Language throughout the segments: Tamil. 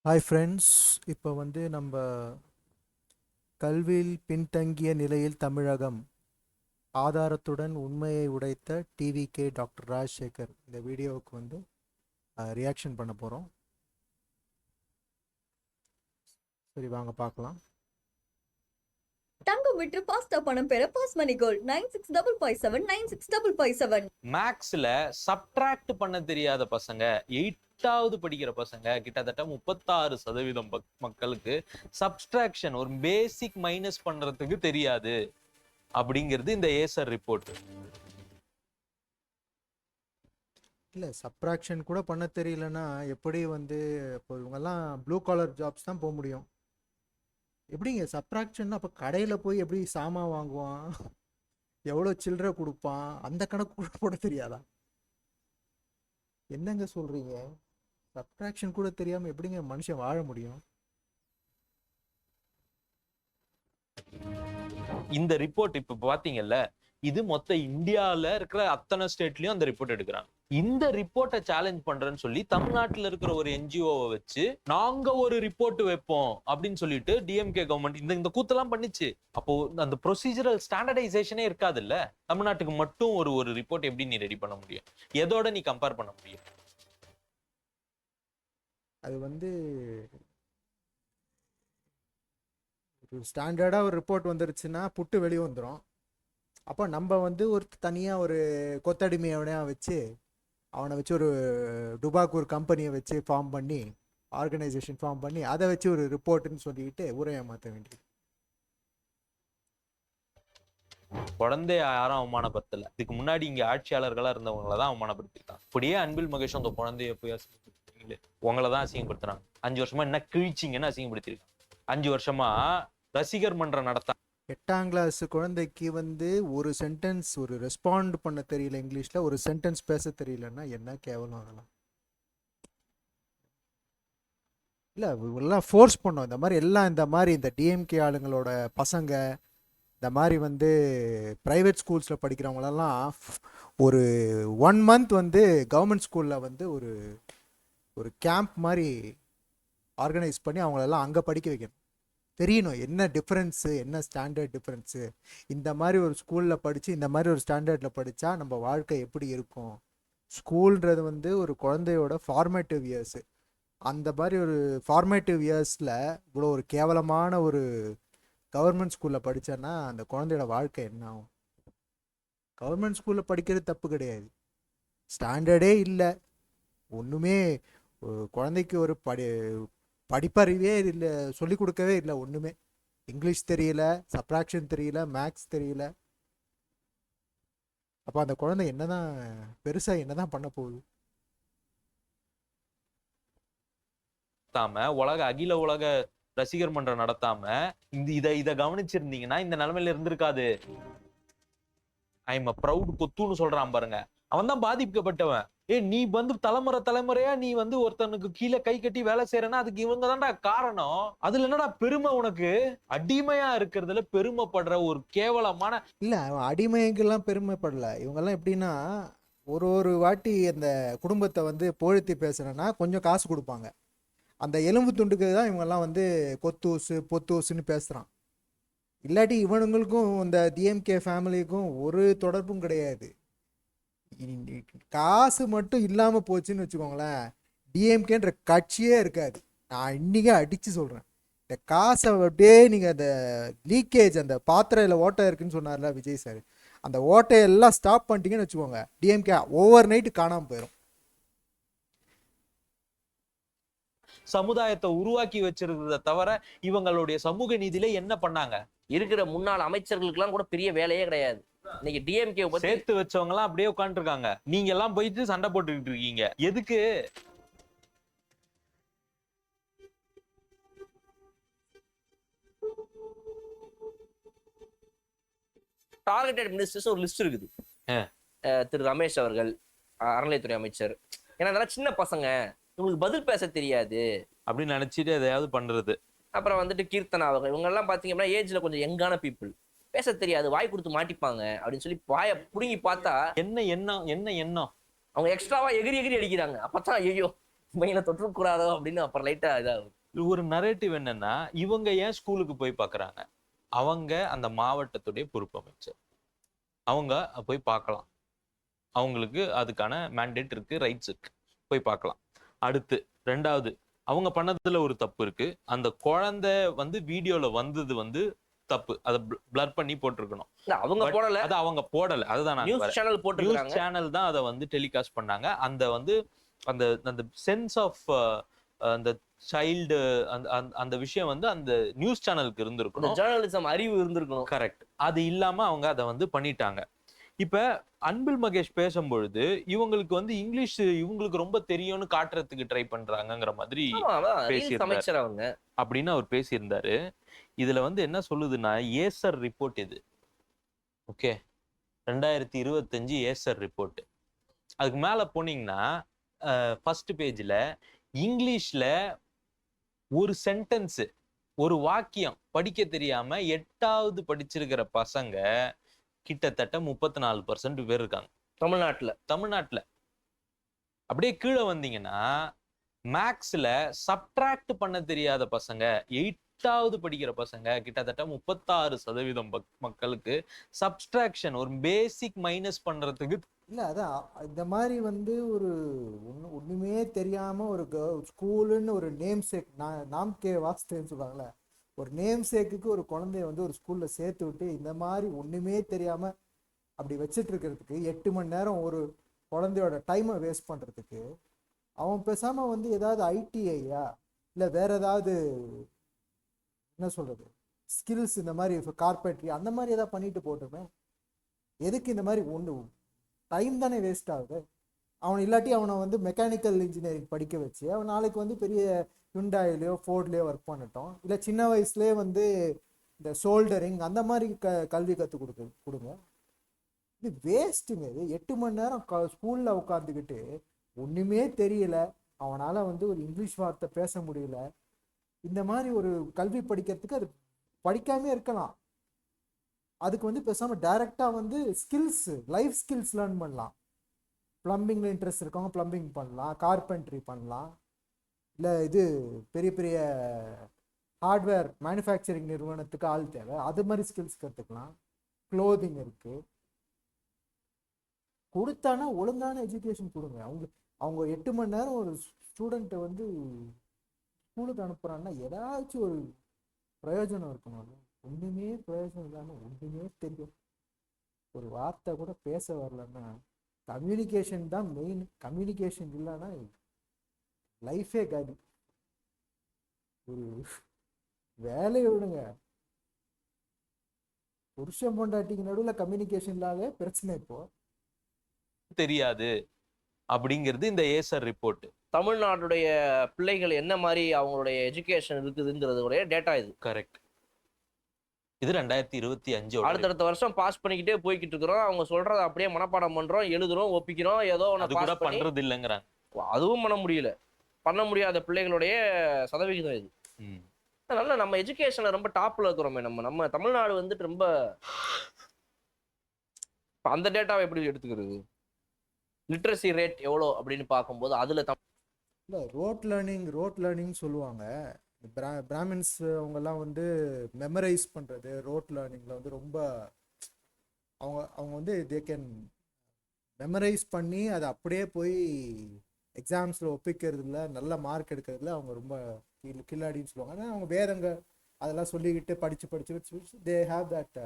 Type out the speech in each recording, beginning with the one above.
Hi friends. இப்போ நம்ம கல்வியில் பின்தங்கிய நிலையில் தமிழகம் ஆதாரத்துடன் உண்மையை உடைத்த டிவிகே டாக்டர் ராஜசேகர் இந்த வீடியோவுக்கு ரியாக்ஷன் பண்ண போகிறோம். சரி, வாங்க பார்க்கலாம். தங்கம் விற்று பாஸ்தா பணம் பெற பாஸ் மணி கோல் 9657 மேக்ஸ்ல சப்ட்ராக்ட் பண்ண தெரியாத பசங்க, 8வது படிக்கிற பசங்க கிட்டத்தட்ட 36% மக்களுக்கு சப்ட்ராக்ஷன் ஒரு பேசிக் மைனஸ் பண்றதுக்கு தெரியாது அப்படிங்கிறது இந்த ஏசர் ரிப்போர்ட். இல்லை, சப்ராக்ஷன் கூட பண்ண தெரியலன்னா எப்படி இப்போ இவங்கெல்லாம் ப்ளூ காலர் ஜாப்ஸ் தான் போக முடியும். எப்படிங்க சப்ராக்ஷன்? அப்போ கடையில் போய் எப்படி சாமான் வாங்குவான், எவ்வளோ சில்லறை கொடுப்பான், அந்த கணக்கு கூட போட தெரியாதா? என்னங்க சொல்கிறீங்க? சப்ட்ராக்ஷன் கூட தெரியாமல் எப்படிங்க மனுஷன் வாழ முடியும்? இந்த ரிப்போர்ட் இப்ப பாத்தீங்கல்ல, இது மொத்த இந்தியால இருக்கிற அத்தனை ஸ்டேட்லயும் அந்த ரிப்போர்ட் எடுக்கிறாங்க. இந்த ரிப்போர்ட்டை சேலஞ்ச் பண்றேன்னு சொல்லி தமிழ்நாட்டுல இருக்கிற ஒரு என்ஜிஓவை வச்சு நாங்க ஒரு ரிப்போர்ட் வைப்போம் அப்படின்னு சொல்லிட்டு டிஎம்கே கவர்மெண்ட் இந்த கூத்தெல்லாம் பண்ணிச்சு. அப்போ அந்த ப்ரொசீஜரல் ஸ்டாண்டர்டைசேஷனே இருக்காது இல்ல. தமிழ்நாட்டுக்கு மட்டும் ஒரு ரிப்போர்ட் எப்படி நீ ரெடி பண்ண முடியும்? எதோட நீ கம்பேர் பண்ண முடியும்? அது ஒரு ஸ்டாண்டர்டாக ஒரு ரிப்போர்ட் வந்துருச்சுன்னா புட்டு வெளியே வந்துடும். அப்போ நம்ம ஒரு தனியாக ஒரு கொத்தடிமையவனையா வச்சு அவனை வச்சு ஒரு டுபாக்கு ஒரு கம்பெனியை வச்சு ஃபார்ம் பண்ணி ஆர்கனைசேஷன் ஃபார்ம் பண்ணி அதை வச்சு ஒரு ரிப்போர்ட்டுன்னு சொல்லிக்கிட்டு ஊரை ஏமாற்ற வேண்டியது. குழந்தைய யாரும் அவமானப்படுத்தல. இதுக்கு முன்னாடி இங்க ஆட்சியாளர்களா இருந்தவங்களதான் அவமானப்படுத்திருக்காங்க. அப்படியே அன்பில் மகேஷ் அந்த குழந்தைய போய் அசிங்கப்படுத்துறீங்களே, உங்களதான் அசிங்கப்படுத்துறாங்க. 5 வருஷமா என்ன கிழிச்சிங்கன்னு அசிங்கப்படுத்திருக்காங்க. 5 வருஷமா ரசிகர் மன்றம் நடத்த 8ஆம் கிளாஸ் குழந்தைக்கு ஒரு சென்டென்ஸ் ஒரு ரெஸ்பாண்ட் பண்ண தெரியல, இங்கிலீஷில் ஒரு சென்டென்ஸ் பேச தெரியலன்னா என்ன கேவலம் அதெல்லாம். இல்லை, எல்லாம் ஃபோர்ஸ் பண்ணோம். இந்த மாதிரி இந்த டிஎம்கே ஆளுங்களோட பசங்க இந்த மாதிரி ப்ரைவேட் ஸ்கூல்ஸில் படிக்கிறவங்களெல்லாம் ஒரு 1 மந்த் கவர்மெண்ட் ஸ்கூலில் ஒரு ஒரு கேம்ப் மாதிரி ஆர்கனைஸ் பண்ணி அவங்களெல்லாம் அங்கே படிக்க வைக்கணும். தெரியணும் என்ன டிஃப்ரென்ஸு, என்ன ஸ்டாண்டர்ட் டிஃப்ரென்ஸு. இந்த மாதிரி ஒரு ஸ்கூலில் படித்து இந்த மாதிரி ஒரு ஸ்டாண்டர்டில் படித்தா நம்ம வாழ்க்கை எப்படி இருக்கும். ஸ்கூல்ன்றது ஒரு குழந்தையோட ஃபார்மேட்டிவ் இயர்ஸு. அந்த மாதிரி ஒரு ஃபார்மேட்டிவ் இயர்ஸில் இவ்வளோ ஒரு கேவலமான ஒரு கவர்மெண்ட் ஸ்கூலில் படித்தேன்னா அந்த குழந்தையோட வாழ்க்கை என்ன ஆகும்? கவர்மெண்ட் ஸ்கூலில் படிக்கிறது தப்பு கிடையாது, ஸ்டாண்டர்டே இல்லை, ஒன்றுமே குழந்தைக்கு ஒரு படிப்பறிவே இல்லை, சொல்லிக் கொடுக்கவே இல்லை. ஒன்றுமே இங்கிலீஷ் தெரியல, சப்ராக்ஷன் தெரியல, மேக்ஸ் தெரியல. அப்போ அந்த குழந்தை என்னதான் பெருசாக என்னதான் பண்ண போகுது? உலக அகில உலக ரசிகர் மன்றம் நடத்தாம இதை கவனிச்சிருந்தீங்கன்னா இந்த நிலைமையில இருந்திருக்காது. ஐ எம் ப்ரௌட் கொத்துன்னு சொல்றான் பாருங்க, அவன் தான் பாதிக்கப்பட்டவன். நீ தலைமுறையா நீ ஒருத்தனுக்கு கீழே கை கட்டி வேலை செய்யறனா அதுக்கு இவங்க தான்டா காரணம். அதுல என்னடா பெருமை உனக்கு? அடிமையா இருக்கிறதுல பெருமைப்படுற ஒரு கேவலமான. இல்ல, அவன் அடிமைக்கெல்லாம் பெருமைப்படல. இவங்கெல்லாம் எப்படின்னா ஒரு வாட்டி அந்த குடும்பத்தை புகழ்த்தி பேசுறேன்னா கொஞ்சம் காசு கொடுப்பாங்க. அந்த எலும்பு துண்டுக்கு தான் இவங்கெல்லாம் கொத்தூசு பொத்தூசுன்னு பேசுறான். இல்லாட்டி இவனுங்களுக்கும் இந்த டிஎம்கே ஃபேமிலிக்கும் ஒரு தொடர்பும் கிடையாது. காசு மட்டும் இல்லாமல் போச்சுன்னு வச்சுக்கோங்களேன், டிஎம்கேன்ற கட்சியே இருக்காது. நான் இன்னைக்கே அடித்து சொல்கிறேன். இந்த காசை அப்படியே நீங்கள் அந்த லீக்கேஜ், அந்த பாத்திரையில் ஓட்டை இருக்குன்னு சொன்னார்ல விஜய் சார், அந்த ஓட்டையெல்லாம் ஸ்டாப் பண்ணிட்டீங்கன்னு வச்சுக்கோங்க, டிஎம்கே ஓவர் நைட்டு காணாமல் போயிடும். சமுதாயத்தை உருவாக்கி வச்சிருக்கிறத தவிர இவங்களுடைய சமூக நீதியில என்ன பண்ணாங்க? இருக்கிற முன்னாள் அமைச்சர்களுக்கு எல்லாம் கூட பெரிய வேலையே கிடையாது. இன்னைக்கு டிஎம்கே சேர்த்து வச்சவங்க எல்லாம் அப்படியே உட்கார்ந்து இருக்காங்க. நீங்க எல்லாம் போயிட்டு சண்டை போட்டுக்கிட்டு இருக்கீங்க. எதுக்கு? டார்கெட்டட் மினிஸ்டர்ஸ் ஒரு லிஸ்ட் இருக்குது. திரு ரமேஷ் அவர்கள், அறநிலையத்துறை அமைச்சர். ஏன்னா அதெல்லாம் சின்ன பசங்க, இவங்களுக்கு பதில் பேச தெரியாது அப்படின்னு நினைச்சிட்டு எதையாவது பண்றது. அப்புறம் கீர்த்தனா அவர்கள், இவங்க எல்லாம் பாத்தீங்கன்னா ஏஜ்ல கொஞ்சம் யங்கான பீப்புள், பேச தெரியாது, வாய் கொடுத்து மாட்டிப்பாங்க அப்படின்னு சொல்லி வாயை புடுங்கி பார்த்தா என்ன எண்ணம் அவங்க எக்ஸ்ட்ராவா எகிரி எகிரி அடிக்கிறாங்க. அப்பதான் ஐயோ இவங்களை தொற்றக்கூடாதோ அப்படின்னு அப்புறம் லைட்டா இதாகும். ஒரு நரேட்டிவ் என்னன்னா, இவங்க ஏன் ஸ்கூலுக்கு போய் பார்க்கறாங்க? அவங்க அந்த மாவட்டத்துடைய பொறுப்பு அமைச்சர். அவங்க போய் பார்க்கலாம். அவங்களுக்கு அதுக்கான மேண்டேட் இருக்கு, ரைட்ஸ் இருக்கு, போய் பார்க்கலாம். அடுத்து 2வது, அவங்க பண்ணதுல ஒரு தப்பு இருக்கு. அந்த குழந்தை வந்து வீடியோல வந்தது தப்பு. அதை பிளர் பண்ணி போட்டிருக்கணும். இல்ல அவங்க But போடல, அது அவங்க போடல. அதுதான் நான் நியூஸ் சேனல் நியூஸ் போட்டுருக்காங்க. சேனல் தான் அதை டெலிகாஸ்ட் பண்ணாங்க. அந்த அந்த அந்த சென்ஸ் ஆஃப் அந்த சைல்டு அந்த அந்த விஷயம் அந்த நியூஸ் சேனலுக்கு இந்த இருந்திருக்கணும். ஜேர்னலிசம் அறிவு இருந்திருக்கணும். கரெக்ட். அது இல்லாம அவங்க அதை பண்ணிட்டாங்க. இப்ப அன்பில் மகேஷ் பேசும்பொழுது இவங்களுக்கு இங்கிலீஷ் இவங்களுக்கு ரொம்ப தெரியும்னு காட்டுறதுக்கு ட்ரை பண்றாங்கங்கிற மாதிரி ஆமா, அதான் ரீல்ஸ் பேசியிருந்தாரு. அமைச்சர் அவங்க. அப்படின்னு அவர் பேசியிருந்தாரு. இதுல என்ன சொல்லுதுன்னா, ஏசர் ரிப்போர்ட் இது. Okay, 2025 Acer report. அதுக்கு மேல போனீங்கன்னா ஃபர்ஸ்ட் பேஜ்ல இங்கிலீஷ்ல ஒரு சென்டென்ஸ், ஒரு வாக்கியம் படிக்க தெரியாம 8வது படிச்சிருக்கிற பசங்க கிட்டத்தட்ட 34% பேர் இருக்காங்க தமிழ்நாட்டுல. அப்படியே கீழே வந்தீங்கன்னா மேக்ஸ்ல சப்ட்ராக்ட் பண்ண தெரியாத பசங்க, 8வது படிக்கிற பசங்க கிட்டத்தட்ட 36% மக்களுக்கு சப்ஸ்ட்ராக்ஷன், ஒரு பேசிக் மைனஸ் பண்றதுக்கு இல்லை அதான் இந்த மாதிரி ஒரு ஒன்றுமே தெரியாமல் ஒரு ஸ்கூலுன்னு ஒரு நேம் சேக் நாம்கே வாஸ்துன்னு சொல்லுவாங்கள்ல, ஒரு நேம் சேக்குக்கு ஒரு குழந்தைய ஒரு ஸ்கூலில் சேர்த்து விட்டு இந்த மாதிரி ஒன்றுமே தெரியாமல் அப்படி வச்சுட்டு இருக்கிறதுக்கு 8 மணி நேரம் ஒரு குழந்தையோட டைமை வேஸ்ட் பண்ணுறதுக்கு அவன் பேசாமல் ஏதாவது ஐடிஐயா இல்லை வேற ஏதாவது என்ன சொல்கிறது ஸ்கில்ஸ், இந்த மாதிரி கார்பெட்ரி அந்த மாதிரி ஏதாவது பண்ணிட்டு போட்டுமே. எதுக்கு இந்த மாதிரி டைம் தானே வேஸ்ட் ஆகுது. அவன் இல்லாட்டி அவனை மெக்கானிக்கல் இன்ஜினியரிங் படிக்க வச்சு அவன் நாளைக்கு பெரிய ஹுண்டாயிலையோ ஃபோர்ட்லேயோ ஒர்க் பண்ணட்டும். இல்லை சின்ன வயசுலேயே இந்த சோல்டரிங் அந்த மாதிரி கல்வி கற்றுக் கொடுங்க. இது வேஸ்ட்டுங்க. இது 8 மணி நேரம் ஸ்கூலில் உட்காந்துக்கிட்டு ஒன்றுமே தெரியல, அவனால் ஒரு இங்கிலீஷ் வார்த்தை பேச முடியல. இந்த மாதிரி ஒரு கல்வி படிக்கிறதுக்கு அது படிக்காமே இருக்கலாம். அதுக்கு பேசாமல் டைரெக்டாக ஸ்கில்ஸ், லைஃப் ஸ்கில்ஸ் லேர்ன் பண்ணலாம். ப்ளம்பிங்கில் இன்ட்ரெஸ்ட் இருக்கவங்க ப்ளம்பிங் பண்ணலாம், கார்பென்ட்ரி பண்ணலாம், இல்லை இது பெரிய பெரிய ஹார்ட்வேர் மேனுஃபேக்சரிங் நிறுவனத்துக்கு ஆள் தேவை, அது மாதிரி ஸ்கில்ஸ் கற்றுக்கலாம். க்ளோதிங் இருக்குது. கொடுத்தானா ஒழுங்கான எஜுகேஷன் கொடுங்க. அவங்க 8 மணி நேரம் ஒரு ஸ்டூடெண்ட்டை ஸ்கூலுக்கு அனுப்புகிறான்னா ஏதாச்சும் ஒரு பிரயோஜனம் இருக்கணும். ஒன்றுமே பிரயோஜனம் இல்லாமல் ஒன்றுமே தெரியும், ஒரு வார்த்தை கூட பேச வரலன்னா கம்யூனிகேஷன் தான் மெயின். கம்யூனிகேஷன் இல்லைன்னா லைஃபே காலி. ஒரு வேலையை விடுங்க, புருஷன் பொண்டாட்டிக்கு நடுவில் கம்யூனிகேஷன் இல்லாத பிரச்சனை இப்போ தெரியாது அப்படிங்கிறது இந்த ஏசர் ரிப்போர்ட். தமிழ்நாட்டுடைய பிள்ளைகள் என்ன மாதிரி அவங்களுடைய எஜுகேஷன் இருக்குதுங்கிறதுடைய டேட்டா இது. கரெக்ட். இது 2025. அடுத்தடுத்த வருஷம் பாஸ் பண்ணிக்கிட்டே போய்கிட்டு இருக்கிறோம். அவங்க சொல்றதை அப்படியே மனப்பாடம் பண்றோம், எழுதுறோம், ஒப்பிக்கிறோம், ஏதோ அது கூட பண்றது இல்லைங்கிறாங்க. அதுவும் பண்ண முடியல. பண்ண முடியாத பிள்ளைகளுடைய சதவிகிதம் இது. அதனால நம்ம எஜுகேஷன்ல ரொம்ப டாப்ல இருக்கிறோமே. நம்ம தமிழ்நாடு ரொம்ப அந்த டேட்டாவை எப்படி எடுத்துக்கிறது? லிட்ரஸி ரேட் எவ்வளோ அப்படின்னு பார்க்கும்போது அதுல இல்லை ரோட் லேர்னிங் சொல்லுவாங்க. பிராமின்ஸ் அவங்கெல்லாம் மெமரைஸ் பண்ணுறது ரோட் லேர்னிங்கில் ரொம்ப அவங்க தே கேன் மெமரைஸ் பண்ணி அதை அப்படியே போய் எக்ஸாம்ஸில் ஒப்பிக்கிறதுல நல்ல மார்க் எடுக்கிறதுல அவங்க ரொம்ப கில்லாடின்னு சொல்லுவாங்க. ஆனால் அவங்க வேறங்க அதெல்லாம் சொல்லிக்கிட்டு படித்து they have that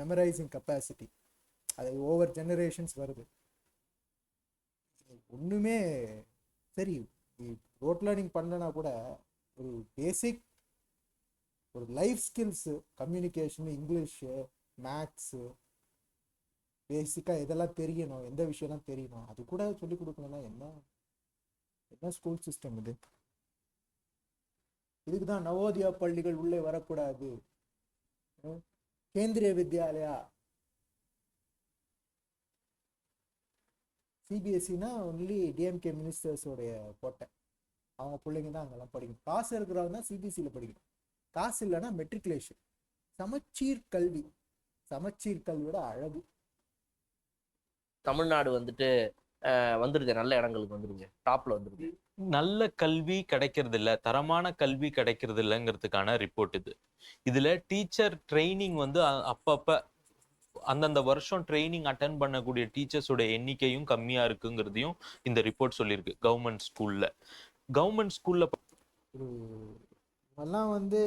memorising capacity. அது ஓவர் ஜெனரேஷன்ஸ் வருது. ஒன்றுமே சரி, ரோட் லேர்னிங் பண்ணலனா கூட ஒரு பேசிக் ஒரு life skills, communication, English, maths, பேசிக்காக எதெல்லாம் தெரியணும், எந்த விஷயம்லாம் தெரியணும், அது கூட சொல்லிக் கொடுக்கணும்னா என்ன ஸ்கூல் சிஸ்டம் இது? இதுக்கு தான் நவோதயா பள்ளிகள் உள்ளே வரக்கூடாது, கேந்திரிய வித்யாலயா சிபிஎஸ்சினா ஒன்லி டிஎம்கே மினிஸ்டர்ஸோடைய கோட்டை. அவங்க பிள்ளைங்க தான் அங்கெல்லாம் படிக்கணும். காசு இருக்கிறவங்க தான் சிபிஎஸ்சியில் படிக்கணும். காசு இல்லைன்னா மெட்ரிகுலேஷன். சமச்சீர் கல்வியோட அழகு. தமிழ்நாடு வந்துருது, நல்ல இடங்களுக்கு வந்துருது, டாப்ல வந்துருது. நல்ல கல்வி கிடைக்கிறது இல்ல, தரமான கல்வி கிடைக்கிறது இல்லைங்கிறதுக்கான ரிப்போர்ட் இது. இதுல டீச்சர் ட்ரைனிங் வந்து அப்பப்ப அந்தந்த வருஷம் ட்ரைனிங் அட்டன் பண்ணக்கூடிய டீச்சர்ஸோட எண்ணிக்கையும் கம்மியா இருக்குங்கிறதையும் இந்த ரிப்போர்ட் சொல்லியிருக்கு. கவர்மெண்ட் ஸ்கூல்ல ஒரு இதெல்லாம் வந்து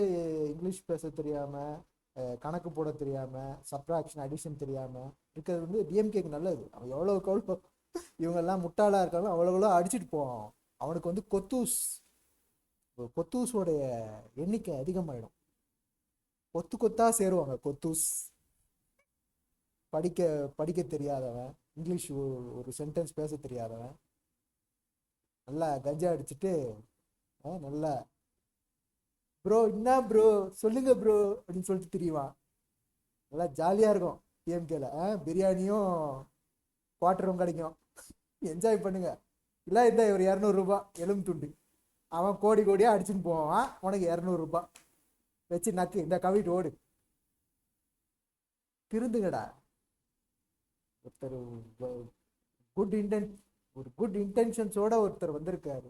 இங்கிலீஷ் பேச தெரியாமல், கணக்கு போட தெரியாமல், சப்ராக்ஷன் அடிஷன் தெரியாமல் இருக்கிறது வந்து டிஎம்கேக்கு நல்லது. அவன் எவ்வளோக்கு எவ்வளோ இவங்கெல்லாம் முட்டாளாக இருக்காங்க அவ்வளோ அடிச்சுட்டு போவான். அவனுக்கு வந்து கொத்தூஸோடைய எண்ணிக்கை அதிகமாயிடும். கொத்தா சேருவாங்க. கொத்தூஸ் படிக்க தெரியாதவன், இங்கிலீஷ் ஒரு சென்டென்ஸ் பேச தெரியாதவன் நல்லா கஞ்சா அடிச்சுட்டு நல்லா ப்ரோ என்ன ப்ரோ சொல்லுங்க ப்ரோ அப்படின்னு சொல்லிட்டு திரிவான். நல்லா ஜாலியாக இருக்கும் டிஎம்கேல. பிரியாணியும் குவார்ட்டரும் கிடைக்கும், என்ஜாய் பண்ணுங்க. இல்லை இந்த ஒரு 200 எலும்பு துண்டு அவன் கோடியாக அடிச்சுன்னு போவான். உனக்கு 200 வச்சு நக்கு இந்த கவிட்டு ஓடு. திருந்துங்கடா. ஒருத்தர் குட் இன்டென்ஷன்ஸோட ஒருத்தர் வந்திருக்காரு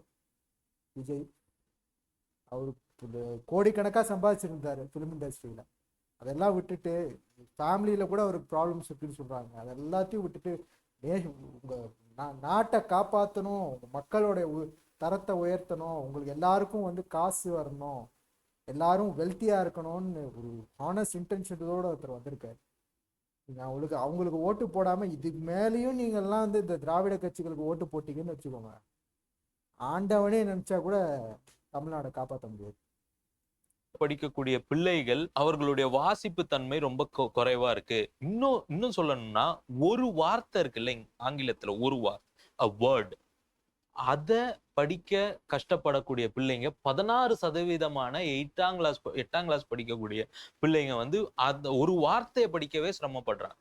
விஜய். அவரு கோடிக்கணக்காக சம்பாதிச்சிருந்தாரு ஃபிலிம் இண்டஸ்ட்ரியில். அதெல்லாம் விட்டுட்டு ஃபேமிலியில் கூட அவருக்கு ப்ராப்ளம்ஸ் இருக்குன்னு சொல்கிறாங்க. அது எல்லாத்தையும் விட்டுட்டு உங்கள் நாட்டை காப்பாற்றணும், மக்களோட தரத்தை உயர்த்தணும், உங்களுக்கு எல்லாருக்கும் வந்து காசு வரணும், எல்லாரும் வெல்த்தியாக இருக்கணும்னு ஒரு ஹானஸ்ட் இன்டென்ஷனோட ஒருத்தர் வந்திருக்காரு. நீங்கள் அவங்களுக்கு ஓட்டு போடாமல் இதுக்கு மேலேயும் நீங்கள்லாம் வந்து இந்த திராவிட கட்சிகளுக்கு ஓட்டு போட்டீங்கன்னு வச்சுக்கோங்க, ஆண்டவனே நினச்சா கூட தமிழ்நாடை காப்பாற்ற முடியாது. படிக்கக்கூடிய பிள்ளைகள் அவர்களுடைய வாசிப்பு தன்மை ரொம்ப குறைவா இருக்கு. இன்னும் சொல்லணும்னா ஒரு வார்த்தை இருக்கு இல்லை ஆங்கிலத்துல, ஒரு வேர்ட், அத படிக்க கஷ்டப்படக்கூடிய பிள்ளைங்க 16% 8ஆம் கிளாஸ் படிக்கக்கூடிய பிள்ளைங்க வந்து அந்த ஒரு வார்த்தையை படிக்கவே சிரமப்படுறாங்க.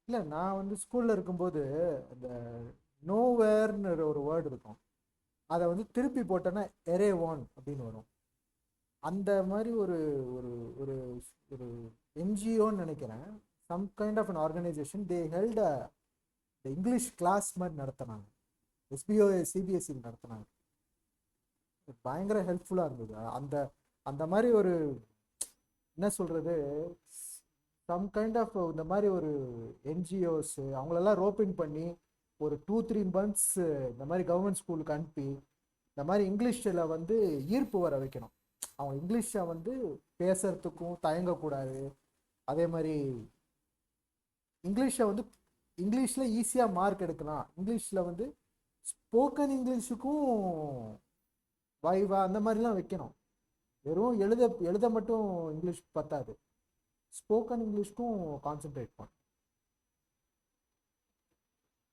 இல்லை, நான் வந்து ஸ்கூல்ல இருக்கும்போது இந்த நோவேர்னு ஒரு வேர்டு இருக்கும், அதை வந்து திருப்பி போட்டோன்னா எரே ஒன் அப்படின்னு வரும். அந்த மாதிரி ஒரு ஒரு ஒரு ஒரு என்ஜிஓன்னு நினைக்கிறேன், some kind of an organisation, they held English class மாதிரி நடத்தினாங்க. எஸ்பிஓ சிபிஎஸ்சி நடத்தினாங்க. பயங்கர ஹெல்ப்ஃபுல்லாக இருந்தது. அந்த மாதிரி ஒரு என்ன சொல்கிறது, சம் கைண்ட் ஆஃப் இந்த மாதிரி ஒரு என்ஜிஓஸ் அவங்களெல்லாம் ரோப்பின் பண்ணி ஒரு 2-3 months இந்த மாதிரி கவர்மெண்ட் ஸ்கூலுக்கு அனுப்பி இந்த மாதிரி இங்கிலீஷில் வந்து ஈர்ப்பு வர வைக்கணும். அவங்க இங்கிலீஷை வந்து பேசுறதுக்கும் தயங்கக்கூடாது. அதே மாதிரி இங்கிலீஷில் ஈஸியாக மார்க் எடுக்கலாம். இங்கிலீஷில் வந்து ஸ்போக்கன் இங்கிலீஷுக்கும் வைவா அந்த மாதிரிலாம் வைக்கணும். வெறும் எழுத மட்டும் இங்கிலீஷ் பத்தாது, ஸ்போக்கன் இங்கிலீஷ்க்கும் கான்சென்ட்ரேட் பண்ணும்.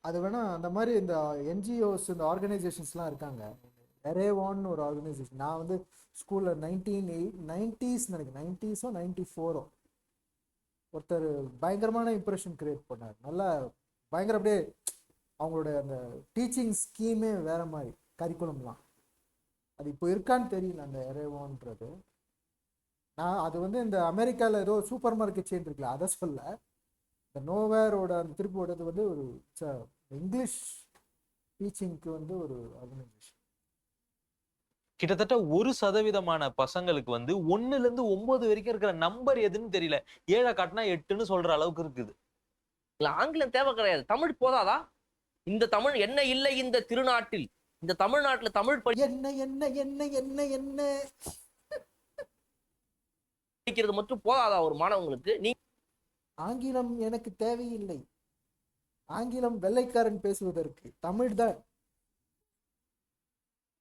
அது வேணால் அந்த மாதிரி இந்த என்ஜிஓஸ் இந்த ஆர்கனைசேஷன்ஸ்லாம் இருக்காங்க. எரேவான்னு ஒரு ஆர்கனைசேஷன், நான் வந்து ஸ்கூலில் 1990s நினைக்கிறேன், 90s 94 ஒருத்தர் பயங்கரமான இம்ப்ரெஷன் கிரியேட் பண்ணார். நல்லா பயங்கர அப்படியே அவங்களோட அந்த டீச்சிங் ஸ்கீமே வேற மாதிரி, கரிக்குலம்லாம். அது இப்போ இருக்கான்னு தெரியல அந்த எரேவான்றது. நான் அது வந்து இந்த அமெரிக்காவில் ஏதோ சூப்பர் மார்க்கெட் செயின் இருக்குல்ல, அதை சொல்ல. இந்த நோவேரோட அந்த திருப்பி ஓடுறது வந்து ஒரு இங்கிலீஷ் டீச்சிங்க்கு வந்து ஒரு ஆர்கனைசேஷன். கிட்டத்தட்ட 1% பசங்களுக்கு வந்து 1ல இருந்து 9 வரைக்கும் இருக்கிற நம்பர் எதுன்னு தெரியல. 7 காட்டினா 8ன்னு சொல்ற அளவுக்கு இருக்குது. இல்ல, ஆங்கிலம் தேவை கிடையாது, தமிழ் போதாதா? இந்த தமிழ் என்ன இல்லை இந்த திருநாட்டில், இந்த தமிழ்நாட்டுல தமிழ் என்ன என்ன என்ன என்ன என்ன படிக்கிறது மட்டும் போதாதா ஒரு மாணவங்களுக்கு? நீ ஆங்கிலம் எனக்கு தேவையில்லை, ஆங்கிலம் வெள்ளைக்காரன் பேசுவதற்கு, தமிழ் தான்.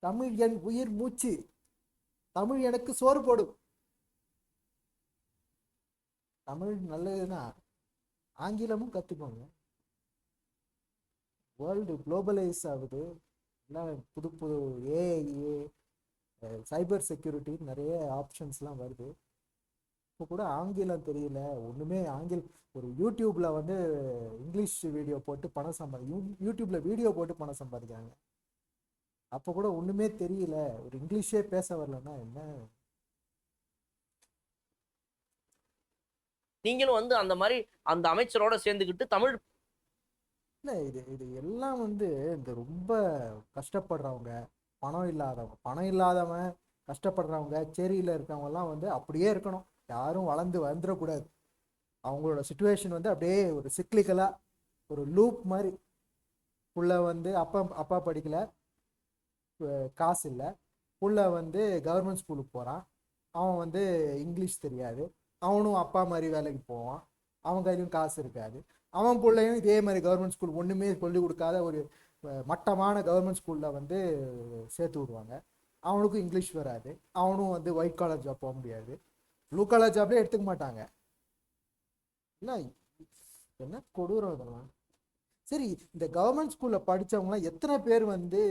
தமிழ் என் உயிர் மூச்சு, தமிழ் எனக்கு சோறு போடும். தமிழ் நல்லதுன்னா ஆங்கிலமும் கற்றுக்கோங்க. வேர்ல்டு குளோபலைஸ் ஆகுது, எல்லாம் புது புது ஏஐ, சைபர் செக்யூரிட்டி, நிறைய ஆப்ஷன்ஸ்லாம் வருது. இப்போ கூட ஆங்கிலம் தெரியல ஒன்றுமே. ஒரு யூடியூப்பில் வந்து இங்கிலீஷ் வீடியோ போட்டு பணம் யூடியூப்பில் வீடியோ போட்டு பணம் சம்பாதிக்கிறாங்க. அப்போ கூட ஒன்றுமே தெரியல, ஒரு இங்கிலீஷே பேச வரலன்னா என்ன? நீங்களும் வந்து அந்த மாதிரி அந்த அமைச்சரோட சேர்ந்துக்கிட்டு தமிழ் இல்லை இது இது எல்லாம் வந்து இந்த ரொம்ப கஷ்டப்படுறவங்க, பணம் இல்லாதவன் கஷ்டப்படுறவங்க, சேரியில் இருக்கவங்கலாம் வந்து அப்படியே இருக்கணும். யாரும் வளர்ந்து வந்துடக்கூடாது. அவங்களோட சுச்சுவேஷன் வந்து அப்படியே ஒரு சிக்லிக்கலாக ஒரு லூப் மாதிரி. புள்ள வந்து அப்பா அப்பா படிக்கல, காசு இல்லை. புள்ள வந்து கவர்மெண்ட் ஸ்கூலுக்கு போகிறான், அவன் வந்து இங்கிலீஷ் தெரியாது, அவனும் அப்பா மாதிரி வேலைக்கு போவான், அவன் கையிலும் காசு இருக்காது. அவன் பிள்ளையும் இதே மாதிரி கவர்மெண்ட் ஸ்கூல் ஒன்றுமே சொல்லிக் கொடுக்காத ஒரு மட்டமான கவர்மெண்ட் ஸ்கூலில் வந்து சேர்த்து விடுவாங்க. அவனுக்கும் இங்கிலீஷ் வராது, அவனும் வந்து ஒயிட் காலர் ஜாப் போக முடியாது, ப்ளூ காலர் ஜாப்லேயே எடுத்துக்க மாட்டாங்க. இல்லை என்ன கொடூரம் இதெல்லாம். சரி, இந்த கவர்மெண்ட் ஸ்கூலில் படித்தவங்களாம் எத்தனை பேர் வந்து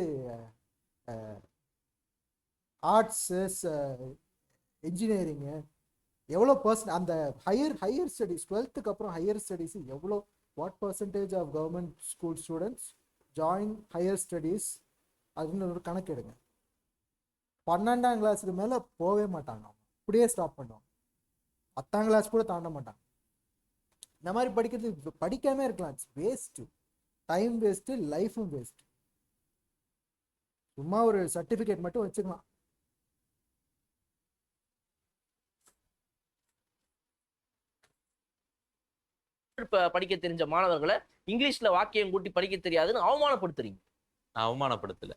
ஆர்ட்ஸு, இன்ஜினியரிங்கு, எவ்வளோ பர்சன்ட் அந்த ஹையர் ஸ்டடீஸ் 12th அப்புறம் ஹையர் ஸ்டடீஸ் எவ்வளோ, what percentage of government school students join higher studies அப்படின்னு ஒரு கணக்கு எடுங்க. 12ஆம் கிளாஸுக்கு மேலே போகவே மாட்டாங்க, அப்படியே ஸ்டாப் பண்ணுவாங்க. 10ஆம் கிளாஸ் கூட தாண்ட மாட்டாங்க. இந்த மாதிரி படிக்கிறது படிக்காமே இருக்கலாம். இட்ஸ் வேஸ்ட்டு, டைம் வேஸ்ட்டு, லைஃபும் வேஸ்ட்டு. சும்மா ஒரு சர்டிஃபிகேட் மட்டும் வச்சுக்கலாம். படிக்க தெரிஞ்ச மாணவர்களை இங்கிலீஷ்ல வாக்கியம் கூட்டி படிக்க தெரியாதுன்னு அவமானப்படுத்துறீங்க. அவமானப்படுத்தல,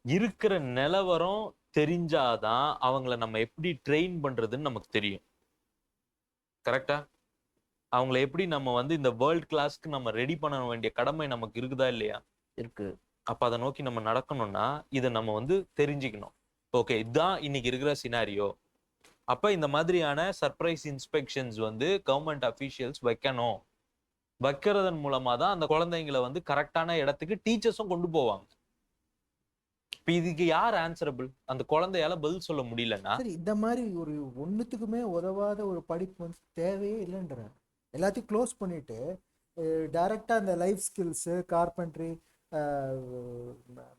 இருக்கிற நிலவரம் தெரிஞ்சாதான் அவங்கள நம்ம எப்படி ட்ரெயின் பண்றதுன்னு நமக்கு தெரியும். கரெக்டா? அவங்கள எப்படி நம்ம வந்து இந்த வேர்ல்ட் கிளாஸ்க்கு நம்ம ரெடி பண்ண வேண்டிய கடமை நமக்கு இருக்குதா இல்லையா? இருக்கு. அப்ப அதை நோக்கி நம்ம நடக்கணும்னா இதை நம்ம வந்து தெரிஞ்சுக்கணும். ஓகே, இதுதான் இன்னைக்கு இருக்கிற சினாரியோ. அப்ப இந்த மாதிரியான சர்ப்ரைஸ் இன்ஸ்பெக்ஷன்ஸ் வந்து கவர்மெண்ட் அஃபீஷியல்ஸ் வைக்கணும். வைக்கிறதன் மூலமா தான் அந்த குழந்தைங்களை வந்து கரெக்டான இடத்துக்கு டீச்சர்ஸும் கொண்டு போவாங்க. இப்ப இதுக்கு யார் ஆன்சரபிள்? அந்த குழந்தையால பதில் சொல்ல முடியலன்னா. சரி, இந்த மாதிரி ஒரு ஒன்றுத்துக்குமே உதவாத ஒரு படிப்பு வந்து தேவையே இல்லைன்ற எல்லாத்தையும் க்ளோஸ் பண்ணிட்டு டைரெக்டாக அந்த life skills, carpentry,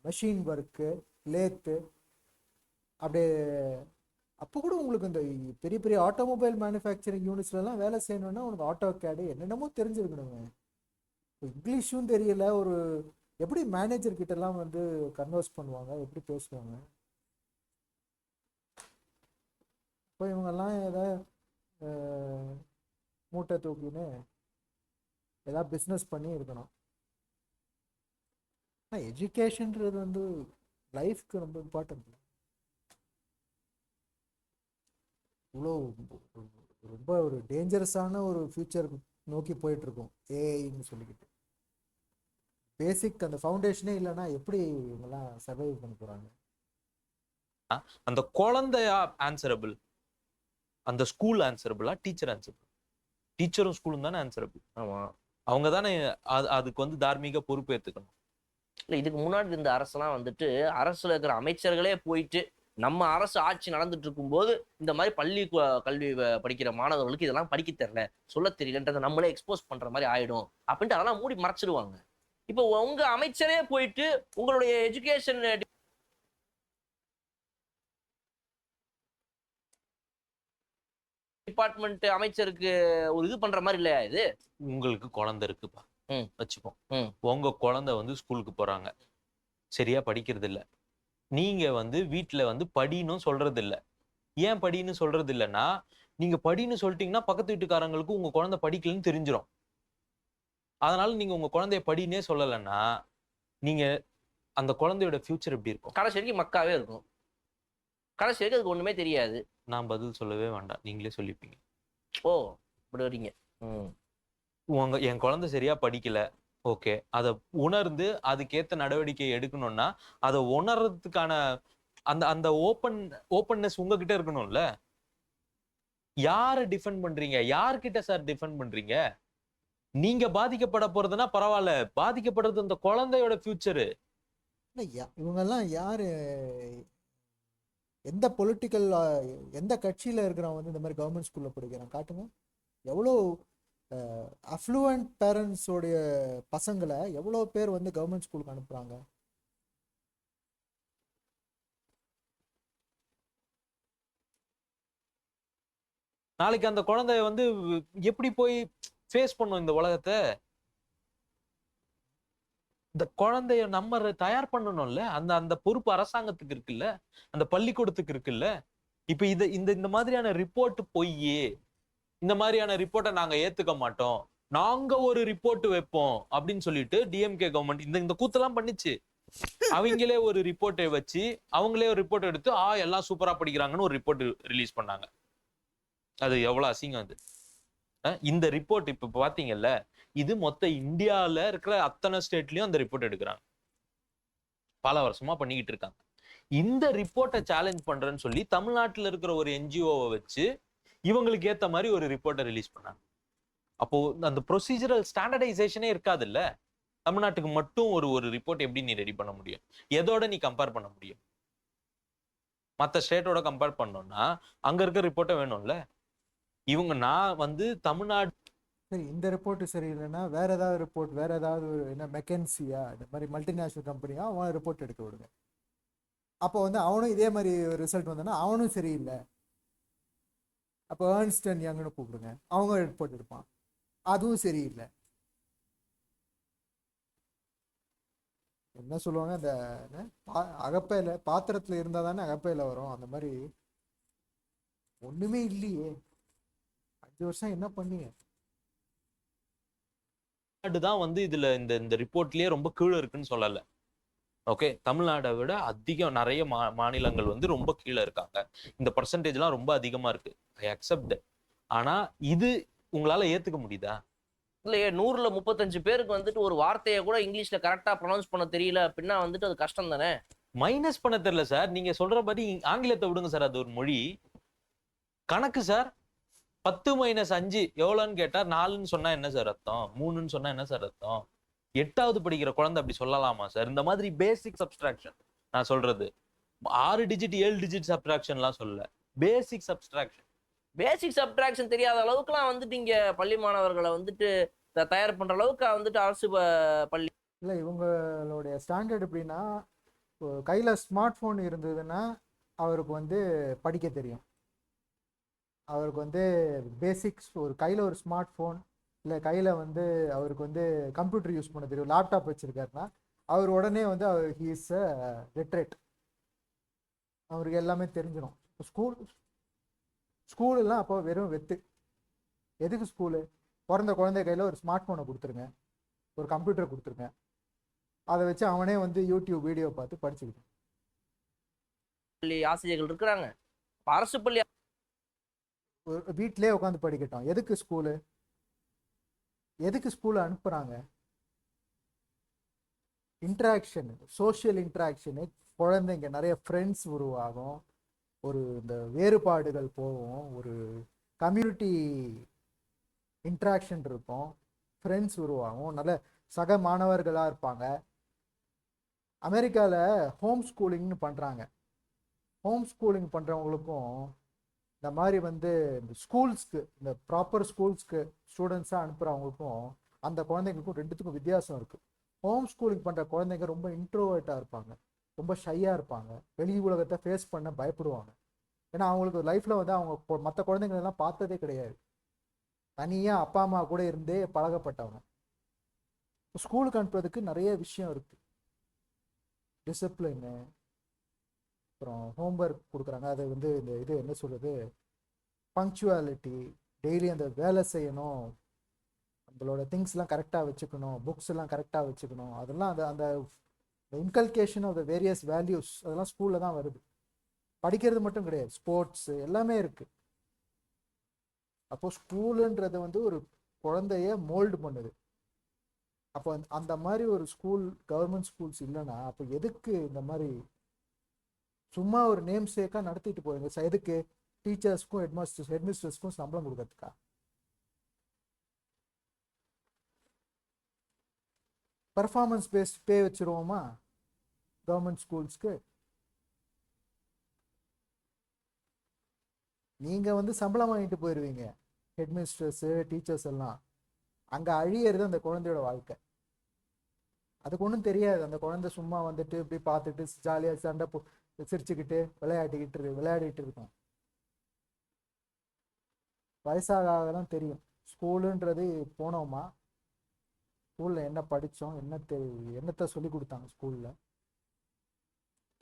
machine work, lathe, அப்படியே அப்போ கூட உங்களுக்கு இந்த பெரிய பெரிய ஆட்டோமொபைல் மேனுஃபேக்சரிங் யூனிட்ஸ்லாம் வேலை செய்யணும்னா உனக்கு ஆட்டோ கேடு என்னென்னமோ தெரிஞ்சிருக்கணுங்க. இங்கிலீஷும் தெரியல, ஒரு எப்படி மேனேஜர் கிட்டலாம் வந்து கன்வர்ஸ் பண்ணுவாங்க, எப்படி பேசுவாங்க? இப்போ இவங்கெல்லாம் ஏதாவது மூட்டை தூக்கின்னு ஏதாவது பிஸ்னஸ் பண்ணி இருக்கணும். ஆனால் எஜுகேஷன்றது வந்து லைஃப்க்கு ரொம்ப இம்பார்ட்டன்ட். இவ்வளோ ரொம்ப ஒரு டேஞ்சரஸான ஒரு ஃபியூச்சர் நோக்கி போயிட்டுருக்கோம் ஏஐன்னு சொல்லிக்கிட்டு. பேசிக் அந்த ஃபவுண்டேஷனே இல்லைன்னா எப்படி இவங்கெல்லாம் சர்வைவ் பண்ண போகிறாங்க? அந்த குழந்தையா ஆன்சரபிள், அந்த ஸ்கூல் ஆன்சரபிளா, டீச்சர் ஆன்சரபிள்? டீச்சரும் ஸ்கூலும் தானே ஆன்சரபிள். ஆமா, அவங்க தானே அதுக்கு வந்து தார்மீக பொறுப்பு ஏற்றுக்கணும். இல்ல இதுக்கு முன்னாடி இந்த அரசெல்லாம் வந்துட்டு அரசுல இருக்கிற அமைச்சர்களே போயிட்டு நம்ம அரசு ஆட்சி நடந்துட்டு இருக்கும்போது இந்த மாதிரி பள்ளி கல்வி படிக்கிற மாணவர்களுக்கு இதெல்லாம் படிக்க தெரியல, சொல்ல தெரியலன்றதை நம்மளே எக்ஸ்போஸ் பண்ற மாதிரி ஆயிடும் அப்படின்ட்டு அதெல்லாம் மூடி மறைச்சிடுவாங்க. இப்போ உங்க அமைச்சரே போயிட்டு உங்களுடைய எஜுகேஷன் டிபார்ட்மெண்ட் அமைச்சருக்கு ஒரு இது பண்ற மாதிரி இல்லையா இது? உங்களுக்கு குழந்தை இருக்குப்பா, வச்சுப்போம். ம். உங்க குழந்தை வந்து ஸ்கூலுக்கு போறாங்க, சரியா படிக்கிறது இல்ல. நீங்க வந்து வீட்டுல வந்து படின்னு சொல்றது இல்ல. ஏன் படின்னு சொல்றது இல்லைன்னா, நீங்க படின்னு சொல்லிட்டீங்கன்னா பக்கத்து வீட்டுக்காரங்களுக்கு உங்க குழந்தை படிக்கலன்னு தெரிஞ்சிடும். அதனால நீங்க உங்க குழந்தைய படினே சொல்லலைன்னா நீங்க அந்த குழந்தையோட ஃபியூச்சர் எப்படி இருக்கும்? கடைசி வரைக்கும் மக்காவே இருக்கும். கடைசி வரைக்கும் அதுக்கு ஒண்ணுமே தெரியாது. நான் பதில் சொல்லவே வேண்டாம், நீங்களே சொல்லிப்பீங்க. ஓ, இப்படி வரீங்க. என் குழந்தை சரியா படிக்கல, ஓகே, அதை உணர்ந்து அதுக்கேத்த நடவடிக்கை எடுக்கணும்னா அதை உணர்றதுக்கான அந்த அந்த ஓப்பன்னஸ் உங்ககிட்ட இருக்கணும்ல. யாரை டிஃபெண்ட் பண்றீங்க? யார்கிட்ட சார் டிஃபெண்ட் பண்றீங்க? நீங்க பாதிக்கப்பட போறதுன்னா பரவாயில்ல, பாதிக்கப்படுறது அந்த குழந்தையோட ஃபியூச்சரு. இவங்கெல்லாம் யாரு, எந்த பொலிட்டிக்கல் எந்த கட்சியில இருக்கிறவங்க வந்து இந்த மாதிரி கவர்மெண்ட் ஸ்கூல்ல படிக்கிறான் காட்டுங்க. எவ்வளோ அஃப்ளூவன்ட் பேரண்ட்ஸோடைய பசங்களை எவ்வளோ பேர் வந்து கவர்மெண்ட் ஸ்கூலுக்கு அனுப்புறாங்க? நாளைக்கு அந்த குழந்தைய வந்து எப்படி போய் ஃபேஸ் பண்ணும் இந்த உலகத்தை? இந்த குழந்தைய நம்ம தயார் பண்ணணும்ல, அந்த அந்த பொறுப்பு அரசாங்கத்துக்கு இருக்குல்ல, அந்த பள்ளிக்கூடத்துக்கு இருக்குல்ல. இப்ப இந்த இந்த மாதிரியான ரிப்போர்ட் பொய்யே, இந்த மாதிரியான ரிப்போர்ட்டை நாங்க ஏத்துக்க மாட்டோம், நாங்க ஒரு ரிப்போர்ட் வைப்போம் அப்படின்னு சொல்லிட்டு டிஎம்கே கவர்மெண்ட் இந்த இந்த கூத்தெல்லாம் பண்ணிச்சு. அவங்களே ஒரு ரிப்போர்ட்டை வச்சு, அவங்களே ஒரு ரிப்போர்ட் எடுத்து எல்லாம் சூப்பரா படிக்கிறாங்கன்னு ஒரு ரிப்போர்ட் ரிலீஸ் பண்ணாங்க. அது எவ்வளவு அசிங்கம் அது. இந்த ரிப்போர்ட் இப்ப பாத்தீங்கல்ல, இது மொத்த இந்தியால இருக்கிற அத்தனை ஸ்டேட்லயும் அந்த ரிப்போர்ட் எடுக்கிறாங்க. பல வருஷமா பண்ணிக்கிட்டு இருக்காங்க. இந்த ரிப்போர்ட்டை சேலஞ்ச் பண்றேன்னு சொல்லி தமிழ்நாட்டுல இருக்கிற ஒரு என்ஜிஓவை வச்சு இவங்களுக்கு ஏத்த மாதிரி ஒரு ரிப்போர்ட்டை ரிலீஸ் பண்ணாங்க. அப்போ அந்த ப்ரொசீஜரல் ஸ்டாண்டர்டைசேஷனே இருக்காது இல்ல. தமிழ்நாட்டுக்கு மட்டும் ஒரு ஒரு ரிப்போர்ட் எப்படி நீ ரெடி பண்ண முடியும்? எதோட நீ கம்பேர் பண்ண முடியும்? மத்த ஸ்டேட்டோட கம்பேர் பண்ணோம்னா அங்க இருக்க ரிப்போர்ட்டை வேணும்ல. நான் வந்து தமிழ்நாடு சரி, இந்த ரிப்போர்ட் சரியில்லைன்னா வேற ஏதாவது ரிப்போர்ட், வேற ஏதாவது ஒரு என்ன மெக்கன்சியா இந்த மாதிரி மல்டிநேஷனல் கம்பெனியா அவன் ரிப்போர்ட் எடுக்க விடுங்க. அப்போ வந்து அவனும் இதே மாதிரி ரிசல்ட் வந்தானா அவனும் சரியில்லை, அப்போ ஏர்ன்ஸ்ட் அண்ட் யங்னு கூப்பிடுங்க, அவங்க ரிப்போர்ட் எடுப்பான், அதுவும் சரியில்லை. என்ன சொல்லுவாங்க, இந்த அகப்பையில பாத்திரத்துல இருந்தா தானே அகப்பையில வரும், அந்த மாதிரி ஒண்ணுமே இல்லையே. 5 வருஷம் என்ன பண்ணீங்க? தான் வந்து இதுல இந்த இந்த ரிப்போர்ட்லயே ரொம்ப கீழே இருக்குன்னு சொல்லல. ஓகே, தமிழ்நாடை விட அதிகம் நிறைய மாநிலங்கள் வந்து ரொம்ப கீழே இருக்காங்க. இந்த பர்சன்டேஜ்லாம் ரொம்ப அதிகமா இருக்கு. I accept. ஆனா இது உங்களால ஏத்துக்க முடியுதா? இல்லையே, 100ல 35 பேருக்கு வந்துட்டு ஒரு வார்த்தையை கூட இங்கிலீஷ்ல கரெக்டா ப்ரொனவுன்ஸ் பண்ண தெரியல அப்படின்னா வந்துட்டு அது கஷ்டம் தானே. மைனஸ் பண்ண தெரியல சார். நீங்க சொல்ற மாதிரி ஆங்கிலத்தை விடுங்க சார், அது ஒரு மொழி. கணக்கு சார். 10 - 5 எவ்வளோன்னு கேட்டா 4ன்னு சொன்னா என்ன சார் அர்த்தம்? 3ன்னு சொன்னா என்ன சார் அர்த்தம்? 8வது படிக்கிற குழந்தை அப்படி சொல்லலாமா சார்? இந்த மாதிரி பேசிக் சப்ஸ்ட்ராக்ஷன் நான் சொல்றது. 6 டிஜிட் 7 டிஜிட் சப்ஸ்ட்ராக்ஷன்லாம் சொல்லல, பேசிக் சப்ஸ்ட்ராக்ஷன். பேசிக் சப்ட்ராக்ஷன் தெரியாத அளவுக்குலாம் வந்துட்டு இங்க பள்ளி மாணவர்களை வந்துட்டு தயார் பண்ற அளவுக்கு வந்துட்டு அரசு பள்ளி இல்லை, இவங்களுடைய ஸ்டாண்டர்ட் எப்படின்னா, கையில் ஸ்மார்ட் ஃபோன் இருந்ததுன்னா அவருக்கு வந்து படிக்க தெரியும், அவருக்கு வந்து பேசிக்ஸ், ஒரு கையில் ஒரு ஸ்மார்ட் ஃபோன் இல்லை கையில் வந்து அவருக்கு வந்து கம்ப்யூட்டர் யூஸ் பண்ண தெரியும், லேப்டாப் வச்சுருக்காருன்னா அவர் உடனே வந்து அவர் ஹீ இஸ் அ லிட்ரேட், அவருக்கு எல்லாமே தெரிஞ்சிடும். ஸ்கூலெல்லாம் அப்போ வெறும் வெத்து. எதுக்கு ஸ்கூலு? பிறந்த குழந்தை கையில் ஒரு ஸ்மார்ட் ஃபோனை கொடுத்துருங்க, ஒரு கம்ப்யூட்டர் கொடுத்துருங்க, அதை வச்சு அவனே வந்து யூடியூப் வீடியோ பார்த்து படிச்சுக்கிட்டான். ஆசிரியர்கள் இருக்கிறாங்க. அரசு பள்ளி வீட்டிலே உட்காந்து படிக்கட்டும். எதுக்கு ஸ்கூலு? எதுக்கு ஸ்கூலு அனுப்புகிறாங்க? இன்ட்ராக்ஷன், சோஷியல் இன்ட்ராக்ஷனு, குழந்தைங்க நிறைய ஃப்ரெண்ட்ஸ் உருவாகும், ஒரு இந்த வேறுபாடுகள் போகும், ஒரு கம்யூனிட்டி இன்ட்ராக்ஷன் இருக்கும், ஃப்ரெண்ட்ஸ் உருவாகும், நல்ல சக மாணவர்களாக இருப்பாங்க. அமெரிக்காவில் ஹோம் ஸ்கூலிங்னு பண்ணுறாங்க. ஹோம் ஸ்கூலிங் பண்ணுறவங்களுக்கும் இந்த மாதிரி வந்து இந்த ஸ்கூல்ஸ்க்கு, இந்த ப்ராப்பர் ஸ்கூல்ஸ்க்கு ஸ்டூடெண்ட்ஸாக அனுப்புகிறவங்களுக்கும் அந்த குழந்தைங்களுக்கும் ரெண்டுத்துக்கும் வித்தியாசம் இருக்குது. ஹோம் ஸ்கூலிங் பண்ணுற குழந்தைங்க ரொம்ப இன்ட்ரோவர்ட்டாக இருப்பாங்க, ரொம்ப ஷையாக இருப்பாங்க, வெளி உலகத்தை ஃபேஸ் பண்ண பயப்படுவாங்க. ஏன்னா அவங்களுக்கு லைஃப்பில் வந்து அவங்க மற்ற குழந்தைங்களெல்லாம் பார்த்ததே கிடையாது, தனியாக அப்பா அம்மா கூட இருந்தே பழகப்பட்டவங்க. ஸ்கூலுக்கு அனுப்புறதுக்கு நிறைய விஷயம் இருக்குது, டிசிப்ளின்னு, அப்புறம் ஹோம்ஒர்க் கொடுக்குறாங்க, அது வந்து இந்த இது என்ன சொல்கிறது, பங்க்சுவாலிட்டி, டெய்லி அந்த வேலை செய்யணும், நம்மளோட திங்ஸ்லாம் கரெக்டாக வச்சுக்கணும், புக்ஸ் எல்லாம் கரெக்டாக வச்சுக்கணும், அதெல்லாம் அந்த அந்த இன்கல்கேஷன் ஆஃப் த வேரியஸ் வேல்யூஸ் அதெல்லாம் ஸ்கூலில் தான் வருது. படிக்கிறது மட்டும் கிடையாது, ஸ்போர்ட்ஸு எல்லாமே இருக்குது. அப்போது ஸ்கூலுன்றது வந்து ஒரு குழந்தைய மோல்டு பண்ணுது. அப்போ அந்த மாதிரி ஒரு ஸ்கூல், கவர்மெண்ட் ஸ்கூல்ஸ் இல்லைன்னா அப்போ எதுக்கு இந்த மாதிரி சும்மா ஒரு நேம் சேக்காக நடத்திட்டு போவீங்க? எதுக்கு? டீச்சர்ஸ்க்கும் ஹெட்மிஸ்டர்ஸ்க்கும் சம்பளம் கொடுக்கறதுக்கா? பர்ஃபார்மன்ஸ் பேஸ்ட் பே வச்சுருவோமா கவர்மெண்ட் ஸ்கூல்ஸ்க்கு? நீங்கள் வந்து சம்பளம் வாங்கிட்டு போயிடுவீங்க, ஹெட்மிஸ்டர்ஸு டீச்சர்ஸ் எல்லாம். அங்கே அழியிறது அந்த குழந்தையோட வாழ்க்கை. அதுக்கு ஒன்றும் தெரியாது, அந்த குழந்தை சும்மா வந்துட்டு இப்படி பார்த்துட்டு ஜாலியாக சண்டை சிரிச்சுக்கிட்டு விளையாடிட்டு இருக்கோம். வயசாக தான் தெரியும் ஸ்கூலுன்றது. போனோமா ஸ்கூலில் என்ன படித்தோம், என்னத்தை சொல்லி கொடுத்தாங்க ஸ்கூலில்?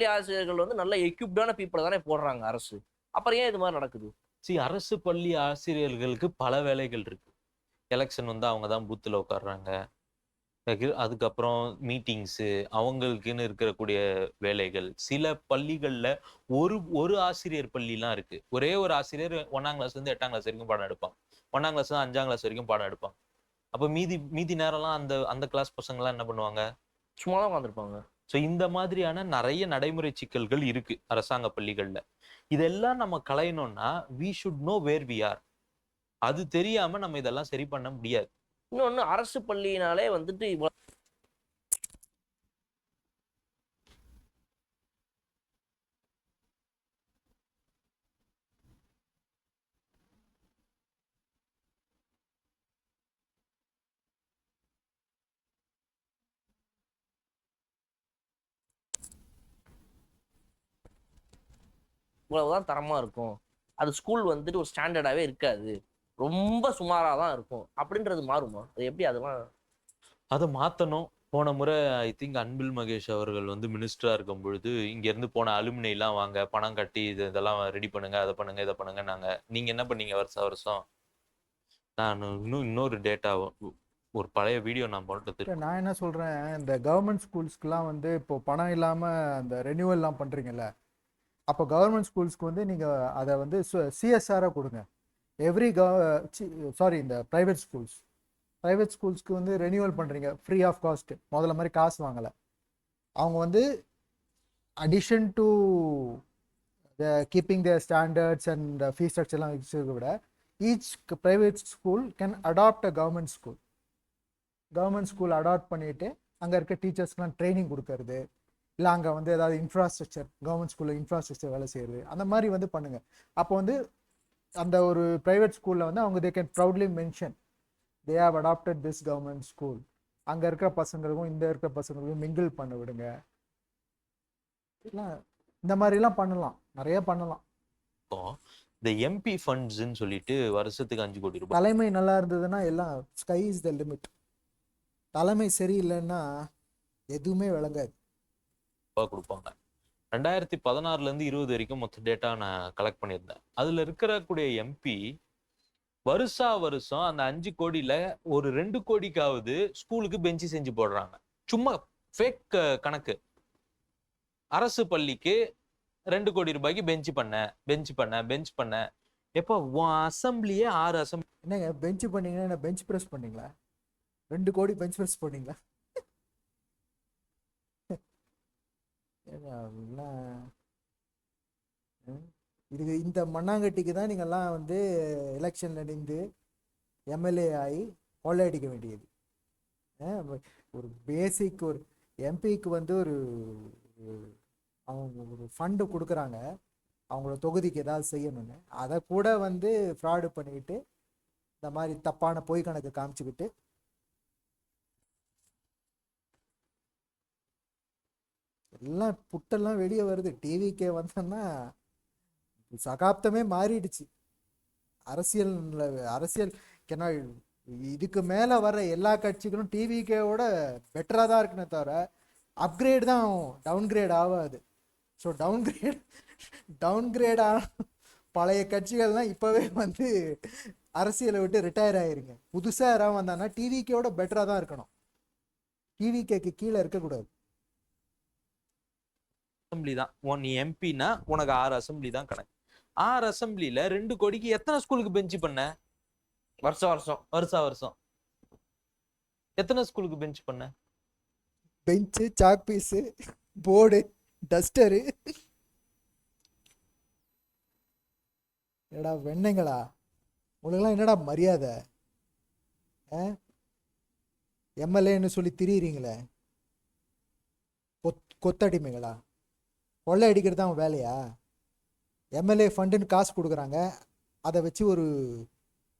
ஆசிரியர்கள் வந்து நல்ல எக்யூப்டான பீப்புளை தானே போடுறாங்க அரசு. அப்புறம் ஏன் இது மாதிரி நடக்குது? அரசு பள்ளி ஆசிரியர்களுக்கு பல வேலைகள் இருக்கு. எலெக்ஷன் வந்து அவங்க தான் பூத்துல உட்காடுறாங்க. அதுக்கப்புறம் மீட்டிங்ஸு, அவங்களுக்குன்னு இருக்கக்கூடிய வேலைகள். சில பள்ளிகள்ல ஒரு ஒரு ஆசிரியர் பள்ளிலாம் இருக்கு. ஒரே ஒரு ஆசிரியர் 1ஆம் கிளாஸ்ல இருந்து 8ஆம் கிளாஸ் வரைக்கும் பாடம் எடுப்பாங்க. 1ஆம் கிளாஸ் 5ஆம் கிளாஸ் வரைக்கும் பாடம் எடுப்பாங்க. அப்ப மீதி மீதி நேரம்லாம் அந்த அந்த கிளாஸ் பசங்கலாம் என்ன பண்ணுவாங்க? சும்மா தான் உட்காந்துருப்பாங்க. ஸோ இந்த மாதிரியான நிறைய நடைமுறை சிக்கல்கள் இருக்கு அரசாங்க பள்ளிகள்ல. இதெல்லாம் நம்ம களையணும்னா we should know where we are. அது தெரியாம நம்ம இதெல்லாம் சரி பண்ண முடியாது. இன்னொன்னு, அரசு பள்ளியினாலே வந்துட்டு இவ்வளவுதான் தரமா இருக்கும், அது ஸ்கூல் வந்துட்டு ஒரு ஸ்டாண்டர்டாவே இருக்காது, ரொம்ப சுமாரா தான் இருக்கும் அப்படின்றது மாறுமா? அது எப்படி அதெல்லாம்? அதை மாத்தணும். போன முறை ஐ திங்க் அன்பில் மகேஷ் அவர்கள் வந்து மினிஸ்டரா இருக்கும் பொழுது இங்க இருந்து போன அலுமினை எல்லாம் வாங்க, பணம் கட்டி இதெல்லாம் ரெடி பண்ணுங்க, அதை பண்ணுங்க, இதை பண்ணுங்க. நீங்க என்ன பண்ணீங்க வருஷம் வருஷம்? நான் இன்னொரு டேட்டா, ஒரு பழைய வீடியோ நான் போட்டு. நான் என்ன சொல்கிறேன், இந்த கவர்மெண்ட் ஸ்கூல்ஸ்க்குலாம் வந்து இப்போ பணம் இல்லாமல் அந்த ரெனியூவல்லாம் பண்ணுறீங்கல்ல, அப்போ கவர்மெண்ட் ஸ்கூல்ஸ்க்கு வந்து நீங்கள் அதை வந்து சிஎஸ்ஆராக கொடுங்க. எவ்ரி இந்த ப்ரைவேட் ஸ்கூல்ஸ்க்கு வந்து ரெனியூவல் பண்ணுறீங்க ஃப்ரீ ஆஃப் காஸ்ட். முதல்ல மாதிரி காசு வாங்கலை. அவங்க வந்து addition to keeping the standards and fees ஸ்ட்ரக்சர்லாம் வச்சுருக்க விட each private school can adopt a government school adopt பண்ணிவிட்டு அங்கே இருக்க டீச்சர்ஸ்க்கெலாம் ட்ரைனிங் கொடுக்கறது, இல்லை அங்கே வந்து ஏதாவது இன்ஃப்ராஸ்ட்ரக்சர், கவர்மெண்ட் ஸ்கூலில் இன்ஃப்ராஸ்ட்ரக்சர் வேலை செய்கிறது, அந்த மாதிரி வந்து பண்ணுங்கள். அப்போ வந்து அந்த ஒரு ப்ரைவேட் ஸ்கூலில் வந்து அவங்க they can proudly mention they have adapted this government school. அங்கே இருக்கிற பசங்களுக்கும் இந்த இருக்கிற பசங்களுக்கும் மிங்கிள் பண்ண விடுங்க. இந்த மாதிரிலாம் பண்ணலாம், நிறைய பண்ணலாம். இந்த எம்பி ஃபண்ட்ஸ்ன்னு சொல்லிட்டு வருஷத்துக்கு 5 கோடி ரூபாய். தலைமை நல்லா இருந்ததுன்னா எல்லாம் ஸ்கை இஸ் த லிமிட். தலைமை சரியில்லைன்னா எதுவுமே விளங்காது. கொடுப்பாங்க. 2016ல இருந்து 20 வரைக்கும் மொத்த டேட்டா நான் கலெக்ட் பண்ணியிருந்தேன். அதுல இருக்கக்கூடிய எம்பி வருஷம் அந்த 5 கோடியில ஒரு 2 கோடிக்காவது ஸ்கூலுக்கு பெஞ்சு செஞ்சு போடுறாங்க. சும்மா ஃபேக் கணக்கு. அரசு பள்ளிக்கு 2 கோடி ரூபாய்க்கு பெஞ்ச் பண்ண. எப்போ அசம்பிளியே 6 அசம்பிளி. என்னங்க பெஞ்ச் பண்ணீங்கன்னா என்ன பெஞ்ச் ப்ரெஸ் பண்ணீங்களா? 2 கோடி பெஞ்ச் ப்ரெஸ் பண்ணீங்களா? இதுக்கு இந்த மண்ணாங்கட்டிக்கு தான் நீங்கள்லாம் வந்து எலெக்ஷன்ல நின்று எம்எல்ஏ ஆகி கொள்ளையடிக்க வேண்டியது. ஒரு பேசிக் ஒரு எம்பிக்கு வந்து அவங்க ஒரு ஃபண்டு கொடுக்குறாங்க அவங்களோட தொகுதிக்கு ஏதாவது செய்யணும்னு, அதை கூட வந்து ஃப்ராடு பண்ணிக்கிட்டு இந்த மாதிரி தப்பான பொய் கணக்கு காமிச்சுக்கிட்டு எல்லாம் புட்டெல்லாம் வெளியே வருது. டிவிக்கே வந்தோன்னா சகாப்தமே மாறிடுச்சு. அரசியல் இதுக்கு மேலே வர எல்லா கட்சிகளும் டிவிக்கேவோட பெட்டராக தான் இருக்குன்னு தவிர அப்கிரேட் தான் ஆகும், டவுன்கிரேட் ஆகாது. ஸோ டவுன்கிரேட் ஆன பழைய கட்சிகள்லாம் இப்போவே வந்து அரசியலை விட்டு ரிட்டையர் ஆகிருங்க. புதுசாக யாராவது வந்தாங்கன்னா டிவிக்கேவோட பெட்டராக தான் இருக்கணும், டிவிகேக்கு கீழே இருக்கக்கூடாது. அசம்பிளி தான் நீ எம்பினா உனக்கு 6 அசம்பிளி தான் கணக்கு. 6 அசம்பிளில 2 கோடிக்கு எத்தனை ஸ்கூலுக்கு பெஞ்ச் பண்ண? வருஷம் எத்தனை ஸ்கூலுக்கு பெஞ்ச் பண்ண? பெஞ்சு, சாக் பீஸு, போர்டு, டஸ்டரு. என்னடா வெண்ணைங்களா உங்களுக்கெல்லாம் என்னடா மரியாதை? எம்எல்ஏன்னு சொல்லி திரியிறீங்களே, கொத்தடிமைங்களா? கொள்ளை அடிக்கிறது தான் வேலையா? எம்எல்ஏ ஃபண்டுன்னு காசு கொடுக்குறாங்க, அதை வச்சு ஒரு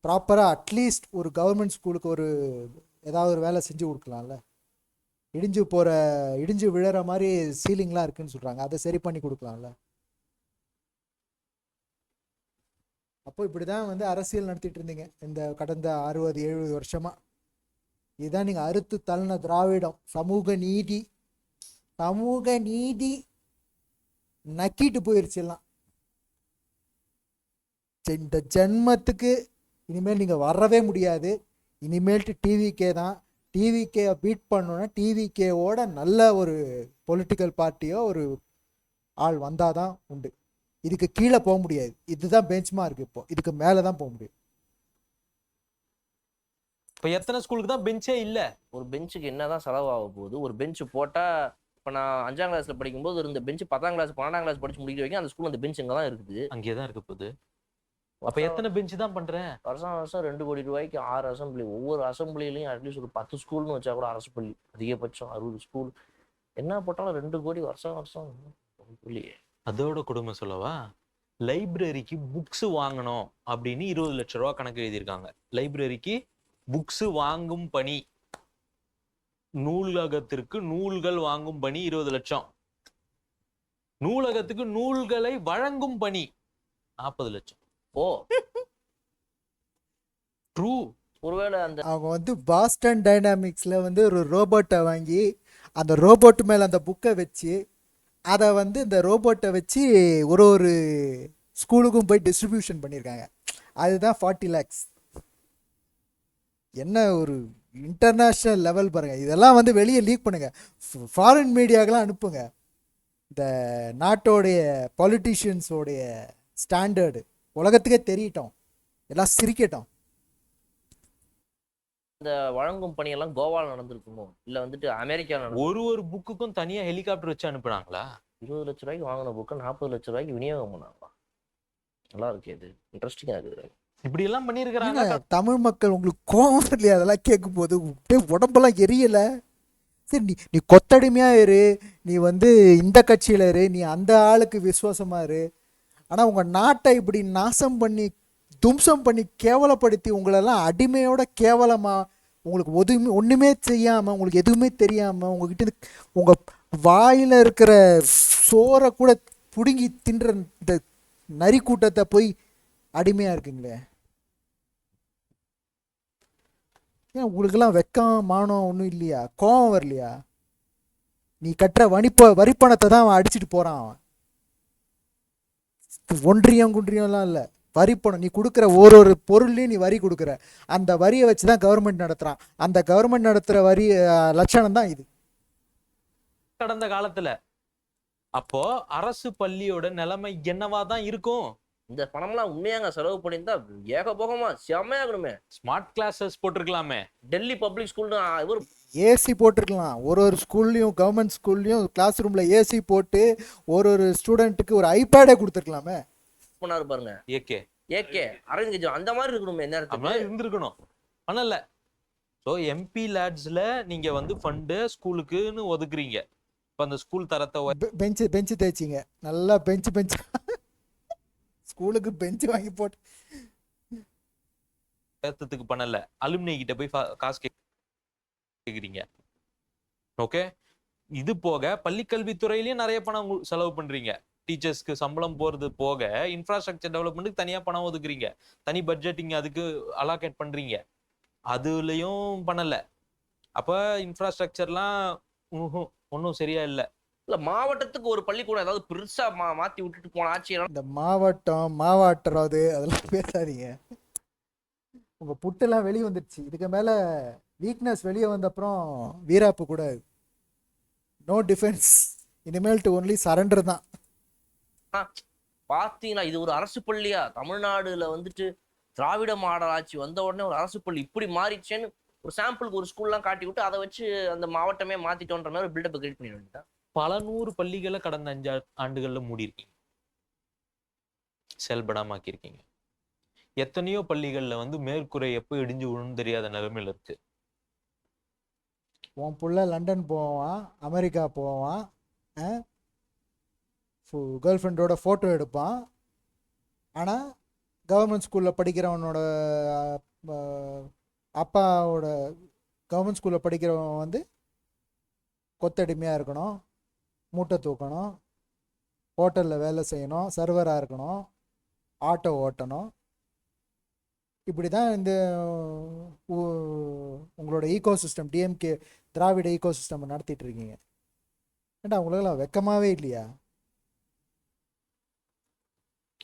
ப்ராப்பராக அட்லீஸ்ட் ஒரு கவர்மெண்ட் ஸ்கூலுக்கு ஒரு ஏதாவது ஒரு வேலை செஞ்சு கொடுக்கலாம்ல. இடிஞ்சு விழுற மாதிரி சீலிங்லாம் இருக்குன்னு சொல்கிறாங்க, அதை சரி பண்ணி கொடுக்கலாம்ல. அப்போ இப்படி தான் வந்து அரசியல் நடத்திட்டு இருந்தீங்க இந்த கடந்த 60-70 வருஷமாக. இதுதான் நீங்கள் அறுத்து தள்ளின திராவிடம். சமூக நீதி நக்கிட்டு போயிருச்சு எல்லாம். இந்த ஜென்மத்துக்கு இனிமேல் நீங்கள் வரவே முடியாது. இனிமேல்ட்டு டிவிகே தான். டிவிகே பீட் பண்ணணுன்னா டிவிகேவோட நல்ல ஒரு பொலிட்டிக்கல் பார்ட்டியோ ஒரு ஆள் வந்தால் தான் உண்டு. இதுக்கு கீழே போக முடியாது. இதுதான் பெஞ்ச்மார்க். இப்போ இதுக்கு மேலே தான் போக முடியும். இப்ப எத்தனை ஸ்கூலுக்கு தான் பெஞ்சே இல்ல? ஒரு பெஞ்சுக்கு என்னதான் செலவாக போகுது? ஒரு பெஞ்சு போட்டா இப்போ நான் 5ஆம் கிளாஸ்ல படிக்கும்போது இருந்த பெஞ்சு 10ஆம் கிளாஸ் 12ஆம் கிளாஸ் படிச்சு முடிக்கிற வரைக்கும் அந்த ஸ்கூல் அந்த பெஞ்ச் இங்கே தான் இருக்குது. அங்கேதான் இருக்க போகுது. அப்ப எத்தனை பெஞ்சு தான் பண்றேன்? வருஷம் 2 கோடி ரூபாய்க்கு 6 அசம்பிளி. ஒவ்வொரு அசம்பிளிலையும் அட்லீஸ்ட் ஒரு 10 ஸ்கூல்னு வச்சா கூட அரசு பள்ளி. அதிகபட்சம் 60 ஸ்கூல். என்ன போட்டாலும் 2 கோடி வருஷம் இல்லையே. அதோட கொடுமை சொல்லவா? லைப்ரரிக்கு புக்ஸ் வாங்கணும் அப்படின்னு 20 லட்சம் ரூபாய் கணக்கு எழுதியிருக்காங்க. லைப்ரரிக்கு புக்ஸ் வாங்கும் பணி, நூலகத்திற்கு நூல்கள் வாங்கும் பணி 20 லட்சம், நூலகத்துக்கு நூல்களை வழங்கும் பணி 40 லட்சம். ஓ ட்ரூ. ஒருவேளை அவங்க பாஸ்டன் டைனாமிக்ஸ்ல ஒரு ரோபோட்டை வாங்கி அந்த ரோபோட் மேல அந்த புக்கை வச்சு அதை இந்த ரோபோட்டை வச்சு ஒரு ஸ்கூலுக்கும் போய் டிஸ்ட்ரிபியூஷன் பண்ணியிருக்காங்க. அதுதான் 40 lakhs. என்ன ஒரு இன்டர்நேஷ்னல் லெவல் பாருங்க. இதெல்லாம் வெளியே லீக் பண்ணுங்க, ஃபாரின் மீடியாக்கெல்லாம் அனுப்புங்க. இந்த நாட்டோடைய பொலிட்டிஷியன்ஸோடைய ஸ்டாண்டர்டு உலகத்துக்கே தெரியட்டும், எல்லாம் சிரிக்கட்டும். இந்த வழங்கும் பணியெல்லாம் கோவால நடந்திருக்குமோ இல்ல அமெரிக்காவில் ஒரு புக்குக்கும் தனியா ஹெலிகாப்டர் வச்சு அனுப்புனாங்களா? 20 லட்ச ரூபாய்க்கு வாங்கின புக்கை 40 லட்ச ரூபாய்க்கு விநியோகம் பண்ணாங்களா? நல்லா இருக்கு. இது இன்ட்ரெஸ்டிங்கா இருக்குது. இப்படி எல்லாம் பண்ணிருக்கிறாங்க. தமிழ் மக்கள் உங்களுக்கு கோவம் இல்லையா? அதெல்லாம் கேட்கும் போது உடம்பெல்லாம் எரியல. சரி, நீ கொத்தடிமையா இரு, நீ இந்த கட்சியில இரு, நீ அந்த ஆளுக்கு விசுவாசமா இரு. ஆனா உங்க நாட்டை இப்படி நாசம் பண்ணி தும்சம் பண்ணி கேவலப்படுத்தி உங்களெல்லாம் அடிமையோட கேவலமா உங்களுக்கு ஒண்ணுமே செய்யாம உங்களுக்கு எதுவுமே தெரியாம உங்ககிட்ட உங்க வாயில இருக்கிற சோறை கூட புடுங்கி தின்ற இந்த நரி கூட்டத்தை போய் அடிமையா இருக்குங்களே. ஏன் உங்களுக்கெல்லாம் வெக்கம் மானம் ஒன்றும் இல்லையா? கோபம் வரலையா? நீ கட்டுற வரிப்பணத்தை தான் அவன் அடிச்சுட்டு போறான். அவன் ஒன்றியம் குன்றியம்லாம் இல்லை, வரிப்பணம். நீ கொடுக்குற ஒரு பொருள்லையும் நீ வரி கொடுக்குற. அந்த வரியை வச்சு தான் கவர்மெண்ட் நடத்துறான். அந்த கவர்மெண்ட் நடத்துகிற வரி லட்சணம் தான் இது. கடந்த காலத்துல அப்போ அரசு பள்ளியோட நிலைமை என்னவா தான் இருக்கும்? இந்த பணம்லாம் உண்மையாங்க செலவு பண்ணியிருந்தா ஏகபோகமா செம்மையாகணுமே. ஸ்மார்ட் கிளாஸஸ் போட்டிருக்கலாமே. டெல்லி பப்ளிக் ஸ்கூல்னு இவர் ஏசி போட்டிருக்கலாம். ஒரு ஸ்கூல்லையும் கவர்மெண்ட் ஸ்கூல்லையும் கிளாஸ் ரூம்ல ஏசி போட்டு ஒரு ஸ்டூடெண்ட்டுக்கு ஒரு ஐபேடே கொடுத்துருக்கலாமே. பண்ணாரு பாருங்க. ஏகே அரவிந்த் கெஜ்ரிவால் அந்த மாதிரி இருக்கணுமே. என்ன இருந்திருக்கணும், பண்ணல. ஸோ எம்பி லேட்ஸ்ல நீங்க ஃபண்டு ஸ்கூலுக்குன்னு ஒதுக்குறீங்க. இப்போ அந்த ஸ்கூல் தரத்தை பெஞ்சு தேய்ச்சிங்க நல்லா. பெஞ்சு ஸ்கூலுக்கு பெஞ்சு வாங்கி போட்டு ஏத்தத்துக்கு பண்ணல. அலுமினி கிட்ட போய் காசு கேக்குறீங்க. ஓகே, இது போக பள்ளிக்கல்வித்துறையிலயும் நிறைய பணம் செலவு பண்றீங்க. டீச்சர்ஸ்க்கு சம்பளம் போறது போக இன்ஃப்ராஸ்ட்ரக்சர் டெவலப்மெண்ட்டுக்கு தனியா பணம் ஒதுக்குறீங்க. தனி பட்ஜெட்டிங் அதுக்கு அலாகேட் பண்றீங்க. அதுலயும் பண்ணல. அப்ப இன்ஃப்ராஸ்ட்ரக்சர்லாம் ஒன்றும் சரியா இல்லை. இல்ல மாவட்டத்துக்கு ஒரு பள்ளிக்கூடம் ஏதாவது பெருசா மாத்தி விட்டுட்டு போன ஆட்சி. இந்த மாவட்டம் அதெல்லாம் பேசாதீங்க. உங்க புட்டெல்லாம் வெளியே வந்துடுச்சு. இதுக்கு மேல வீக்னஸ் வெளியே வந்த அப்புறம் வீராப்பு கூட நோ டிஃபென்ஸ். இனிமேல்ட்டு ஒன்லி சரண்டர் தான். பாத்தீங்கன்னா இது ஒரு அரசு பள்ளியா? தமிழ்நாடுல திராவிட மாடல் ஆட்சி வந்த உடனே ஒரு அரசு பள்ளி இப்படி மாறிச்சேன்னு ஒரு சாம்பிளுக்கு ஒரு ஸ்கூல்லாம் காட்டி விட்டு அதை வச்சு அந்த மாவட்டமே மாத்திட்டோன்ற மாதிரி ஒரு பில்டப் கிரியேட் பண்ணி வேண்டியதான். பல 100 பள்ளிகளை கடந்த 5 ஆண்டுகள்ல மூடி இருக்கீங்க, செயல்படாம ஆக்கியிருக்கீங்க. எத்தனையோ பள்ளிகள்ல மேற்கூரை எப்போ இடிஞ்சு விழுன்னு தெரியாத நிலைமையில இருக்கு. உன் புள்ள லண்டன் போவான், அமெரிக்கா போவான், கேர்ள் ஃப்ரெண்டோட ஃபோட்டோ எடுப்பான். ஆனால் கவர்மெண்ட் ஸ்கூலில் படிக்கிறவனோட அப்பாவோட கவர்மெண்ட் ஸ்கூலில் படிக்கிறவன் கொத்தடிமையாக இருக்கணும், மூட்டை தூக்கணும், ஹோட்டலில் வேலை செய்யணும், சர்வராக இருக்கணும், ஆட்டோ ஓட்டணும். இப்படி தான் இந்த உங்களோட ஈகோ சிஸ்டம் டிஎம்கே திராவிட ஈகோ சிஸ்டம் நடத்திட்டு இருக்கீங்க. ஏண்டா உங்களுக்கெல்லாம் வெக்கமாவே இல்லையா?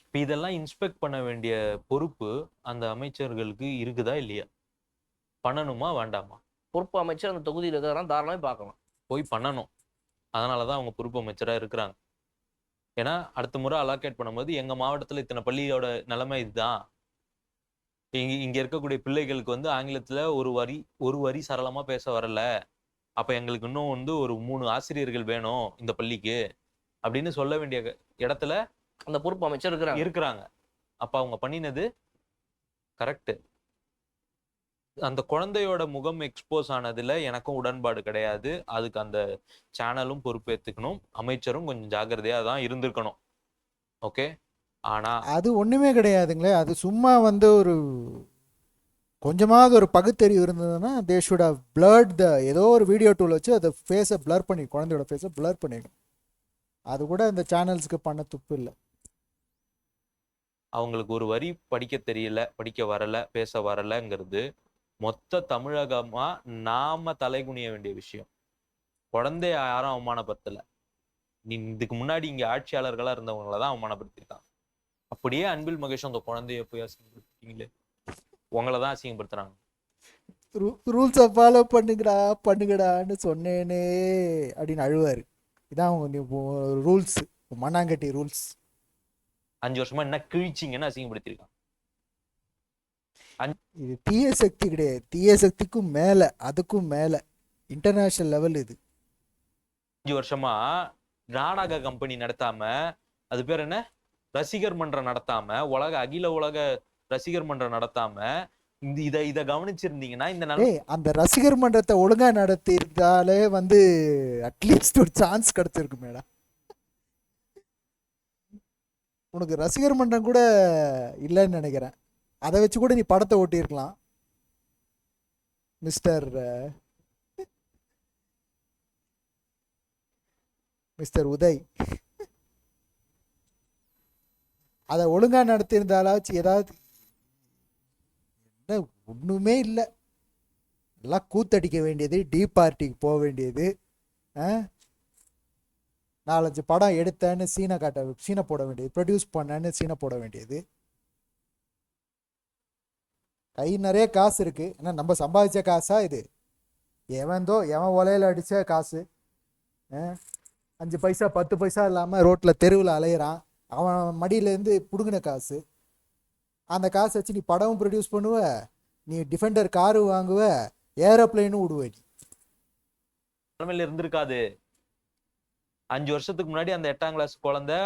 இப்ப இதெல்லாம் இன்ஸ்பெக்ட் பண்ண வேண்டிய பொறுப்பு அந்த அமைச்சர்களுக்கு இருக்குதா இல்லையா? பண்ணணுமா வேண்டாமா? பொறுப்பு அமைச்சர் அந்த தொகுதியில் இருக்கிறதா தாராளமே பார்க்கலாம். போய் பண்ணணும். அதனாலதான் அவங்க பொறுப்பு அமைச்சரா இருக்கிறாங்க. ஏன்னா அடுத்த முறை அலாக்கேட் பண்ணும்போது எங்க மாவட்டத்துல இத்தனை பள்ளியோட நிலைமை இதுதான், இங்க இருக்கக்கூடிய பிள்ளைகளுக்கு வந்து ஆங்கிலத்துல ஒரு வரி சரளமா பேச வரல, அப்ப எங்களுக்கு இன்னும் வந்து ஒரு 3 ஆசிரியர்கள் வேணும் இந்த பள்ளிக்கு அப்படின்னு சொல்ல வேண்டிய இடத்துல அந்த பொறுப்பு அமைச்சர் இருக்கிறாங்க. அப்ப அவங்க பண்ணினது கரெக்ட். அந்த குழந்தையோட முகம் எக்ஸ்போஸ் ஆனதுல எனக்கும் உடன்பாடு கிடையாது. அதுக்கு அந்த சேனலும் பொறுப்பேற்றுக்கணும், அமைச்சரும் கொஞ்சம் ஜாக்கிரதையா தான் இருந்திருக்கணும். ஓகே, ஆனா அது ஒண்ணுமே கிடையாதுங்களே. அது சும்மா வந்து ஒரு கொஞ்சமாவது ஒரு பகுத்தறிவு இருந்ததுன்னா தே ஷுட் ஹவ் பிளர்ட் த ஏதோ ஒரு வீடியோ டூல் வச்சு அதை ஃபேஸை பிளர் பண்ணி குழந்தையோட ஃபேஸை பிளர் பண்ணிடும். அது கூட இந்த சேனல்ஸ்க்கு பண்ண துப்பு இல்லை. அவங்களுக்கு ஒரு வரி படிக்க தெரியல, படிக்க வரல, பேச வரலங்கிறது மொத்த தமிழகமா நாம தலைகுனிய வேண்டிய விஷயம். குழந்தைய யாரும் அவமானப்படுத்தல. நீ இதுக்கு முன்னாடி இங்க ஆட்சியாளர்களா இருந்தவங்களதான் அவமானப்படுத்திருக்காங்க. அப்படியே அன்பில் மகேஷ் அந்த குழந்தைய போய் அசிங்கப்படுத்திட்டீங்களே, உங்களதான் அசிங்கப்படுத்துறாங்க. ரூல்ஸை ஃபாலோ பண்ணுங்கடான்னு சொன்னேனே அப்படின்னு அழுவாரு. இதான் அவங்க ரூல்ஸ், மண்ணாங்கட்டி ரூல்ஸ். 5 வருஷமா என்ன கிழிச்சிங்கன்னு அசிங்கப்படுத்திருக்காங்க. இது தீய சக்தி கிடையாது, தீய சக்திக்கும் மேல, அதுக்கும் மேல இன்டர்நேஷனல் லெவல் இது. 5 வருஷமா நாடக கம்பெனி நடத்தாம, அது பேர் என்ன, ரசிகர் மன்றம் நடத்தாம, அகில உலக ரசிகர் மன்றம் நடத்தாம, இத கவனிச்சிருந்தீங்கன்னா இந்த அந்த ரசிகர் மன்றத்தை ஒழுங்கா நடத்திருந்தாலே வந்து அட்லீஸ்ட் ஒரு சான்ஸ் கிடைச்சிருக்கு மேடம். உனக்கு ரசிகர் மன்றம் கூட இல்லைன்னு நினைக்கிறேன். அதை வச்சு கூட நீ படத்தை ஓட்டியிருக்கலாம் மிஸ்டர் உதய். அதை ஒழுங்கா நடத்தியிருந்தாலாச்சும் ஏதாவது. என்ன ஒன்றுமே இல்லை, எல்லாம் கூத்தடிக்க வேண்டியது, டீ பார்ட்டிக்கு போக வேண்டியது, 4-5 படம் எடுத்தேன்னு சீனை போட வேண்டியது, ப்ரொடியூஸ் பண்ணேன்னு சீனை போட வேண்டியது. கை நிறைய காசு இருக்கு, ஏன்னா நம்ம சம்பாதிச்ச காசா இது? எவன் ஒலையில அடிச்ச காசு. 5 பைசா 10 பைசா இல்லாமல் ரோட்டில் தெருவில் அலையிறான், அவன் மடியிலேருந்து பிடுங்கின காசு. அந்த காசை வச்சு நீ படமும் ப்ரொடியூஸ் பண்ணுவ, நீ டிஃபெண்டர் காரு வாங்குவ, ஏரோப்ளைனும் விடுவ. நீ இருந்திருக்காது. 5 வருஷத்துக்கு முன்னாடி அந்த 8ஆம் கிளாஸ் குழந்தை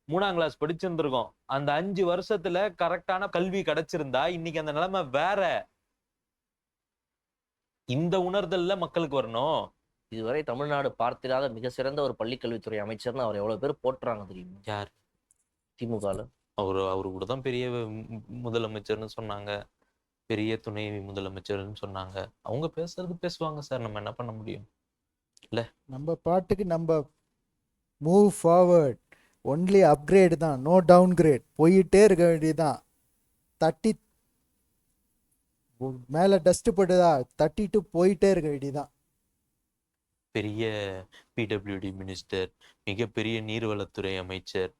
3ஆம் கிளாஸ் படிச்சிருந்திருக்கோம். அந்த 5 வருஷத்துல கரெக்டான கல்வி கிடைச்சிருந்தா இன்னைக்கு அந்த நிலைமை வேற. இந்த உணர்தல்ல மக்களுக்கு வரணும். இதுவரை தமிழ்நாடு பார்த்திராத மிக சிறந்த ஒரு பள்ளிக்கல்வித்துறை அமைச்சர்னு அவர் எவ்வளவு பேர் போட்டுறாங்க தெரியுமா? யார்? திமுகல அவரு கூட தான் பெரிய முதலமைச்சர்னு சொன்னாங்க, பெரிய துணை முதலமைச்சர்னு சொன்னாங்க. அவங்க பேசுறது பேசுவாங்க சார், நம்ம என்ன பண்ண முடியும்? இல்ல, நம்ம பாட்டுக்கு நம்ம மூவ் ஃபார்வர்ட், ஒன்லி அப்கிரேட் தான், நோ டவுன் கிரேட். போயிட்டே இருக்க வேண்டியதுதான். தட்டி மேலே டஸ்ட் பட்டுதா, தட்டிட்டு போயிட்டே இருக்க வேண்டியதுதான். பெரிய பிடபிள்யூடி மினிஸ்டர், மிகப்பெரிய நீர்வளத்துறை அமைச்சர்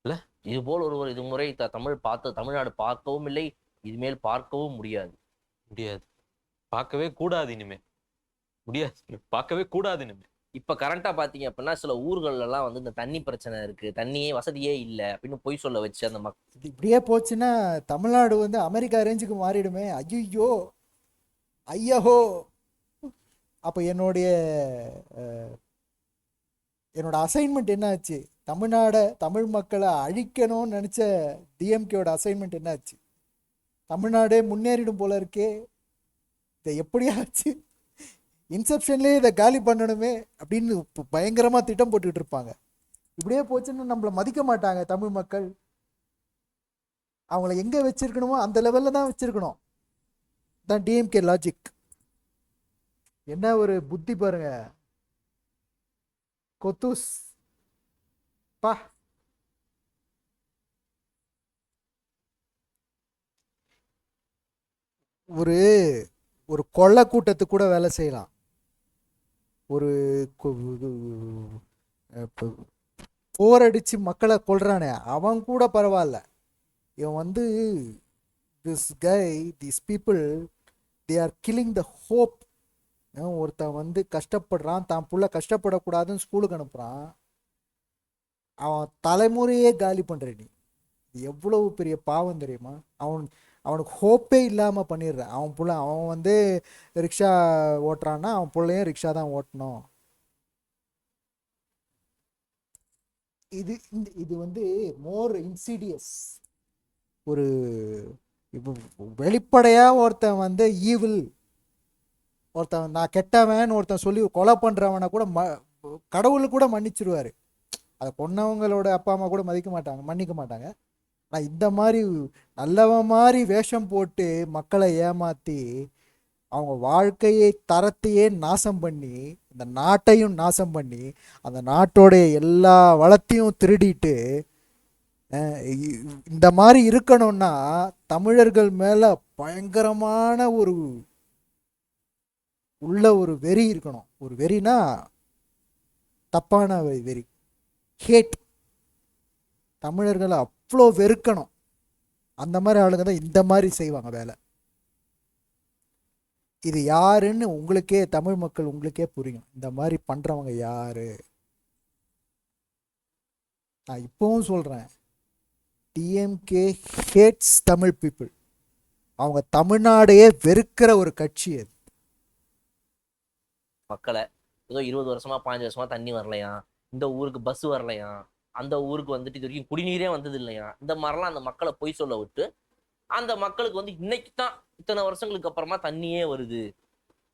இல்ல, இது போல் ஒருவர் இதுமுறை தமிழ்நாடு பார்க்கவும் இல்லை, இனிமேல் பார்க்கவும் முடியாது. பார்க்கவே கூடாது இனிமே. முடியாது, பார்க்கவே கூடாது இனிமே. இப்ப கரண்டா பாத்தீங்க அப்படின்னா சில ஊர்கள்ல எல்லாம் வந்து இந்த தண்ணி பிரச்சனை இருக்கு, தண்ணியே வசதியே இல்லை அப்படின்னு பொய் சொல்ல வச்சு அந்த இது இப்படியே போச்சுன்னா தமிழ்நாடு வந்து அமெரிக்கா ரேஞ்சுக்கு மாறிடுமே. ஐயோ. அப்போ என்னோட அசைன்மெண்ட் என்ன ஆச்சு? தமிழ் மக்களை அழிக்கணும்னு நினைச்ச டிஎம்கேயோட அசைன்மெண்ட் என்ன ஆச்சு? தமிழ்நாடே முன்னேறிடும் போல இருக்கே. இதை எப்படியாச்சு இன்செப்ஷன்லேயே இதை காலி பண்ணணுமே அப்படின்னு பயங்கரமா திட்டம் போட்டுக்கிட்டு இருப்பாங்க. இப்படியே போச்சுன்னு நம்மளை மதிக்க மாட்டாங்க தமிழ் மக்கள். அவங்கள எங்க வச்சிருக்கணுமோ அந்த லெவல்ல தான் வச்சிருக்கணும். தான் டிஎம்கே லாஜிக். என்ன ஒரு புத்தி பாருங்க. கொத்தூஸ் பா. ஒரு ஒரு கொள்ளை கூட்டத்துக்கு கூட வேலை செய்யலாம். ஒரு போர் அடிச்சு மக்களை கொல்றானே அவன் கூட பரவாயில்ல. இவன் வந்து this guy these people they are killing the hope. ஒருத்தன் வந்து கஷ்டப்படுறான், தான் புள்ள கஷ்டப்படக்கூடாதுன்னு ஸ்கூலுக்கு அனுப்புகிறான், அவன் தலைமுறையே காலி பண்ணுற நீ. இது எவ்வளவு பெரிய பாவம் தெரியுமா? அவனுக்கு ஹோப்பே இல்லாமல் பண்ணிடுறான். அவன் வந்து ரிக்ஷா ஓட்டுறான்னா அவன் பிள்ளையும் ரிக்ஷா தான் ஓட்டணும். இது வந்து மோர் இன்சீடியஸ். ஒரு இப்போ வெளிப்படையாக ஒருத்தன் வந்து ஈவில், ஒருத்தன் நான் கெட்டவன் ஒருத்தன் சொல்லி கொலை பண்ணுறவனை கூட கடவுள் கூட மன்னிச்சிருவார். அதை கொன்னவங்களோட அப்பா அம்மா கூட மன்னிக்க மாட்டாங்க. ஆனால் இந்த மாதிரி நல்லவன் மாதிரி வேஷம் போட்டு மக்களை ஏமாற்றி அவங்க வாழ்க்கையை தரத்தையே நாசம் பண்ணி இந்த நாட்டையும் நாசம் பண்ணி அந்த நாட்டோடைய எல்லா வளத்தையும் திருடிட்டு இந்த மாதிரி இருக்கணும்னா தமிழர்கள் மேலே பயங்கரமான ஒரு வெறி இருக்கணும். ஒரு வெறினா தப்பான வெறி, ஹேட். தமிழர்களை அவ்வளோ வெறுக்கணும். அந்த மாதிரி ஆளுங்க தான் இந்த மாதிரி செய்வாங்க வேலை. இது யாருன்னு உங்களுக்கே, தமிழ் மக்கள் உங்களுக்கே புரியும் இந்த மாதிரி பண்ணுறவங்க யாரு. நான் இப்போவும் சொல்கிறேன், டிஎம்கே ஹேட்ஸ் தமிழ் பீப்புள். அவங்க தமிழ்நாடையே வெறுக்கிற ஒரு கட்சி அது. மக்களை ஏதோ 20 வருஷமா 15 வருஷமா தண்ணி வரலையா, இந்த ஊருக்கு பஸ் வரலையா, அந்த ஊருக்கு வந்துட்டு இது வரைக்கும் குடிநீரே வந்தது இல்லையா, இந்த மாதிரிலாம் அந்த மக்களை பொய் சொல்ல விட்டு அந்த மக்களுக்கு வந்து இன்னைக்கு தான் இத்தனை வருஷங்களுக்கு அப்புறமா தண்ணியே வருது,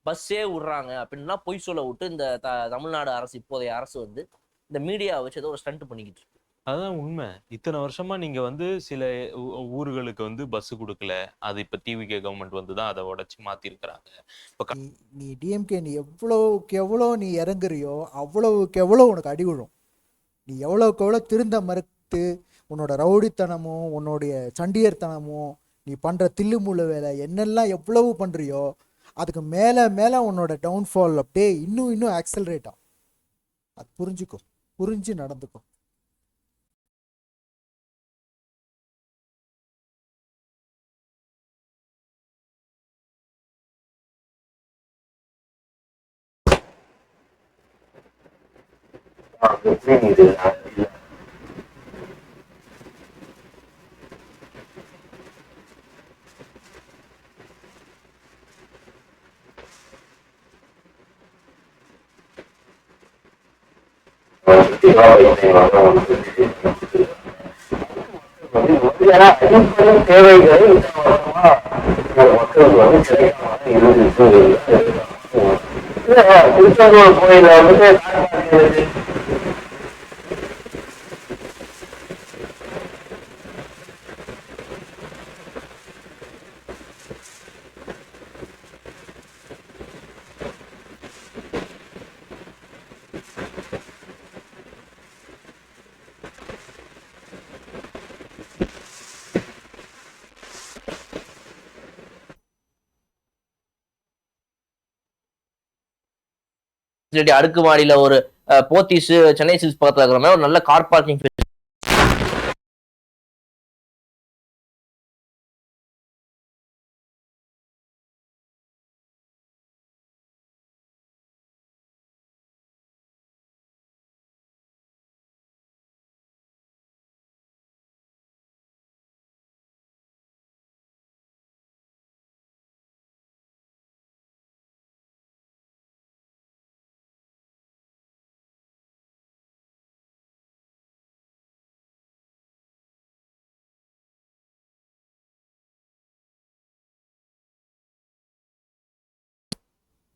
பஸ்ஸே விடுறாங்க அப்படின்லாம் பொய் சொல்ல விட்டு இந்த தமிழ்நாடு அரசு, இப்போதைய அரசு வந்து இந்த மீடியாவை வச்சு ஏதோ ஒரு ஸ்டண்ட் பண்ணிக்கிட்டு இருக்கு. அதுதான் உண்மை. இத்தனை வருஷமா நீங்க வந்து சில ஊர்களுக்கு வந்து பஸ் கொடுக்கல, அது இப்ப டிவிகே கவர்மெண்ட் வந்து தான் அதை உடைச்சு மாத்திருக்கிறாங்க. இப்ப நீ டிஎம்கே நீ எவ்வளவுக்கு எவ்வளோ நீ இறங்குறியோ அவ்வளவுக்கு எவ்வளோ உனக்கு அடி விழும். நீ எவ்வளோக்கு எவ்வளோ திருந்த மறுத்து உன்னோட ரவுடித்தனமும் உன்னுடைய சண்டியர்த்தனமும் நீ பண்ணுற தில்லுமுள்ள வேலை என்னெல்லாம் எவ்வளவு பண்ணுறியோ அதுக்கு மேலே மேலே உன்னோட டவுன்ஃபால் அப்படியே இன்னும் ஆக்சலரேட் ஆகும். அது புரிஞ்சுக்கோ, புரிஞ்சு நடந்துக்கோ. தேவைகளை மக்களுக்கு வந்து கிடைக்காம இருந்துட்டு திருச்செந்தூர் கோயில வந்துட்டு அடுக்குமாடியில ஒரு போத்தீஸ், சென்னை சில்ஸ் பக்கத்துல இருக்கிற மாதிரி ஒரு நல்ல car parking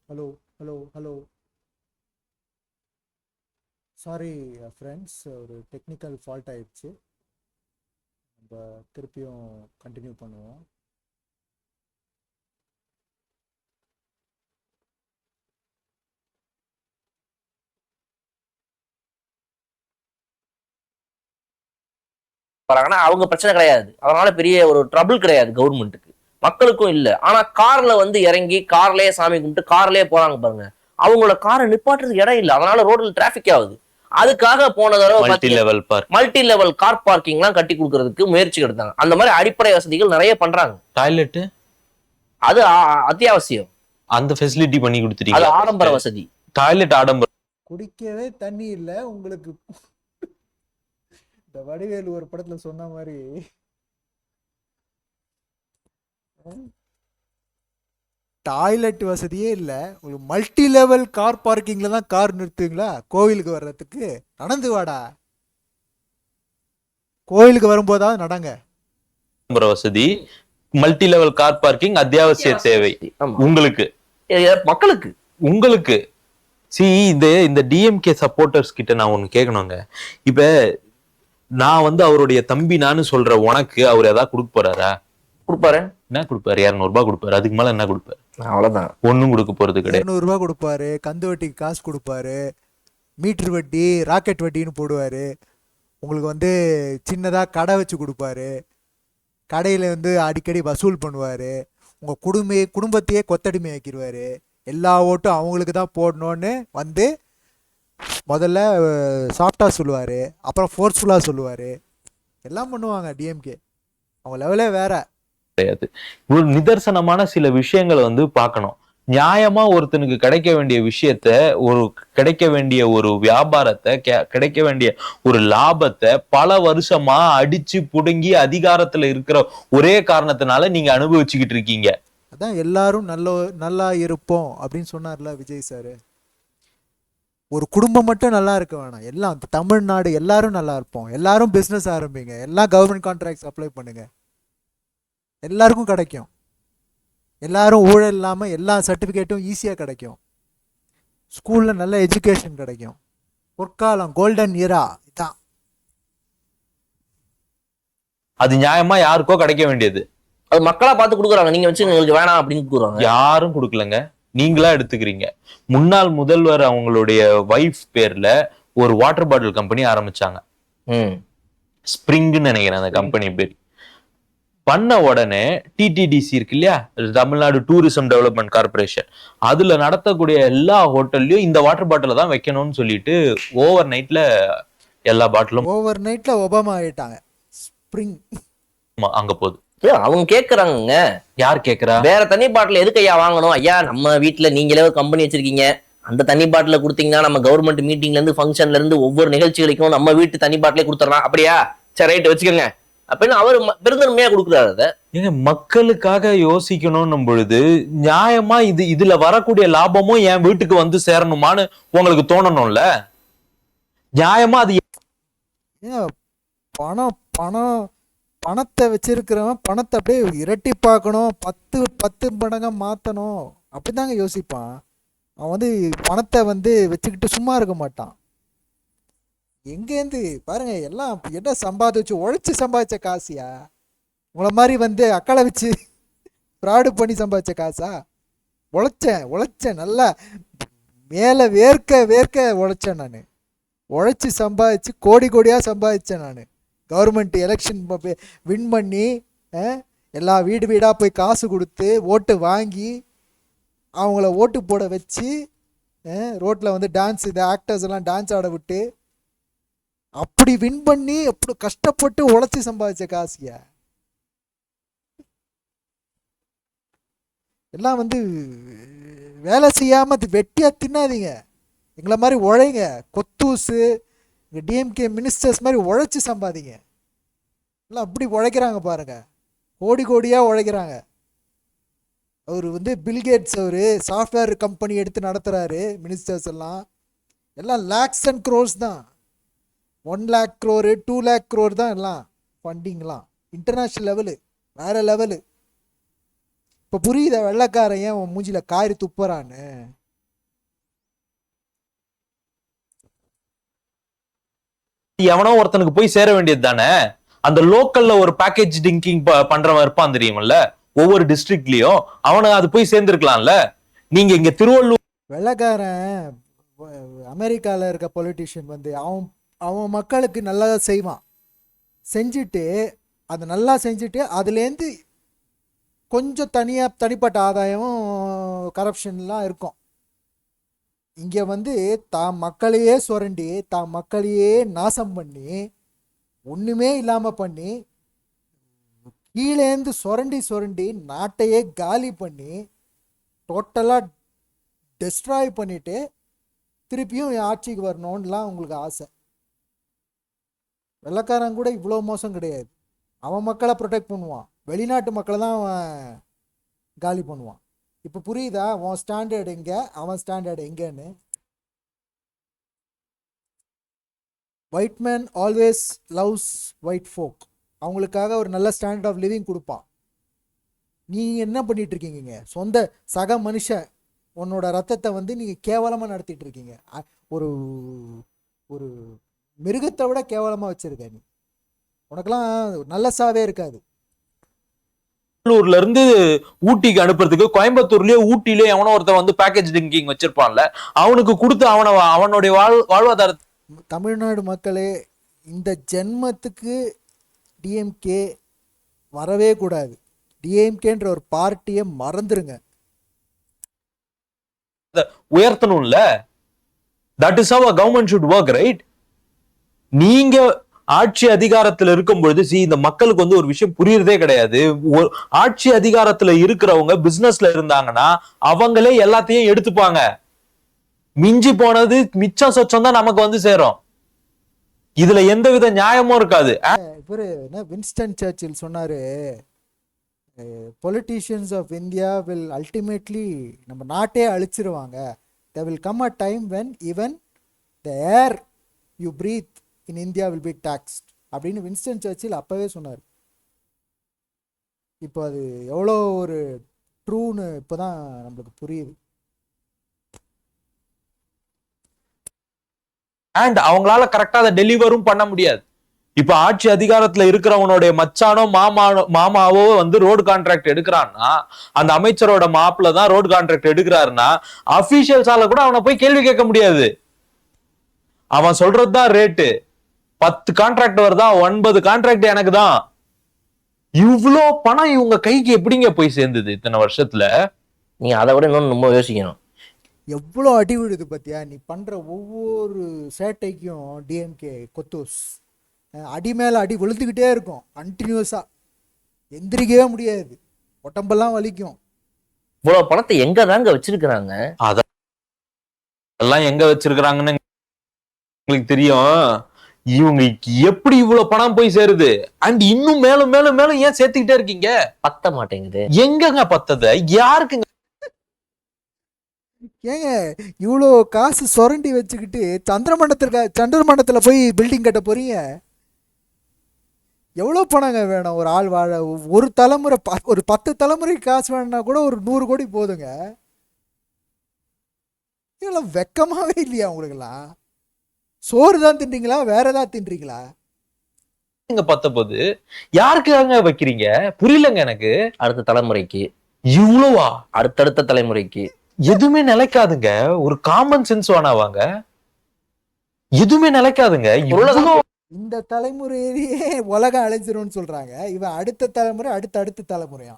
hello sorry friends, ஒரு டெக்னிக்கல் ஃபால்ட் ஆயிடுச்சு. நம்ம திருப்பியும் கண்டினியூ பண்ணுவோம். வராங்கன்னா அவங்க பிரச்சனை கிடையாது, அதனால பெரிய ஒரு ட்ரபிள் கிடையாது கவர்மெண்ட்டுக்கு. மக்களுக்கும் இல்ல. ஆனா கார்ல வந்து இறங்கி கார்லயே சாமி கும்பிட்டு கார்லயே போறாங்க பாருங்க, அவங்களோட காரை நிப்பாட்டுறதுக்கு இடம் இல்ல, அதனால ரோட்ல டிராபிக் ஆகுது. அதுக்காக போன தடவை multi level park, multi level car parking எல்லாம் கட்டி கொடுக்கறதுக்கு முயற்சி எடுத்தாங்க. அந்த மாதிரி அடிப்படை வசதிகள் நிறைய பண்றாங்க. டாய்லெட் அது அத்தியாவசியம், அந்த ஃபெசிலிட்டி பண்ணி அது கொடுத்துட்டீங்க. ஆடம்பர வசதி. டாய்லெட் ஆடம்பரம். குடிக்கவே தண்ணி இல்லை உங்களுக்கு. இந்த வடிவேலு ஒரு படத்துல சொன்ன மாதிரி டாய்லெட் வசதியே இல்லை. ஒரு மல்டி லெவல் கார் பார்க்கிங்ல தான் கார் நிறுத்துவீங்களா? கோவிலுக்கு வர்றதுக்கு நடந்து வாடா, கோவிலுக்கு வரும்போதாவது நடங்க. ஆடம்பர வசதி, மல்டி லெவல் கார் பார்க்கிங் அத்தியாவசிய தேவை ஆமா. உங்களுக்கு, மக்களுக்கு. உங்களுக்கு இந்த டிஎம்கே சப்போர்ட்டர்ஸ் கிட்ட நான் ஒண்ணு கேட்கணுங்க. இப்ப நான் வந்து அவருடைய தம்பி நானு சொல்ற உனக்கு அவர் ஏதாவது கொடுக்க போறாரா? கொடுப்பாரு. என்ன கொடுப்பாரு? 200 ரூபாய் கொடுப்பாரு. அதுக்கு மேல என்ன கொடுப்பாரு? அவ்வளவுதான். ஒண்ணும் கொடுக்க போறது கிடையாது. 200 ரூபாய் கொடுப்பாரு, கந்து வட்டிக்கு காசு கொடுப்பாரு, மீட்டர் வட்டி ராக்கெட் வட்டின்னு போடுவாரு. உங்களுக்கு வந்து சின்னதாக கடை வச்சு கொடுப்பாரு, கடையில் வந்து அடிக்கடி வசூல் பண்ணுவார். உங்கள் குடும்பத்தையே கொத்தடிமை ஆக்கிடுவார். எல்லா ஓட்டும் அவங்களுக்கு தான் போடணும்னு வந்து முதல்ல சாஃப்டாக சொல்லுவார், அப்புறம் ஃபோர்ஸ்ஃபுல்லாக சொல்லுவார். எல்லாம் பண்ணுவாங்க டிஎம்கே. அவங்க லெவலே வேற கிடையாது. ஒரு நிதர்சனமான சில விஷயங்களை வந்து பார்க்கணும். நியாயமா ஒருத்தனுக்கு கிடைக்க வேண்டிய விஷயத்த, ஒரு கிடைக்க வேண்டிய ஒரு வியாபாரத்தை, கிடைக்க வேண்டிய ஒரு லாபத்தை பல வருஷமா அடிச்சு புடுங்கி அதிகாரத்துல இருக்கிற ஒரே காரணத்தினால நீங்க அனுபவிச்சுக்கிட்டு இருக்கீங்க. அதான் எல்லாரும் நல்லா இருப்போம் அப்படின்னு சொன்னார்ல விஜய் சார். ஒரு குடும்பம் மட்டும் நல்லா இருக்க வேணாம், எல்லாம் தமிழ்நாடு எல்லாரும் நல்லா இருப்போம். எல்லாரும் பிஸ்னஸ் ஆரம்பிங்க, எல்லாம் கவர்மெண்ட் கான்ட்ராக்ட்ஸ் அப்ளை பண்ணுங்க, எல்லாருக்கும் கிடைக்கும். எல்லாரும் ஊழல் இல்லாமல் எல்லா சர்டிஃபிகேட்டும் ஈஸியாக கிடைக்கும். ஸ்கூலில் நல்ல எஜுகேஷன் கிடைக்கும். பொற்காலம், கோல்டன் இரா இதான். அது நியாயமா யாருக்கோ கிடைக்க வேண்டியது. அது மக்களா பார்த்து கொடுக்குறாங்க. நீங்க வச்சு எங்களுக்கு வேணாம் அப்படின்னு கொடுக்குறாங்க. யாரும் கொடுக்கலங்க, நீங்களா எடுத்துக்கிறீங்க. முன்னாள் முதல்வர் அவங்களுடைய வைஃப் பேர்ல ஒரு வாட்டர் பாட்டில் கம்பெனி ஆரம்பிச்சாங்க. ஸ்பிரிங்னு நினைக்கிறேன் அந்த கம்பெனி பேர். பண்ண உடனே டிடிடிசி இருக்கு இல்லையா, தமிழ்நாடு டூரிசம் டெவலப்மெண்ட் கார்பரேஷன், அதுல நடத்தக்கூடிய எல்லா ஹோட்டல்லையும் இந்த வாட்டர் பாட்டில தான் வைக்கணும்னு சொல்லிட்டு ஓவர் நைட்ல எல்லா பாட்டிலும் ஓவர் நைட்ல ஒபாமா ஆயிட்டாங்க. ஸ்பிரிங் அங்க போகுது. அவங்க கேக்குறாங்க. யார் கேக்குறா? வேற தண்ணி பாட்டில் எதுக்கு ஐயா வாங்கணும்? ஐயா நம்ம வீட்டுல நீங்களே ஒரு கம்பெனி வச்சிருக்கீங்க, அந்த தண்ணி பாட்டில கொடுத்தீங்கன்னா நம்ம கவர்மெண்ட் மீட்டிங்ல இருந்து ஃபங்க்ஷன்ல இருந்து ஒவ்வொரு நிகழ்ச்சிகளுக்கும் நம்ம வீட்டு தண்ணி பாட்டிலே கொடுத்துடலாம். அப்படியா? சரி, ரைட், வச்சுக்கோங்க அப்படின்னு அவர் பெருந்தன்மையா கொடுக்குறாரு. அதை ஏங்க மக்களுக்காக யோசிக்கணும் பொழுது நியாயமா இதுல வரக்கூடிய லாபமும் என் வீட்டுக்கு வந்து சேரணுமான்னு உங்களுக்கு தோணணும்ல. நியாயமா அது பணத்தை வச்சிருக்கிறவன் பணத்தை அப்படியே இரட்டி பார்க்கணும், 10 மடங்கா மாற்றணும், அப்படிதாங்க யோசிப்பான். அவன் வந்து பணத்தை வந்து வச்சுக்கிட்டு சும்மா இருக்க மாட்டான். எங்கேருந்து பாருங்க, எல்லாம் என்ன சம்பாதிச்சு உழைச்சி சம்பாதிச்ச காசியா? உங்களை மாதிரி வந்து அக்களை வச்சு ஃப்ராடு பண்ணி சம்பாதிச்ச காசா? உழைச்சேன் நல்லா மேலே வேர்க்க உழைச்சேன். நான் உழைச்சி சம்பாதிச்சு கோடியாக சம்பாதிச்சேன். நான் கவர்மெண்ட் எலெக்ஷன் வின் பண்ணி எல்லா வீடாக போய் காசு கொடுத்து ஓட்டு வாங்கி அவங்கள ஓட்டு போட வச்சு ரோட்டில் வந்து டான்ஸ், இந்த ஆக்டர்ஸ் எல்லாம் டான்ஸ் ஆட விட்டு அப்படி வின் பண்ணி அப்படி கஷ்டப்பட்டு உழைச்சி சம்பாதிச்ச காசியா? எல்லாம் வந்து வேலை செய்யாமல் வெட்டியாக தின்னாதீங்க. எங்களை மாதிரி உழைங்க. கொத்தூசு டிஎம்கே மினிஸ்டர்ஸ் மாதிரி உழைச்சி சம்பாதிங்க. எல்லாம் அப்படி உழைக்கிறாங்க பாருங்க, கோடியாக உழைக்கிறாங்க. அவர் வந்து பில்கேட்ஸ், அவர் சாஃப்ட்வேர் கம்பெனி எடுத்து நடத்துகிறாரு. மினிஸ்டர்ஸ் எல்லாம் லேக்ஸ் அண்ட் க்ரோர்ஸ் தான். 1 lakh crore 2 lakh crore தான் எல்லாம் ஃபண்டிங்லாம். இன்டர்நேஷ்னல் லெவலு, வேற லெவலு. இப்போ புரியுதா வெள்ளைக்காரன் ஏன் உன் மூஞ்சில காரி துப்புறான்னு? எவனோ ஒருத்தனுக்கு போய் சேர வேண்டியது தானே. அந்த லோக்கல்ல ஒரு பேக்கேஜ் ட்ரிங்கிங் பண்றவன் இருப்பான் தெரியுமில்ல, ஒவ்வொரு டிஸ்ட்ரிக்ட்லயும். அவனை அது போய் சேர்ந்துருக்கலாம்ல. நீங்க இங்க திருவள்ளூர் வெள்ளைக்காரன் அமெரிக்காவில் இருக்க பொலிட்டிஷியன் வந்து அவன் மக்களுக்கு நல்லா செய்வான். செஞ்சுட்டு அதை நல்லா செஞ்சுட்டு அதுலேருந்து கொஞ்சம் தனிப்பட்ட ஆதாயமும் கரப்ஷன்லாம் இருக்கும். இங்கே வந்து தாம் மக்களையே சுரண்டி தாம் மக்களையே நாசம் பண்ணி ஒன்றுமே இல்லாமல் பண்ணி கீழேந்து சுரண்டி நாட்டையே காலி பண்ணி டோட்டலாக டெஸ்ட்ராய் பண்ணிட்டு திருப்பியும் ஆட்சிக்கு வரணும்லாம் உங்களுக்கு ஆசை. வெள்ளைக்காரன் கூட இவ்வளோ மோசம் கிடையாது. அவன் மக்களை ப்ரொடெக்ட் பண்ணுவான், வெளிநாட்டு மக்களை தான் அவன் காலி பண்ணுவான். இப்போ புரியுதா உன் ஸ்டாண்டர்ட் எங்கே அவன் ஸ்டாண்டர்ட் எங்கேன்னு? White man always loves white folk. அவங்களுக்காக ஒரு நல்ல ஸ்டாண்டர்ட் ஆஃப் லிவிங் கொடுப்பான். நீங்கள் என்ன பண்ணிட்டு இருக்கீங்க? சொந்த சக மனுஷன் உன்னோட ரத்தத்தை வந்து நீங்கள் கேவலமாக நடத்திட்டு இருக்கீங்க. ஒரு ஒரு மிருகத்தை விட கேவலமாக வச்சுருக்க நீ. உனக்கெல்லாம் நல்ல சாவே இருக்காது. பெங்களூர்ல இருந்து ஊட்டிக்கு அனுப்புறதுக்கு கோயம்புத்தூர்லயே ஊட்டிலயே எவனோ ஒருத்தன் வந்து பேக்கேஜ் ட்ரிங்கிங் வச்சிருப்பான்ல, அவனுக்கு கொடுத்து அவனுடைய வாழ்வாதாரத்தை. தமிழ்நாடு மக்களே, இந்த ஜென்மத்துக்கு டிஎம்கே வரவே கூடாது. டிஎம்கேன்ற ஒரு பார்ட்டியை மறந்துருங்க. உயர்த்தணும்ல. That is how a government should work, right? நீங்க ஆட்சி அதிகாரத்துல இருக்கும் பொழுது இந்த மக்களுக்கு வந்து ஒரு விஷயம் புரியறதே கிடையாது. ஆட்சி அதிகாரத்துல இருக்கிறவங்க பிசினஸ்ல இருந்தாங்கன்னா அவங்களே எல்லாத்தையும் எடுத்துப்பாங்க. மிஞ்சி போனது மிச்சம் சொச்சம் தான் நமக்கு வந்து சேரும். இதுல எந்தவித நியாயமும் இருக்காது. இவரு வின்ஸ்டன் சர்ச்சில் சொன்னாரு, politicians of India will ultimately நம்ம நாட்டே அழிச்சிருவாங்க. there will come a time when even the air you breathe in India will be taxed அப்படின்னு வின்ஸ்டன் சர்ச்சில் அப்பவே சொன்னார். இப்போ அது எவ்வளோ ஒரு ட்ரூன்னு இப்போதான் நம்மளுக்கு புரியுது. அண்ட் அவங்களால கரெக்டா அதை டெலிவரும் பண்ண முடியாது. இப்ப ஆட்சி அதிகாரத்துல இருக்கிறவனுடைய மச்சானோ மாமாவோ வந்து ரோடு கான்ட்ராக்ட் எடுக்கிறான்னா, அந்த அமைச்சரோட மாப்பிள்ள தான் ரோடு கான்ட்ராக்ட் எடுக்கிறாருன்னா அபிஷியல்ஸால கூட அவனை போய் கேள்வி கேட்க முடியாது. அவன் சொல்றதுதான் ரேட்டு. 10 கான்ட்ராக்ட் வருதா, 9 கான்ட்ராக்ட் எனக்கு தான். இவ்வளோ பணம் இவங்க கைக்கு எப்படிங்க போய் சேர்ந்தது இத்தனை வருஷத்துல? நீங்க அதை விட இன்னொன்னு ரொம்ப யோசிக்கணும். எவ்வளோ அடி விடுது பார்த்தியா நீ பண்ணுற ஒவ்வொரு சேட்டைக்கும். டிஎம்கே கொத்தூஸ் அடி மேலே அடி விழுந்துக்கிட்டே இருக்கும் கண்டினியூஸாக. எந்திரிக்கவே முடியாது, உடம்பெல்லாம் வலிக்கும். இவ்வளவு பணத்தை எங்க தாங்க வச்சிருக்கிறாங்க? அதெல்லாம் எங்க வச்சிருக்கிறாங்கன்னு உங்களுக்கு தெரியும். இவங்க எப்படி இவ்வளவு பணம் போய் சேருது? அண்ட் இன்னும் மேலும் மேலும் மேலும் ஏன் சேர்த்துக்கிட்டே இருக்கீங்க? பத்த மாட்டேங்குது. எங்கங்க பத்தத? யாருக்குங்க? ஏங்க இவ்வளோ காசு சுரண்டி வச்சுக்கிட்டு சந்திரமண்டலத்தில் போய் பில்டிங் கட்ட போறீங்க? எவ்வளோ பணங்க வேணும் ஒரு ஆள் வாழ? ஒரு தலைமுறை ஒரு 10 தலைமுறைக்கு காசு வேணும்னா கூட ஒரு 100 கோடி போதுங்க. இதெல்லாம் வெக்கமாவே இல்லையா உங்களுக்கெல்லாம்? சோறு தான் தின்றீங்களா, வேற ஏதாவது தின்றீங்களா? இங்க பத்த போது யாருக்காக வைக்கிறீங்க? புரியலங்க எனக்கு. அடுத்த தலைமுறைக்கு. இவ்வளவா? அடுத்தடுத்த தலைமுறைக்கு. எதுவுமே நிலைக்காதுங்க. ஒரு காமன் சென்ஸ் வேணாவாங்க. எதுவுமே நிலைக்காதுங்க. இந்த தலைமுறையிலேயே உலகம் அழைச்சிரும்னு சொல்றாங்க. இவன் அடுத்த தலைமுறை அடுத்த தலைமுறையா?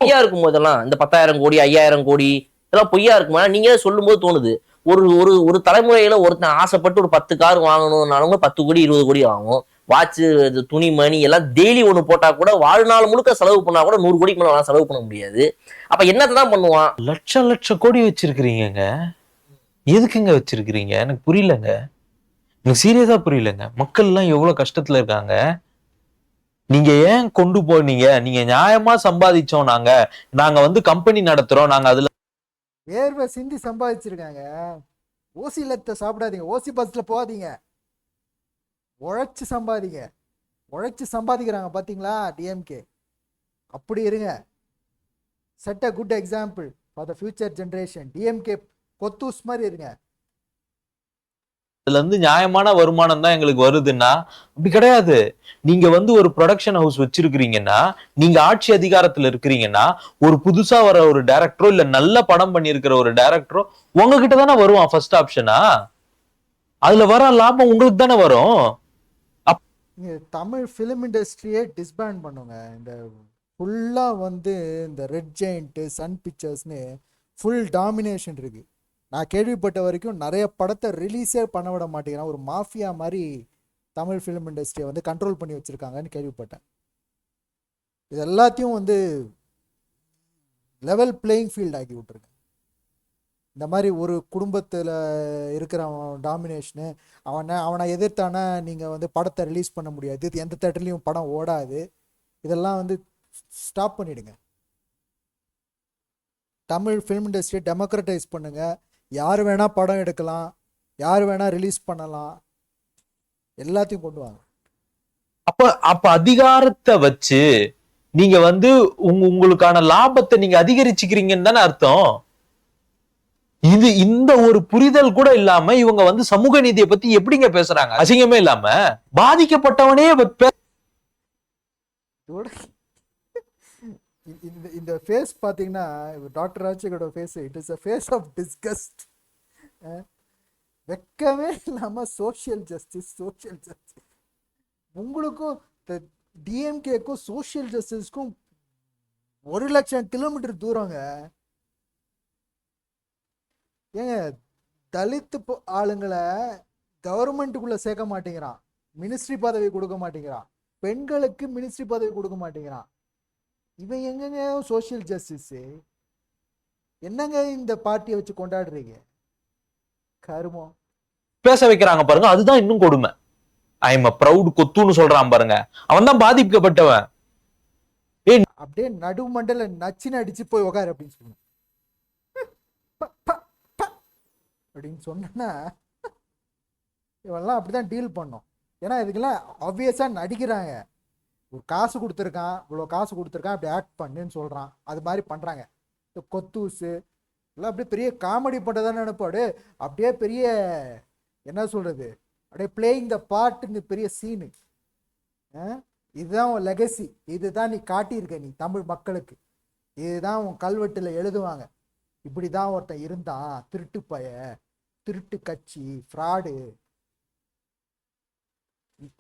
பொய்யா இருக்கும் போதெல்லாம் இந்த 10,000 கோடி 5,000 கோடி இதெல்லாம் பொய்யா இருக்குமா? நீங்களே சொல்லும் போது தோணுது. ஒரு தலைமுறையில ஒருத்தன் ஆசைப்பட்டு ஒரு 10 கார் வாங்கணும்னாலும் 10 கோடி 20 கோடி ஆகும். வாட்சு, துணி, மணி எல்லாம் டெய்லி ஒண்ணு போட்டா கூட வாழ்நாள் முழுக்க செலவு பண்ணா கூட 100 கோடிக்கு மேல செலவு பண்ண முடியாது. அப்ப என்னத்தை தான் பண்ணுவான்? லட்சம் கோடி வச்சிருக்கிறீங்க. எதுக்குங்க வச்சிருக்கிறீங்க? எனக்கு புரியலங்க. எனக்கு சீரியஸா புரியலங்க. மக்கள் எல்லாம் எவ்வளவு கஷ்டத்துல இருக்காங்க. நீங்க ஏன் கொண்டு போனீங்க? நீங்க நியாயமா சம்பாதிச்சோம், நாங்க வந்து கம்பெனி நடத்துறோம், நாங்க அதுல வேர்வை சிந்தி சம்பாதிச்சிருக்காங்க. ஓசி லத்தை சாப்பிடாதீங்க, ஓசி பஸ்ல போகாதீங்க, உழைச்சு சம்பாதிங்க. உழைச்சு சம்பாதிக்கிறாங்க பாத்தீங்களா டிஎம்கே? அப்படி இருங்க. Set a good example for the future generation. DMK கொத்தூஸ் மாதிரி இருங்க. அதுல இருந்து நியாயமான வருமானம் தான் எங்களுக்கு வருதுன்னா அப்படி கிடையாது. நீங்க வந்து ஒரு ப்ரொடக்ஷன் ஹவுஸ் வச்சிருக்கிறீங்கன்னா, நீங்க ஆட்சி அதிகாரத்துல இருக்கிறீங்கன்னா, ஒரு புதுசா வர ஒரு டைரக்டரோ இல்ல நல்ல படம் பண்ணியிருக்கிற ஒரு டைரக்டரோ உங்ககிட்ட தானே வருவான் ஃபர்ஸ்ட் ஆப்ஷனா. அதுல வர லாபம் உங்களுக்கு தானே வரும். இங்கே தமிழ் ஃபிலிம் இண்டஸ்ட்ரியே டிஸ்பேண்ட் பண்ணுங்க. இந்த ஃபுல்லாக வந்து இந்த ரெட் ஜெயிண்ட்டு சன் பிக்சர்ஸ்னு ஃபுல் டாமினேஷன் இருக்குது. நான் கேள்விப்பட்ட வரைக்கும் நிறைய படத்தை ரிலீஸே பண்ண விட மாட்டேங்கிறான். ஒரு மாஃபியா மாதிரி தமிழ் ஃபிலிம் இண்டஸ்ட்ரியை வந்து கண்ட்ரோல் பண்ணி வச்சுருக்காங்கன்னு கேள்விப்பட்டேன். இது எல்லாத்தையும் வந்து லெவல் பிளேயிங் ஃபீல்ட் ஆக்கி விட்ருங்க. இந்த மாதிரி ஒரு குடும்பத்தில் இருக்கிற டாமினேஷனு, அவனை எதிர்த்தானா நீங்கள் வந்து படத்தை ரிலீஸ் பண்ண முடியாது, எந்த தேட்டர்லேயும் படம் ஓடாது, இதெல்லாம் வந்து ஸ்டாப் பண்ணிடுங்க. தமிழ் ஃபிலிம் இண்டஸ்ட்ரியை டெமோக்ரட்டைஸ் பண்ணுங்கள். யார் வேணால் படம் எடுக்கலாம், யார் வேணால் ரிலீஸ் பண்ணலாம், எல்லாத்தையும் கொண்டு வாங்க. அப்ப அதிகாரத்தை வச்சு நீங்க வந்து உங்களுக்கான லாபத்தை நீங்க அதிகரிச்சுக்கிறீங்கன்னு தானே அர்த்தம். இந்த ஒரு புரிதல் கூட இல்லாம இவங்க வந்து சமூக நீதியை பத்தி எப்படிங்க பேசுறாங்க? அசிங்கமே இல்லாம பாதிக்கப்பட்டவனே இந்த ஃபேஸ் பார்த்தீங்கன்னா டாக்டர் ராஜசேகரோட face, it is a face of disgust. வெக்கமே இல்லாமல் சோஷியல் ஜஸ்டிஸ். உங்களுக்கும் டிஎம்கேக்கும் சோஷியல் ஜஸ்டிஸ்க்கும் 1,00,000 கிலோமீட்டர் தூரங்க. ஏங்க தலித்து ஆளுங்களை கவர்மெண்ட்டுக்குள்ளே சேர்க்க மாட்டேங்கிறான், மினிஸ்ட்ரி பதவி கொடுக்க மாட்டேங்கிறான், பெண்களுக்கு மினிஸ்ட்ரி பதவி கொடுக்க மாட்டேங்கிறான். இவன் எங்கங்க சோஷியல் ஜஸ்டிஸு? என்னங்க இந்த பார்ட்டியை வச்சு கொண்டாடுறீங்க? கருமம். பேச வைக்கிறாங்க பாருங்க, அதுதான் இன்னும் கொடுமை. ஐ எம் ப்ரௌட் கொத்துன்னு சொல்றான் பாருங்க, அவன் தான் பாதிக்கப்பட்டவன். அப்படியே நடுமண்டல நச்சுன்னு அடிச்சு போய் உக்காரு அப்படின்னு சொல்லுங்க அப்படின்னு சொன்னா இவெல்லாம் அப்படிதான் டீல் பண்ணோம். ஏன்னா இதுக்கெல்லாம் ஆப்வியஸாக நடிக்கிறாங்க. ஒரு காசு கொடுத்துருக்கான், இவ்வளோ காசு கொடுத்துருக்கான், அப்படி ஆக்ட் பண்ணுன்னு சொல்கிறான், அது மாதிரி பண்ணுறாங்க. இந்த கொத்தூசு எல்லாம் அப்படியே பெரிய காமெடி பண்ணுறதான்னு நினைப்பாடு, அப்படியே பெரிய என்ன சொல்கிறது, அப்படியே பிளேயிங் த பார்ட்டுன்னு பெரிய சீனு. இதுதான் உன் லெகசி, இதுதான் நீ காட்டியிருக்க நீ தமிழ் மக்களுக்கு, இதுதான் உன் கல்வெட்டில் எழுதுவாங்க. இப்படி தான் ஒருத்தன் இருந்தான், திருட்டு பய, திருட்டு கட்சி, ஃப்ராடு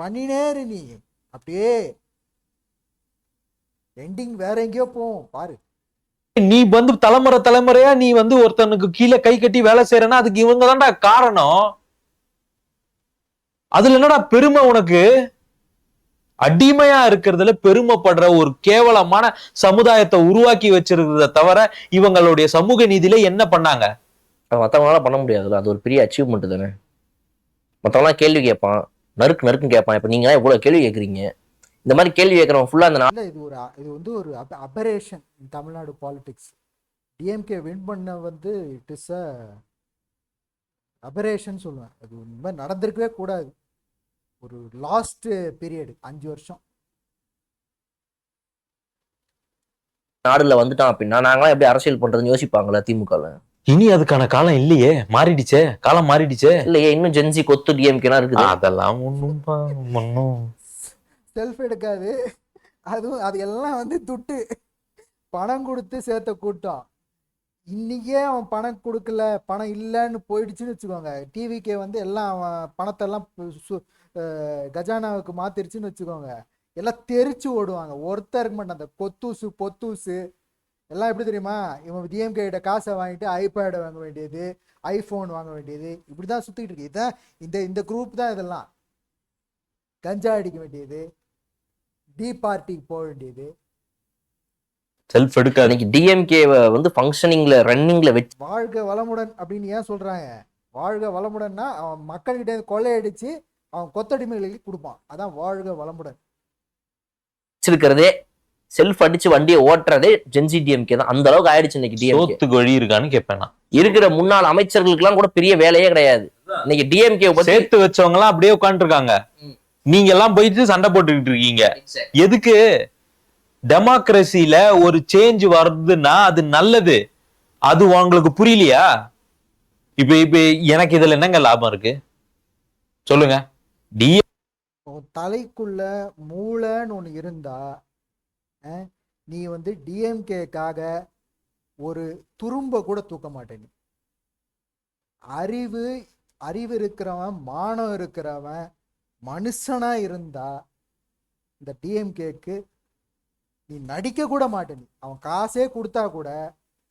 பண்ணினேரு நீ. அப்படியே எண்டிங் வேற எங்கேயோ போவோம் பாரு. நீ வந்து தலைமுறையா நீ வந்து ஒருத்தனுக்கு கீழே கை கட்டி வேலை செய்யறனா அதுக்கு இவங்க தான்டா காரணம். அதுல என்னடா பெருமை உனக்கு? அடிமையா இருக்கிறதுல பெருமைப்படுற ஒரு கேவலமான சமுதாயத்தை உருவாக்கி வச்சிருக்கிறத தவிர இவங்களுடைய சமூக நீதியில என்ன பண்ணாங்க? மற்றவங்களால பண்ண முடியாதுல்ல, அது ஒரு பெரிய அச்சீவ்மெண்ட் தானே. மற்றவங்களாம் கேள்வி கேட்பான், நறுக்குன்னு கேட்பான். இப்ப நீங்க எவ்வளவு கேள்வி கேட்குறீங்க? இந்த மாதிரி கேள்வி கேட்கறவங்க ஃபுல்லா அந்த இது வந்து ஒரு அபரேஷன் இன் தமிழ்நாடு பாலிடிக்ஸ். டிஎம்கே வின் பண்ண வந்து இட் இஸ் அ அபரேஷன் சொல்லுவேன். அது இந்த மாதிரி நடந்திருக்கவே கூடாது. ஒரு லாஸ்ட் பீரியட் 5 வருஷம் நாடுல வந்துட்டான் அப்படின்னா நாங்களாம் எப்படி அரசியல் பண்றதுன்னு யோசிப்பாங்களா திமுகல? இனி அதுக்கான காலம் இல்லையே, மாறிடுச்சே, காலம் மாறிடுச்சே. இல்லையே, இன்னும் ஜென்சி கொத்து டிஎம்கேலாம் இருக்குது. அதெல்லாம் ஒன்னும் செல்ஃப் எடுக்காது. அதுவும் அது எல்லாம் வந்து துட்டு பணம் கொடுத்து சேர்த்த கூட்டம். இன்னைக்கே அவன் பணம் கொடுக்கல, பணம் இல்லைன்னு போயிடுச்சுன்னு வச்சுக்கோங்க, டிவிக்கே வந்து எல்லாம் அவன் பணத்தெல்லாம் கஜானாவுக்கு மாத்திருச்சுன்னு வச்சுக்கோங்க, எல்லாம் தெரிச்சு ஓடுவாங்க. ஒருத்தர் இருக்க மாட்டான். அந்த கொத்தூசு பொத்தூசு எல்லாம் எப்படி தெரியுமா? இவன் டிஎம்கே கிட்ட காசை வாங்கிட்டு ஐபேடை வாங்க வேண்டியது, ஐஃபோன் வாங்க வேண்டியது, இப்படி தான் சுற்றிக்கிட்டு இருக்கு. இதுதான் இந்த குரூப் தான். இதெல்லாம் கஞ்சா அடிக்க வேண்டியது, டி பார்ட்டிக்கு போக வேண்டியது, செல்ஃப் எடுக்க. அன்னைக்கு டிஎம்கே வந்து ஃபங்க்ஷனிங்ல ரன்னிங்ல வச்சு வாழ்க வளமுடன் அப்படின்னு ஏன் சொல்றாங்க? வாழ்க வளமுடன்னா அவன் மக்கள்கிட்ட கொள்ளையடிச்சு அவன் கொத்தடிமைகளுக்கு கொடுப்பான். அதான் வாழ்க வளமுடன். வச்சிருக்கிறதே செல்ஃப் அடிச்சு வண்டியை ஓட்டுறதே ஜென்சி டிஎம்கே தான். அந்த அளவுக்கு ஆயிடுச்சு இன்னைக்கு டிஎம்கே. சோத்துக்கு வழி இருக்கான்னு கேட்பேன். இருக்கிற முன்னாள் அமைச்சர்களுக்கு எல்லாம் கூட பெரிய வேலையே கிடையாது. இன்னைக்கு டிஎம்கே சேர்த்து வச்சவங்க எல்லாம் அப்படியே உட்காந்துட்டு இருக்காங்க. நீங்க எல்லாம் போயிட்டு சண்டை போட்டுக்கிட்டு இருக்கீங்க. எதுக்கு? டெமோக்ரஸில ஒரு சேஞ்ச் வருதுன்னா அது நல்லது. அது உங்களுக்கு புரியலையா? இப்ப எனக்கு இதுல என்னங்க லாபம் இருக்கு சொல்லுங்க? தலைக்குள்ள மூளைன்னு ஒண்ணு இருந்தா நீ வந்து டிஎம்கேக்காக ஒரு துரும்ப கூட தூக்க மாட்டேன். அறிவு இருக்கிறவன், மானம் இருக்கிறவன், மனுஷனா இருந்தா இந்த டிஎம்கேக்கு நீ நடிக்க கூட மாட்டே. நீ அவன் காசே கொடுத்தா கூட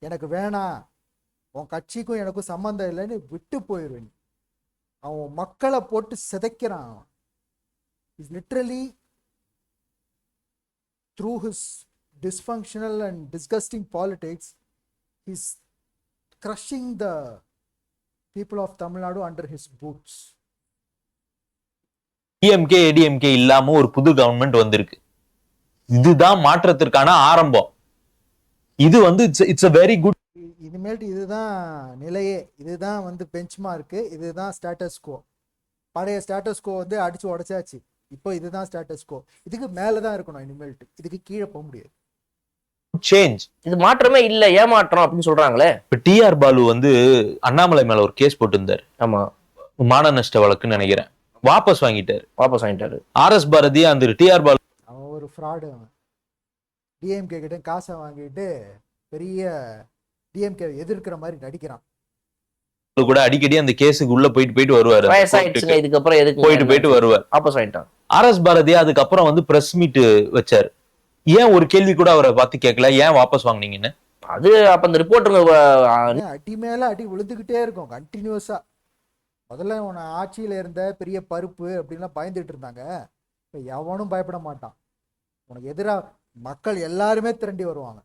எனக்கு வேணாம், உன் கட்சிக்கும் எனக்கும் சம்மந்தம் இல்லைன்னு விட்டு போயிடுவேன். அவன் மக்களை போட்டு சிதைக்கிறான். அவன் is literally through his dysfunctional and disgusting politics, he's crushing the people of Tamil Nadu under his boots. DMK ADMK இல்லாம ஒரு புது கவர்மெண்ட் வந்திருக்கு. இதுதான் மாற்றத்திற்கான ஆரம்பம். இது வந்து இட்ஸ் a very good. இனிமேல்ட்டு இதுதான் நிலையே, இதுதான் வந்து பெஞ்ச்மார்க்கு, இதுதான் ஸ்டேட்டஸ் கோ. பழைய ஸ்டேட்டஸ் கோ வந்து அடிச்சு உடைச்சாச்சு. இப்போ இதுதான் ஸ்டேட்டஸ் கோ. இதுக்கு மேலே தான் இருக்கணும் இனிமேல்ட்டு, இதுக்கு கீழே போக முடியாது. சேஞ்ச். இது மாற்றமே இல்ல, ஏமாற்றம் அப்படின்னு சொல்றாங்களே. இப்ப டிஆர் பாலு வந்து அண்ணாமலை மேல ஒரு கேஸ் போட்டிருந்தாரு. ஆமா, மான நஷ்ட வழக்குன்னு நினைக்கிறேன். வாபஸ் வாங்கிட்டாரு. ஆர்எஸ் பாரதி அந்த டிஆர் பாலு அவன் ஒரு ஃப்ராடு. அவன் டிஎம்கே கிட்ட காசை வாங்கிட்டு பெரிய டிஎம்கே எதிர்க்கிற மாதிரி நடிக்கிறான். கூட அடிக்கடி அந்த கேஸுக்கு உள்ள போயிட்டு வருவாரு. வயசாயிடுச்சுங்க, இதுக்கப்புறம் எதுக்கு போயிட்டு வருவார். வாபஸ் வாங்கிட்டான். ஆர்எஸ் பாரதி அதுக்கப்புறம் வந்து பிரஸ் மீட் வச்சாரு. ஏன் ஒரு கேள்வி கூட அவரை பார்த்து கேட்கல, ஏன் வாபஸ் வாங்கினீங்கன்னு? அது அப்ப அந்த ரிப்போர்ட்டுங்க அடி மேல அடி விழுந்துகிட்டே இருக்கும் கண்டினியூஸா. முதல்ல உன ஆட்சியில இருந்த பெரிய பருப்பு அப்படின்லாம் பயந்துட்டு இருந்தாங்க. இப்போ எவனும் பயப்பட மாட்டான். உனக்கு எதிராக மக்கள் எல்லாருமே திரண்டி வருவாங்க.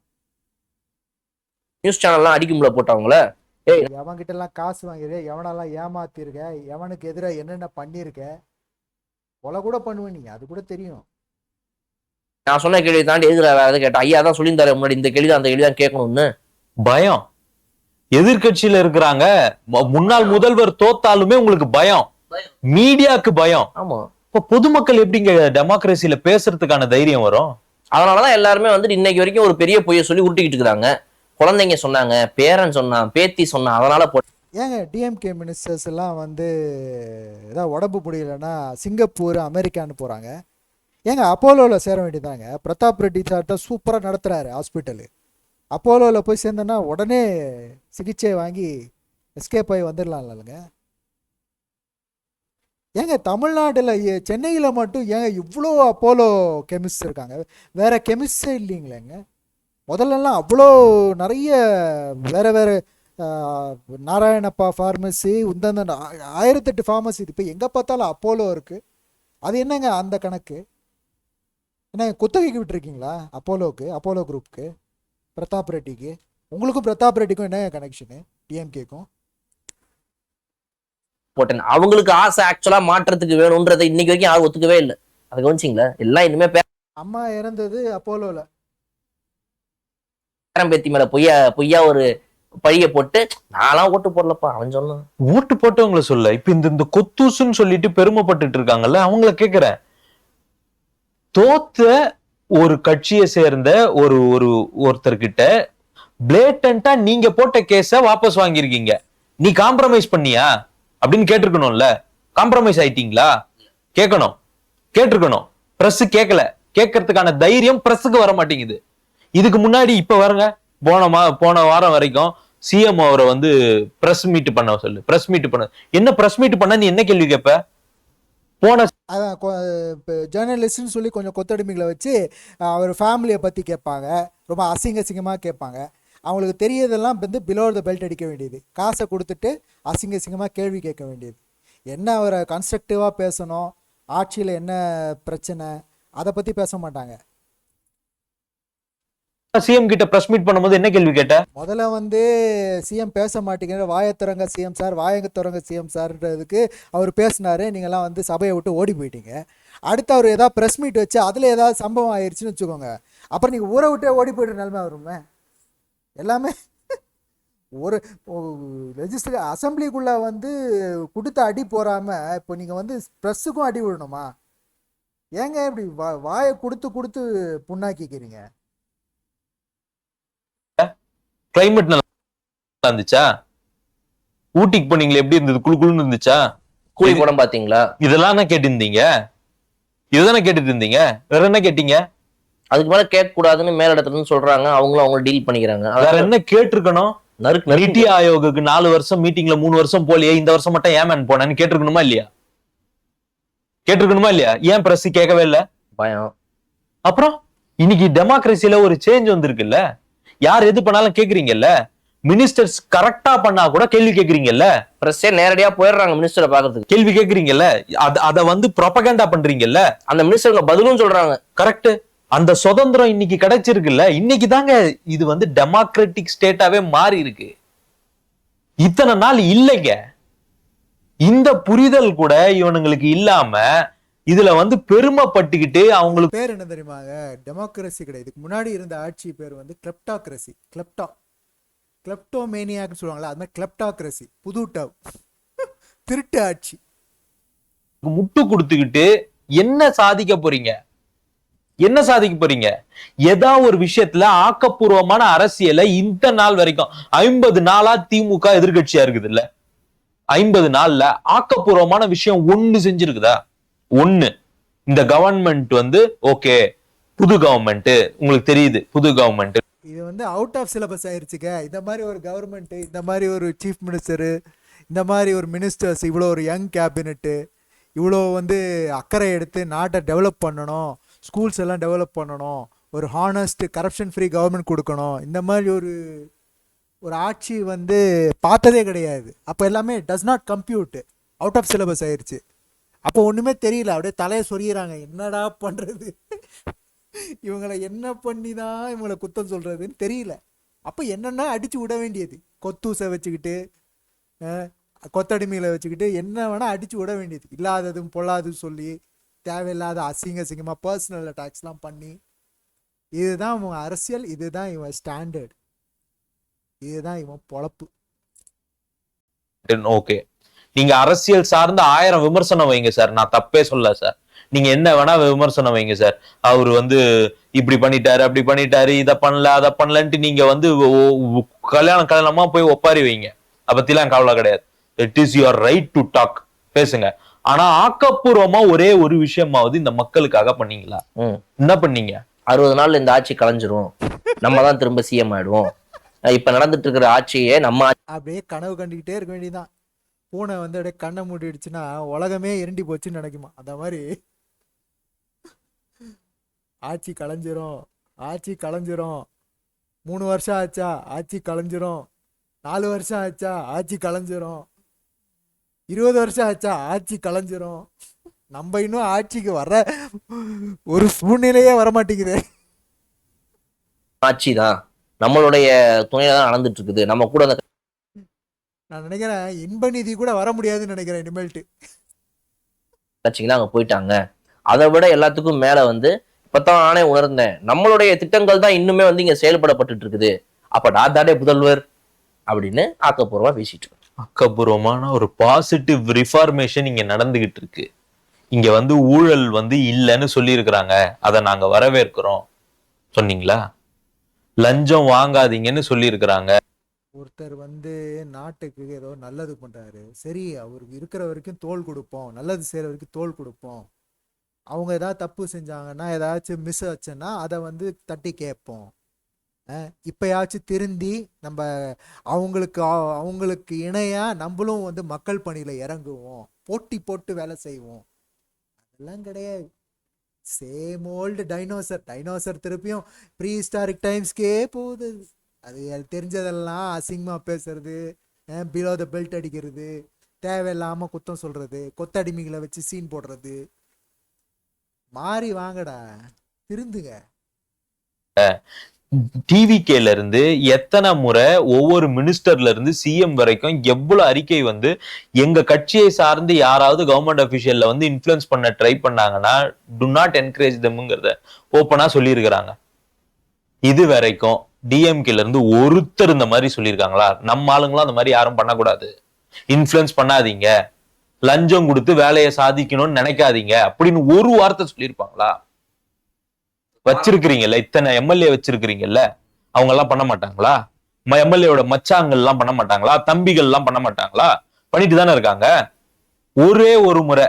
நியூஸ் சேனல்லாம் அடிக்கும்ல போட்டவங்கள, எவன்கிட்ட எல்லாம் காசு வாங்கிருக்க, எவனெல்லாம் ஏமாத்திருக்க, எவனுக்கு எதிராக என்னென்ன பண்ணிருக்க, கொலை கூட பண்ணுவேன் நீ, அது கூட தெரியும். நான் சொன்ன கேள்வி தாண்டி எதிர வேற எதை கேட்டேன். ஐயா தான் சொல்லியிருந்தாரு முன்னாடி, இந்த கேள்வி அந்த கேள்வி தான் கேட்கணும்னு. பயம். எதிர்கட்சியில இருக்கிறாங்க, முன்னாள் முதல்வர் தோத்தாலுமே உங்களுக்கு பயம், மீடியாக்கு பயம். ஆமா, இப்ப பொதுமக்கள் எப்படிங்க டெமோக்ரஸில பேசுறதுக்கான தைரியம் வரும்? அதனாலதான் எல்லாருமே வந்து இன்னைக்கு வரைக்கும் ஒரு பெரிய பொய்யை சொல்லி உருட்டிக்கிட்டு இருக்கிறாங்க. குழந்தைங்க சொன்னாங்க, பேரன் சொன்னான், பேத்தி சொன்னான், அதனால ஏங்க டிஎம்கே மினிஸ்டர்ஸ் எல்லாம் வந்து ஏதாவது உடம்பு முடியலன்னா சிங்கப்பூர் அமெரிக்கான்னு போறாங்க. ஏங்க அப்போலோவில் சேர வேண்டியதாங்க. பிரதாப் ரெட்டி சார் தான் சூப்பராக நடத்துகிறாரு ஹாஸ்பிட்டலு. அப்போலோவில் போய் சேர்ந்தோன்னா உடனே சிகிச்சை வாங்கி எஸ்கேப் ஆகி வந்துடலாம் இல்லைங்க. ஏங்க தமிழ்நாட்டில் சென்னையில் மட்டும் ஏங்க இவ்வளோ அப்போலோ கெமிஸ்ட் இருக்காங்க, வேற கெமிஸ்டே இல்லைங்களேங்க. முதல்லலாம் அவ்வளோ நிறைய வேறு வேறு நாராயணப்பா ஃபார்மசி, உந்தந்த 1008 ஃபார்மசி. இப்போ எங்கே பார்த்தாலும் அப்போலோ இருக்குது. அது என்னங்க அந்த கணக்கு? என்ன குத்தகைக்கு விட்டுருக்கீங்களா அப்போலோக்கு, அப்போலோ குரூப்புக்கு, பிரதாப் ரெட்டிக்கு? உங்களுக்கும் பிரதாப் ரெட்டிக்கும் என்ன கனெக்ஷனு டிஎம்கேக்கும்? போட்டேன். அவங்களுக்கு ஆசை ஆக்சுவலா மாற்றத்துக்கு வேணும்ன்றதை இன்னைக்கு வரைக்கும் யாரும் ஒத்துக்கவே இல்லை. அதை கவனிச்சிங்களா? எல்லாம் இனிமே அம்மா இறந்தது அப்போலோல. பேரம்பேத்தி மேல பொய்யா ஒரு பழிய போட்டு நான்லாம் ஓட்டு போடலப்பா அவன் சொன்னான். ஓட்டு போட்டவங்களை சொல்ல, இப்ப இந்த கொத்தூசுன்னு சொல்லிட்டு பெருமைப்பட்டு இருக்காங்கல்ல, அவங்கள கேக்குறேன். தோத்த ஒரு கட்சியை சேர்ந்த ஒருத்தர்கிட்ட பிளேட்டண்டா நீங்க போட்ட கேஸ வாபஸ் வாங்கியிருக்கீங்க. நீ காம்ப்ரமைஸ் பண்ணியா அப்படின்னு கேட்டிருக்கணும்ல. காம்ப்ரமைஸ் ஆயிட்டீங்களா? கேட்டிருக்கணும். பிரஸ் கேட்கல. கேட்கறதுக்கான தைரியம் பிரஸுக்கு வர மாட்டேங்குது. இதுக்கு முன்னாடி இப்ப வரங்க, போன வாரம் வரைக்கும் சிஎம் அவரை வந்து பிரஸ் மீட் பண்ண சொல்லு. பிரஸ் மீட் பண்ண என்ன? பிரஸ் மீட் பண்ண நீ என்ன கேள்வி கேட்ப? அதான் ஜேர்னலிஸ்ட்னு சொல்லி கொஞ்சம் கொத்தடிமைகளை வச்சு அவர் ஃபேமிலியை பற்றி கேட்பாங்க. ரொம்ப அசிங்கமாக கேட்பாங்க. அவங்களுக்கு தெரியதெல்லாம் வந்து பிலோ த பெல்ட் அடிக்க வேண்டியது. காசை கொடுத்துட்டு அசிங்கமாக கேள்வி கேட்க வேண்டியது. என்ன அவரை கன்ஸ்ட்ரக்டிவாக பேசணும், ஆட்சியில் என்ன பிரச்சனை, அதை பற்றி பேச மாட்டாங்க. சிஎம் கிட்ட பிரஸ் மீட் பண்ணும்போது என்ன கேள்வி கேட்ட? முதல்ல வந்து சிஎம் பேச மாட்டேங்கிற, வாயத்துறங்க சிஎம் சார், வாயத்துறங்க சிஎம் சார்ன்றதுக்கு அவர் பேசினாரு. நீங்கள்லாம் வந்து சபையை விட்டு ஓடி போயிட்டீங்க. அடுத்து அவர் ஏதாவது ப்ரெஸ் மீட் வச்சு அதில் ஏதாவது சம்பவம் ஆயிடுச்சுன்னு வச்சுக்கோங்க, அப்புறம் நீங்கள் ஊரை விட்டே ஓடி போய்ட்டு நிலைமை வருமே. எல்லாமே ஒரு லெஜிஸ்லேட்டிவ் அசம்பிளிக்குள்ளே வந்து கொடுத்த அடி போகாமல் இப்போ நீங்கள் வந்து ப்ரெஸ்ஸுக்கும் அடி விடணுமா? ஏங்க இப்படி வாயை கொடுத்து புண்ணாக்கிக்கிறீங்க? கிளைமேட் நல்லா இருந்துச்சா? ஊட்டிக்கு போனீங்களே, எப்படி இருந்தது? குளுன்னு இருந்துச்சா? கூலி படம் பாத்தீங்களா? இதெல்லாம் கேட்டிருந்தீங்க. இதுதானே கேட்டுட்டு இருந்தீங்க. வேற என்ன கேட்டீங்க? அதுக்கு மேல கேட்க கூடாதுன்னு மேலிடத்துல இருந்து சொல்றாங்க. அவங்க டீல் பண்ணிக்கிறாங்க. வேற என்ன கேட்டிருக்கணும்? நிதி ஆயோகுக்கு 4 வருஷம் மீட்டிங்ல 3 வருஷம் போலியே, இந்த வருஷம் மட்டும் ஏமன் போனேன்னு கேட்டிருக்கணுமா இல்லையா? கேட்டிருக்கணுமா இல்லையா? ஏன் பிரஸ் கேட்கவே இல்ல? பயம். அப்புறம் இன்னைக்கு டெமோக்ரஸில ஒரு சேஞ்ச் வந்திருக்குல்ல, யார் எது பண்ணாலும் கேக்குறீங்கல்ல, மினிஸ்டர்ஸ் கரெக்டா பண்ணா கூட கேள்வி கேக்குறீங்கல்ல, பிரஸ்ஸே நேரடியா போயிடுறாங்க மினிஸ்டரை பாக்குறதுக்கு. கேள்வி கேக்குறீங்கல்ல, அத வந்து ப்ரொபகண்டா பண்றீங்கல்ல, அந்த மினிஸ்டருங்க பதிலும் சொல்றாங்க. கரெக்ட். அந்த சுதந்திரம் இன்னைக்கு கிடைச்சிருக்குல்ல, இன்னைக்கு தாங்க இது வந்து டெமோக்ராட்டிக் ஸ்டேட்டாவே மாறி இருக்கு. இத்தனை நாள் இல்லைங்க. இந்த புரிதல் கூட இவனுங்களுக்கு இல்லாம இதுல வந்து பெருமைப்பட்டுக்கிட்டு அவங்களுக்கு பேர் என்ன தெரியுமாங்க? டெமோக்ரஸி கிடையாது. இதுக்கு முன்னாடி இருந்த ஆட்சி பேர் வந்து கிளப்டாக்ரஸி. கிளப்டோமேனியாக்னு சொல்லுவாங்களா, அது மாதிரி கிளப்டாக்ரஸி. புது டவ் திருட்டு ஆட்சி. முட்டு கொடுத்துக்கிட்டு என்ன சாதிக்க போறீங்க? என்ன சாதிக்க போறீங்க? ஏதாவது ஒரு விஷயத்துல ஆக்கப்பூர்வமான அரசியலை இந்த நாள் வரைக்கும் 50 நாளா திமுக எதிர்கட்சியா இருக்குது இல்ல, 50 நாள்ல ஆக்கப்பூர்வமான விஷயம் ஒண்ணு செஞ்சிருக்குதா? ஒண்ணு. இந்த கவர்மெண்ட் வந்து ஓகே, புது கவர்மெண்ட், உங்களுக்கு தெரியுது புது கவர்மெண்ட், இது வந்து அவுட் ஆஃப் சிலபஸ் ஆயிருச்சுங்க. இந்த மாதிரி ஒரு கவர்மெண்ட், இந்த மாதிரி ஒரு சீஃப் மினிஸ்டரு, இந்த மாதிரி ஒரு மினிஸ்டர்ஸ், இவ்வளோ ஒரு யங் கேபினெட்டு, இவ்வளோ வந்து அக்கறை எடுத்து நாட்டை டெவலப் பண்ணணும், ஸ்கூல்ஸ் எல்லாம் டெவலப் பண்ணணும், ஒரு ஹானஸ்ட் கரப்ஷன் ஃப்ரீ கவர்மெண்ட் கொடுக்கணும், இந்த மாதிரி ஒரு ஆட்சி வந்து பார்த்ததே கிடையாது. அப்போ எல்லாமே does not compute, out of syllabus ஆயிடுச்சு. அப்போ ஒன்றுமே தெரியல, அப்படியே தலையை சொரியிறாங்க. என்னடா பண்ணுறது, இவங்களை என்ன பண்ணி தான் இவங்களை குத்தம் சொல்கிறதுன்னு தெரியல. அப்போ என்னென்னா அடித்து விட வேண்டியது, கொத்தூசை வச்சுக்கிட்டு, கொத்தடிமையில் வச்சுக்கிட்டு என்ன வேணால் அடித்து விட வேண்டியது. இல்லாததும் பொல்லாதும் சொல்லி தேவையில்லாத அசிங்கமாக பர்சனல் அட்டாக்ஸ்லாம் பண்ணி, இதுதான் இவன் அரசியல், இதுதான் இவன் ஸ்டாண்டர்ட், இதுதான் இவன் பொழப்பு. ஓகே. நீங்க அரசியல் சார்ந்த 1000 விமர்சனம் வைங்க சார், நான் தப்பே சொல்ல சார். நீங்க என்ன வேணா விமர்சனம் வைங்க சார். அவரு வந்து இப்படி பண்ணிட்டாரு, அப்படி பண்ணிட்டாரு, இதை பண்ணல அதை பண்ணலன்ட்டு நீங்க வந்து கல்யாணமா போய் ஒப்பாரி வைங்க. அதை பத்திலாம் கவலை கிடையாது. It is your right to talk, பேசுங்க. ஆனா ஆக்கப்பூர்வமா ஒரே ஒரு விஷயமாவது இந்த மக்களுக்காக பண்ணீங்களா? என்ன பண்ணீங்க? 60 நாள்ல இந்த ஆட்சி கலைஞ்சிரும், நம்ம தான் திரும்ப சிஎம் ஆயிடுவோம், இப்ப நடந்துட்டு இருக்கிற ஆட்சியே நம்ம அப்படியே கனவு கண்டுக்கிட்டே இருக்க வேண்டியதுதான். பூனை வந்து அப்படியே கண்ணை மூடிடுச்சுன்னா உலகமே இரண்டி போச்சுன்னு நினைக்குமா, அந்த மாதிரி ஆட்சி கலைஞ்சிரும், ஆட்சி கலைஞ்சிரும், 3 வருஷம் ஆச்சா ஆட்சி கலைஞ்சிரும், 4 வருஷம் ஆச்சா ஆட்சி கலைஞ்சிரும், 20 வருஷம் ஆச்சா ஆட்சி கலைஞ்சிரும். நம்ம இன்னும் ஆட்சிக்கு வர ஒரு சூழ்நிலையே வரமாட்டேங்குது. ஆட்சி தான் நம்மளுடைய துணையில தான் நடந்துட்டு இருக்குது. நம்ம கூட அந்த நான் நினைக்கிறேன் இன்ப நிதி கூட வர முடியாதுன்னு நினைக்கிறேன் இனிமேல்ட்டு. கட்சிகளாம் அங்க போயிட்டாங்க. அதை விட எல்லாத்துக்கும் மேல வந்து இப்பதான் நானே உணர்ந்தேன், நம்மளுடைய திட்டங்கள் தான் இன்னுமே வந்து இங்க செயல்படப்பட்டு இருக்குது. அப்ப நான் தானே முதல்வர் அப்படின்னு ஆக்கப்பூர்வமா பேசிட்டு. ஆக்கப்பூர்வமான ஒரு பாசிட்டிவ் ரிஃபார்மேஷன் இங்க நடந்துகிட்டு இருக்கு. இங்க வந்து ஊழல் வந்து இல்லைன்னு சொல்லி இருக்கிறாங்க, அதை நாங்க வரவேற்கிறோம் சொன்னீங்களா? லஞ்சம் வாங்காதீங்கன்னு சொல்லி இருக்கிறாங்க. ஒருத்தர் வந்து நாட்டுக்கு ஏதோ நல்லது பண்றாரு, சரி அவருக்கு இருக்கிற வரைக்கும் தோள் கொடுப்போம், நல்லது செய்யற வரைக்கும் தோள் கொடுப்போம். அவங்க ஏதாவது தப்பு செஞ்சாங்கன்னா, ஏதாச்சும் மிஸ் ஆச்சுன்னா அதை வந்து தட்டி கேட்போம். இப்பயாச்சும் திருந்தி நம்ம அவங்களுக்கு இணையா நம்மளும் வந்து மக்கள் பணியில இறங்குவோம், போட்டி போட்டு வேலை செய்வோம். அதெல்லாம் கிடையாது. சேம் ஓல்டு டைனோசர் திருப்பியும் ப்ரீ ஹிஸ்டாரிக் டைம்ஸ்க்கே போகுது. அது தெரிஞ்சதெல்லாம் அசிங்கமா பேசுறது, பிலோ த பெல்ட் அடிக்கிறது, தேவையில்லாம குத்தம் சொல்றது, கொத்தடிமைகளை வச்சு சீன் போடுறது. மாறி வாங்கடா, திருந்துங்க. டிவிகேல இருந்து எத்தனை முறை ஒவ்வொரு மினிஸ்டர்ல இருந்து சிஎம் வரைக்கும் எவ்வளவு அறிக்கை வந்து எங்க கட்சியை சார்ந்து யாராவது கவர்மெண்ட் அபிஷியல்ல வந்து இன்ஃபுளுன்ஸ் பண்ண ட்ரை பண்ணாங்கன்னா டு நாட் என்கரேஜ் தம்ங்கிறத ஓப்பனா சொல்லி இருக்கிறாங்க. இது வரைக்கும் டிஎம்கேல இருந்து ஒருத்தர் இந்த மாதிரி சொல்லியிருக்காங்களா? நம்ம ஆளுங்களும் அந்த மாதிரி யாரும் பண்ணக்கூடாது, இன்ஃபுளுன்ஸ் பண்ணாதீங்க, லஞ்சம் கொடுத்து வேலையை சாதிக்கணும்னு நினைக்காதீங்க அப்படின்னு ஒரு வார்த்தை சொல்லியிருப்பாங்களா? வச்சிருக்கிறீங்கல்ல, இத்தனை எம்எல்ஏ வச்சிருக்கிறீங்கல்ல, அவங்க எல்லாம் பண்ண மாட்டாங்களா? எம்எல்ஏவோட மச்சாங்கள் எல்லாம் பண்ண மாட்டாங்களா? தம்பிகள் எல்லாம் பண்ண மாட்டாங்களா? பண்ணிட்டு தானே இருக்காங்க. ஒரே ஒரு முறை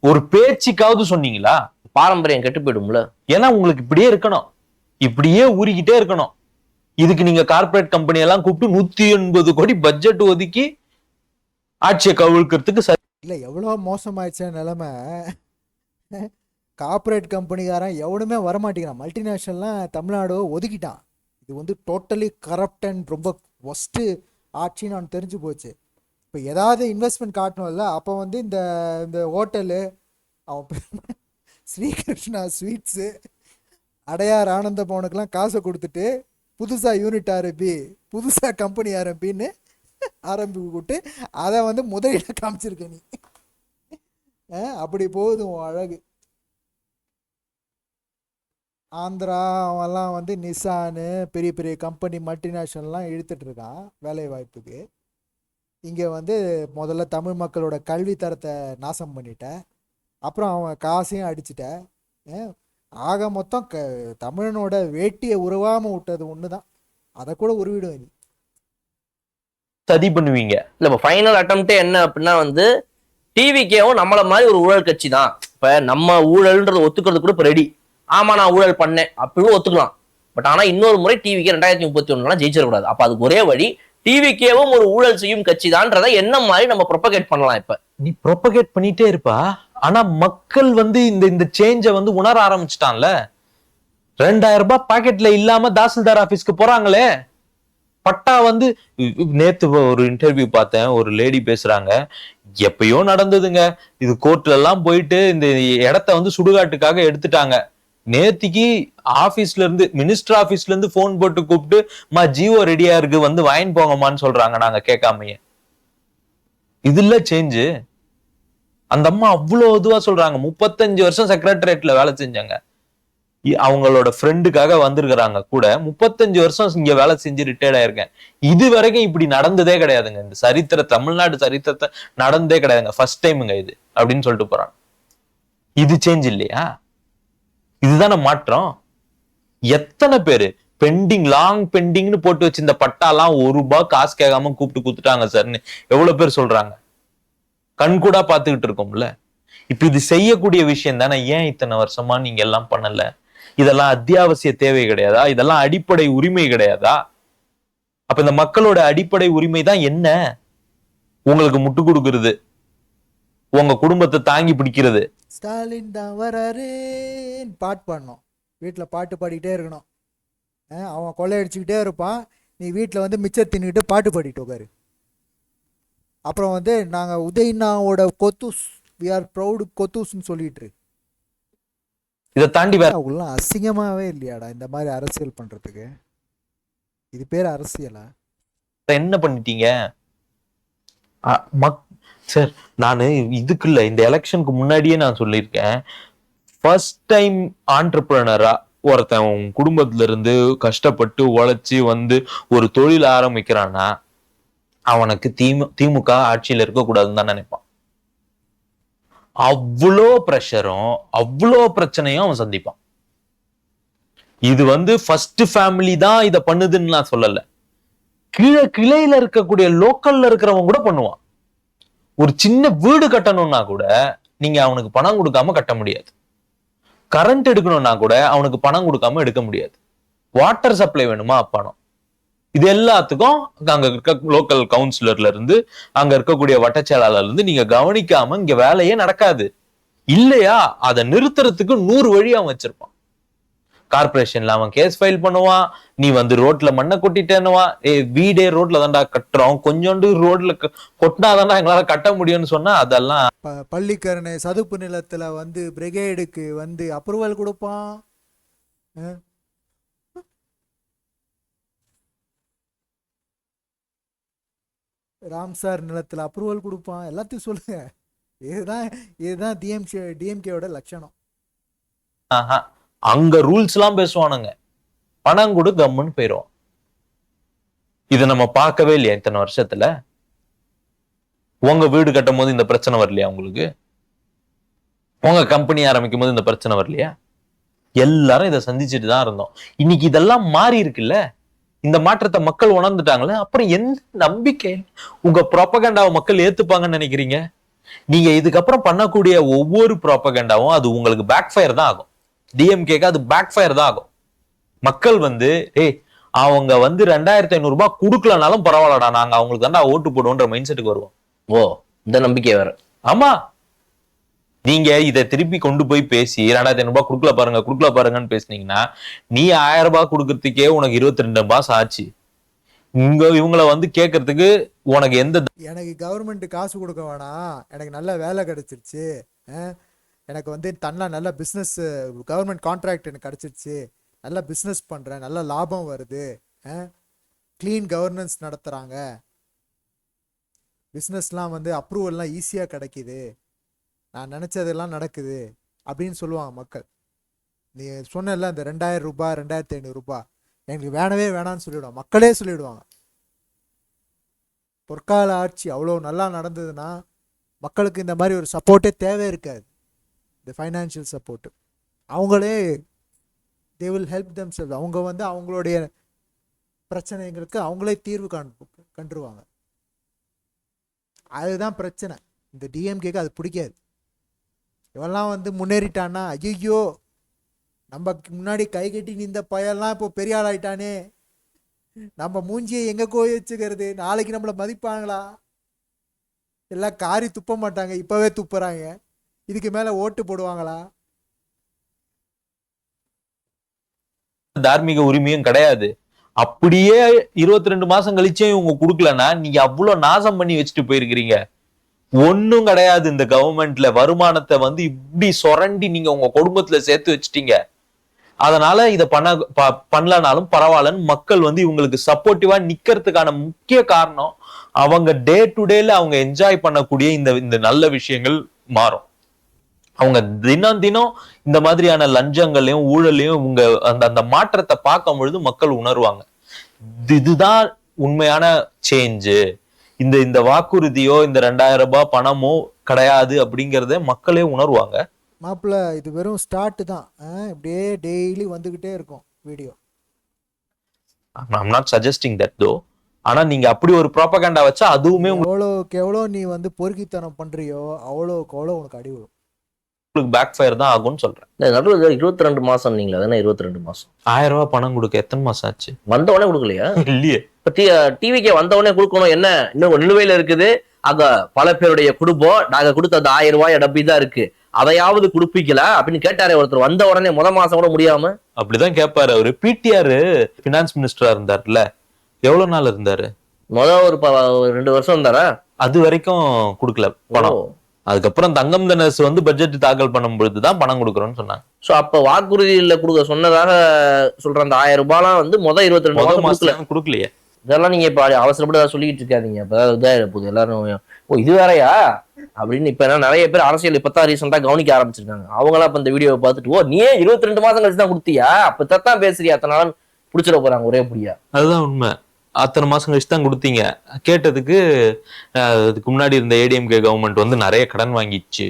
ஒரு பேச்சுக்காவது சொன்னீங்களா? பாரம்பரியம் கெட்டு போயிடும்ல. ஏன்னா உங்களுக்கு இப்படியே இருக்கணும், இப்படியே ஊறிக்கிட்டே இருக்கணும். இதுக்கு நீங்க கார்பரேட் கம்பெனி எல்லாம் கூப்பிட்டு 180 கோடி பட்ஜெட் ஒதுக்கி ஆட்சியை கவிழ்க்கிறதுக்கு இல்ல எவ்வளவு மோசமாயிடுச்ச நிலைமை. கார்ப்பரேட் கம்பெனிக்காரன் எவனுமே வரமாட்டேங்கிறான். மல்டிநேஷ்னல்லாம் தமிழ்நாடு ஒதுக்கிட்டான். இது வந்து டோட்டலி கரப்ட் அண்ட் ரொம்ப ஒஸ்ட்டு ஆட்சின்னு அவனுக்கு தெரிஞ்சு போச்சு. இப்போ ஏதாவது இன்வெஸ்ட்மெண்ட் காட்டணும்ல, அப்போ வந்து இந்த இந்த ஹோட்டலு, அவன் பேர் ஸ்ரீகிருஷ்ணா ஸ்வீட்ஸு, அடையார் ஆனந்த பவனுக்கெல்லாம் காசை கொடுத்துட்டு புதுசாக யூனிட் ஆரம்பி, புதுசாக கம்பெனி ஆரம்பின்னு ஆரம்பி விட்டு அதை வந்து முதலீட காமிச்சிருக்க நீ. அப்படி போகுது உன் அழகு. ஆந்திரா அவன்லாம் வந்து நிசானு பெரிய பெரிய கம்பெனி மல்டிநேஷ்னல்லாம் இழுத்துட்டு இருக்கான் வேலை வாய்ப்புக்கு. இங்கே வந்து முதல்ல தமிழ் மக்களோட கல்வி தரத்தை நாசம் பண்ணிட்ட, அப்புறம் அவன் காசையும் அடிச்சிட்ட. ஆக மொத்தம் தமிழனோட வேட்டியை உருவாமல் விட்டது ஒன்று தான், அதை கூட உருவிடும் நீ. சதி பண்ணுவீங்க. இல்ல இப்ப ஃபைனல் அட்டம்ப்டே என்ன அப்படின்னா வந்து டிவிகேவும் நம்மள மாதிரி ஒரு ஊழல் கட்சி தான். இப்ப நம்ம ஊழல்ன்றது ஒத்துக்கிறது கூட இப்ப ரெடி. ஆமா நான் ஊழல் பண்ணேன் அப்படின்னு ஒத்துக்கலாம். பட் ஆனா இன்னொரு முறை டிவிகே 2031 ஜெயிச்சிடக்கூடாது. அப்ப அதுக்கு ஒரே வழி டிவிகேவும் ஒரு ஊழல் செய்யும் கட்சி தான்றதை என்ன மாதிரி நம்ம ப்ரொபகேட் பண்ணலாம். இப்ப நீ ப்ரொபகேட் பண்ணிட்டே இருப்பா, ஆனா மக்கள் வந்து இந்த சேஞ்ச வந்து உணர ஆரம்பிச்சிட்டான்ல. 2000 ரூபாய் பாக்கெட்ல இல்லாம தாசில்தார் ஆபீஸ்க்கு போறாங்களே. பட்டா வந்து நேத்து ஒரு இன்டர்வியூ பார்த்தேன், ஒரு லேடி பேசுறாங்க, எப்பயோ நடந்ததுங்க, இது கோர்ட்ல எல்லாம் போயிட்டு இந்த இடத்த வந்து சுடுகாட்டுக்காக எடுத்துட்டாங்க. நேத்திக்கு ஆபீஸ்ல இருந்து மினிஸ்டர் ஆபீஸ்ல இருந்து போன் போட்டு கூப்பிட்டு மா ஜியோ ரெடியா இருக்கு வந்து வாங்கி போங்கம்மான்னு சொல்றாங்க, நாங்க கேட்காமையே. இதுல சேஞ்சு. அந்த அம்மா அவ்வளவு இதுவா சொல்றாங்க. 35 வருஷம் செக்ரட்டரியேட்ல வேலை செஞ்சாங்க, அவங்களோட ஃப்ரெண்டுக்காக வந்திருக்கிறாங்க கூட. 35 வருஷம் இங்க வேலை செஞ்சு ரிட்டையர்ட் ஆயிருக்கேன், இது வரைக்கும் இப்படி நடந்ததே கிடையாதுங்க. இந்த தமிழ்நாடு சரித்திரத்தை நடந்ததே கிடையாதுங்க, ஃபர்ஸ்ட் டைமுங்க இது அப்படின்னு சொல்லிட்டு போறாங்க. இது சேஞ்ச் இல்லையா? இதுதானே மாற்றம். எத்தனை பேரு பெண்டிங், லாங் பெண்டிங்னு போட்டு வச்சு இந்த பட்டாலாம் 1 ரூபாய் காசு கேட்காம கூப்பிட்டு குத்துட்டாங்க சார்னு எவ்வளவு பேர் சொல்றாங்க. கண்கூடா பாத்துக்கிட்டு இருக்கோம்ல. இப்ப இது செய்யக்கூடிய விஷயம் தானே. ஏன் இத்தனை வருஷமா நீங்க எல்லாம் பண்ணல? இதெல்லாம் அத்தியாவசிய தேவை கிடையாதா? இதெல்லாம் அடிப்படை உரிமை கிடையாதா? அப்ப இந்த மக்களோட அடிப்படை உரிமை தான் என்ன? உங்களுக்கு முட்டு கொடுக்கறது, உங்க குடும்பத்தை தாங்கி பிடிக்கிறது. ஸ்டாலின் தான் வராரு பாட்டு பாடணும், வீட்டில் பாட்டு பாடிக்கிட்டே இருக்கணும். அவன் கொள்ளையடிச்சுக்கிட்டே இருப்பான், நீ வீட்டில் வந்து மிச்சர் தின்னுக்கிட்டு பாட்டு பாடிட்டு உட்காரு. அப்புறம் வந்து நாங்கள் உதயண்ணாவோட கொத்தூஸ், வி ஆர் ப்ரௌடு கொத்தூஸ்ன்னு சொல்லிட்டு. இதை தாண்டி வேற அவங்களாம் அசிங்கமாகவே இல்லையாடா இந்த மாதிரி அரசியல் பண்ணுறதுக்கு? இது பேர் அரசியலா? என்ன பண்ணிட்டீங்க சார்? நான் இதுக்குள்ள இந்த எலெக்ஷனுக்கு முன்னாடியே நான் சொல்லியிருக்கேன், ஃபர்ஸ்ட் டைம் ஆண்டர்பிரனரா ஒருத்தன் குடும்பத்துல இருந்து கஷ்டப்பட்டு உழைச்சி வந்து ஒரு தொழில் ஆரம்பிக்கிறான்னா அவனுக்கு திமுக ஆட்சியில இருக்கக்கூடாதுன்னு தான் நினைப்பான். அவ்வளோ ப்ரெஷரும் அவ்வளோ பிரச்சனையும் அவன் சந்திப்பான். இது வந்து ஃபர்ஸ்ட் ஃபேமிலி தான் இதை பண்ணுதுன்னு நான் சொல்லல, கிளையில இருக்கக்கூடிய லோக்கல்ல இருக்கிறவங்க கூட பண்ணுவான். ஒரு சின்ன வீடு கட்டணும்னா கூட நீங்க அவனுக்கு பணம் கொடுக்காம கட்ட முடியாது. கரண்ட் எடுக்கணும்னா கூட அவனுக்கு பணம் கொடுக்காம எடுக்க முடியாது. வாட்டர் சப்ளை வேணுமா பணம். இது எல்லாத்துக்கும் அங்க இருக்க லோக்கல் கவுன்சிலர்ல இருந்து அங்க இருக்கக்கூடிய வட்டச்செயலாளர்ல இருந்து நீங்க கவனிக்காம இங்க வேலையே நடக்காது. இல்லையா அதை நிறுத்துறதுக்கு 100 வழி அவன் வச்சிருப்பான். கார்பரேஷன்ல அவன் கேஸ் ஃபைல் பண்ணுவான், நீ வந்து ரோட்ல மண்ணை கொட்டிட்டேன்னுவான். வீடே ரோட்ல தான்டா கட்டுறோம், கொஞ்சோண்டு ரோட்ல கொட்டினாதான்டா எங்களால கட்ட முடியும்னு சொன்னா அதெல்லாம். பள்ளிக்கரணை சதுப்பு நிலத்துல வந்து பிரிகேடுக்கு வந்து அப்ரூவல் கொடுப்பான். ராம்சார் நிலத்துல அப்ரூவல் கொடுப்பான். எல்லாத்தையும் சொல்லுங்க. இதுதான் டிஎம்கேவோட லட்சணம். அங்க ரூல்ஸ் எல்லாம் பேசுவானுங்க, பணம் கொடு கம்முன்னு போயிடும். இதை நம்ம பார்க்கவே இல்லையா இத்தனை வருஷத்துல? உங்க வீடு கட்டும் போது இந்த பிரச்சனை வரலையா உங்களுக்கு? உங்க கம்பெனி ஆரம்பிக்கும் போது இந்த பிரச்சனை வரலையா? எல்லாரும் இதை சந்திச்சுட்டு தான் இருந்தோம். இன்னைக்கு இதெல்லாம் மாறி இருக்குல்ல, இந்த மாற்றத்தை மக்கள் உணர்ந்துட்டாங்களே, அப்புறம் எந்த நம்பிக்கை உங்க ப்ராபகண்டாவை மக்கள் ஏத்துப்பாங்கன்னு நினைக்கிறீங்க? நீங்க இதுக்கப்புறம் பண்ணக்கூடிய ஒவ்வொரு ப்ராபகண்டாவும் அது உங்களுக்கு பேக் ஃபயர் தான் ஆகும். டிஎம்கேக்கு அது பேக் ஃபயர் தான் ஆகும். மக்கள் வந்து அவங்க வந்து 2500 ரூபாய் கொடுக்கலனாலும் பரவாயில்லடா, நாங்க அவங்களுக்கு தாண்டா ஓட்டு போடுவோன்ற மைண்ட் செட்டுக்கு வருவோம். ஓ, இந்த நம்பிக்கை வேற. ஆமா, நீங்க இதை திருப்பி கொண்டு போய் பேசி 2500 ரூபாய் கொடுக்கல பாருங்கன்னு பேசுனீங்கன்னா, நீ 1000 ரூபாய் கொடுக்கறதுக்கே உனக்கு 22 மாசம் ஆச்சு. இவங்கள வந்து கேட்கறதுக்கு உனக்கு எனக்கு கவர்மெண்ட் காசு கொடுக்க வேணாம், எனக்கு நல்ல வேலை கிடைச்சிருச்சு, எனக்கு வந்து நல்ல பிஸ்னஸ் கவர்மெண்ட் கான்ட்ராக்ட் எனக்கு கிடைச்சிருச்சு, நல்ல பிஸ்னஸ் பண்ணுறேன், நல்ல லாபம் வருது, க்ளீன் கவர்னன்ஸ் நடத்துகிறாங்க, பிஸ்னஸ்லாம் வந்து அப்ரூவல்லாம் ஈஸியாக கிடைக்கிது, நான் நினச்சதெல்லாம் நடக்குது அப்படின்னு சொல்லுவாங்க மக்கள். நீ சொன்னல இந்த 2000 ரூபாய் 2500 ரூபாய் எனக்கு வேணவே வேணான்னு சொல்லிவிடுவாங்க, மக்களே சொல்லிவிடுவாங்க. பொற்கால ஆட்சி அவ்வளோ நல்லா நடந்ததுன்னா மக்களுக்கு இந்த மாதிரி ஒரு சப்போர்ட்டே தேவை இருக்காது. இந்த ஃபைனான்ஷியல் சப்போர்ட்டு அவங்களே they will help them selves. அவங்க வந்து அவங்களுடைய பிரச்சனைகளுக்கு அவங்களே தீர்வு கண்டுருவாங்க. அதுதான் பிரச்சனை. இந்த டிஎம்கேக்கு அது பிடிக்காது. இவெல்லாம் வந்து முன்னேறிட்டான்னா ஐயோ நம்ம முன்னாடி கை கட்டி நின்ற பையெல்லாம் இப்போ பெரிய ஆள் ஆயிட்டானே, நம்ம மூஞ்சியை எங்கே கோய் வச்சுக்கிறது, நாளைக்கு நம்மளை மதிப்பாங்களா, எல்லாம் காரி துப்ப மாட்டாங்க, இப்போவே துப்புறாங்க, இதுக்கு மேலே ஓட்டு போடுவாங்களா? தார்மீக உரிமையும் கிடையாது. அப்படியே 22 மாசம் கழிச்சே இவங்க கொடுக்கலன்னா நீங்க அவ்வளவு நாசம் பண்ணி வச்சுட்டு போயிருக்கிறீங்க. ஒன்னும் கிடையாது. இந்த கவர்மெண்ட்ல வருமானத்தை வந்து இப்படி சொரண்டி நீங்க உங்க குடும்பத்துல சேர்த்து வச்சுட்டீங்க. அதனால இத பண்ணலனாலும் பரவாயில்லன்னு மக்கள் வந்து இவங்களுக்கு சப்போர்ட்டிவா நிக்கிறதுக்கான முக்கிய காரணம் அவங்க டே டு டேல அவங்க என்ஜாய் பண்ணக்கூடிய இந்த நல்ல விஷயங்கள் மாறும். அவங்க தினம் தினம் இந்த மாதிரியான லஞ்சங்களையும் ஊழலையும் உங்க அந்த மாற்றத்தை பார்க்கும் பொழுது மக்கள் உணர்வாங்க. இதுதான் உண்மையான சேஞ்சு. இந்த வாக்குறுதியோ இந்த 2000 ரூபாய் பணமோ கிடையாது அப்படிங்கறத மக்களே உணர்வாங்க. மாப்பிள்ள இது வெறும் ஸ்டார்ட் தான், இப்படியே டெய்லி வந்துகிட்டே இருக்கும் video. I'm not suggesting that though. ஆனா நீங்க அப்படி ஒரு ப்ரோபகண்டா வச்சா அதுவுமே எவ்வளோக்கு எவ்வளோ நீ வந்து பொறுக்கித்தனம் பண்றியோ அவ்வளோக்கு அவ்வளோ உனக்கு அடி விடும், உங்களுக்கு பேக் ஃபயர் தான் ஆகும்னு சொல்றேன். நடுவில் 22 மாசம் நீங்களா? அதானே 22 மாசம். 1000 ரூபாய் பணம் கொடுக்க எத்தனை மாசம் ஆச்சு? வந்தவொடனே கொடுக்கலையா? இல்லையே. இப்ப டிவிக்கு வந்தவொடனே கொடுக்கணும். என்ன இன்னும் நிலுவையில இருக்குது? அங்க பல பேருடைய குடும்பம் நாங்க கொடுத்த அந்த 1000 ரூபாய் டப்பி தான் இருக்கு, அதையாவது குடுப்பிக்கல அப்படின்னு கேட்டாரே ஒருத்தர். வந்த உடனே மாசம் கூட முடியாம அப்படிதான் கேட்பாரு. அவரு பிடிஆர் பினான்ஸ் மினிஸ்டரா இருந்தார்ல, எவ்வளவு நாள் இருந்தாரு? ஒரு 2 வருஷம் இருந்தாரா? அது வரைக்கும் கொடுக்கல பணம். அதுக்கப்புறம் தங்கம் தினஸ் வந்து பட்ஜெட் தாக்கல் பண்ணும் பொழுதுதான் பணம் கொடுக்கறோம்னு சொன்னாங்க. சோ அப்ப வாக்குறுதியில கொடுக்க சொன்னதாக சொல்ற அந்த 1000 ரூபாய்லாம் வந்து 22 மாசம் கொடுக்கலையே. இதெல்லாம் நீங்க இப்ப அவசரப்பட்டு சொல்லிட்டு இருக்காதீங்க. இப்ப இதாயிருப்போது எல்லாரும். ஓ இது வேறையா அப்படின்னு இப்ப என்ன நிறைய பேர் அரசியல் இப்பதான் ரீசெண்டா கவனிக்க ஆரம்பிச்சிருக்காங்க. அவங்களாம் இப்ப இந்த வீடியோவை பார்த்துட்டு ஓ நீயே 22 மாசம் கழிச்சு தான் கொடுத்தியா, அப்பதான் பேசுறியா, அத்தனை நாள் புடிச்சிட போறாங்க ஒரே புடியா. அதுதான் உண்மை. அத்தனை மாசம் கழிச்சு தான் கொடுத்தீங்க. கேட்டதுக்கு அதுக்கு முன்னாடி இருந்த ஏடிஎம்கே கவர்மெண்ட் வந்து நிறைய கடன் வாங்கிச்சு,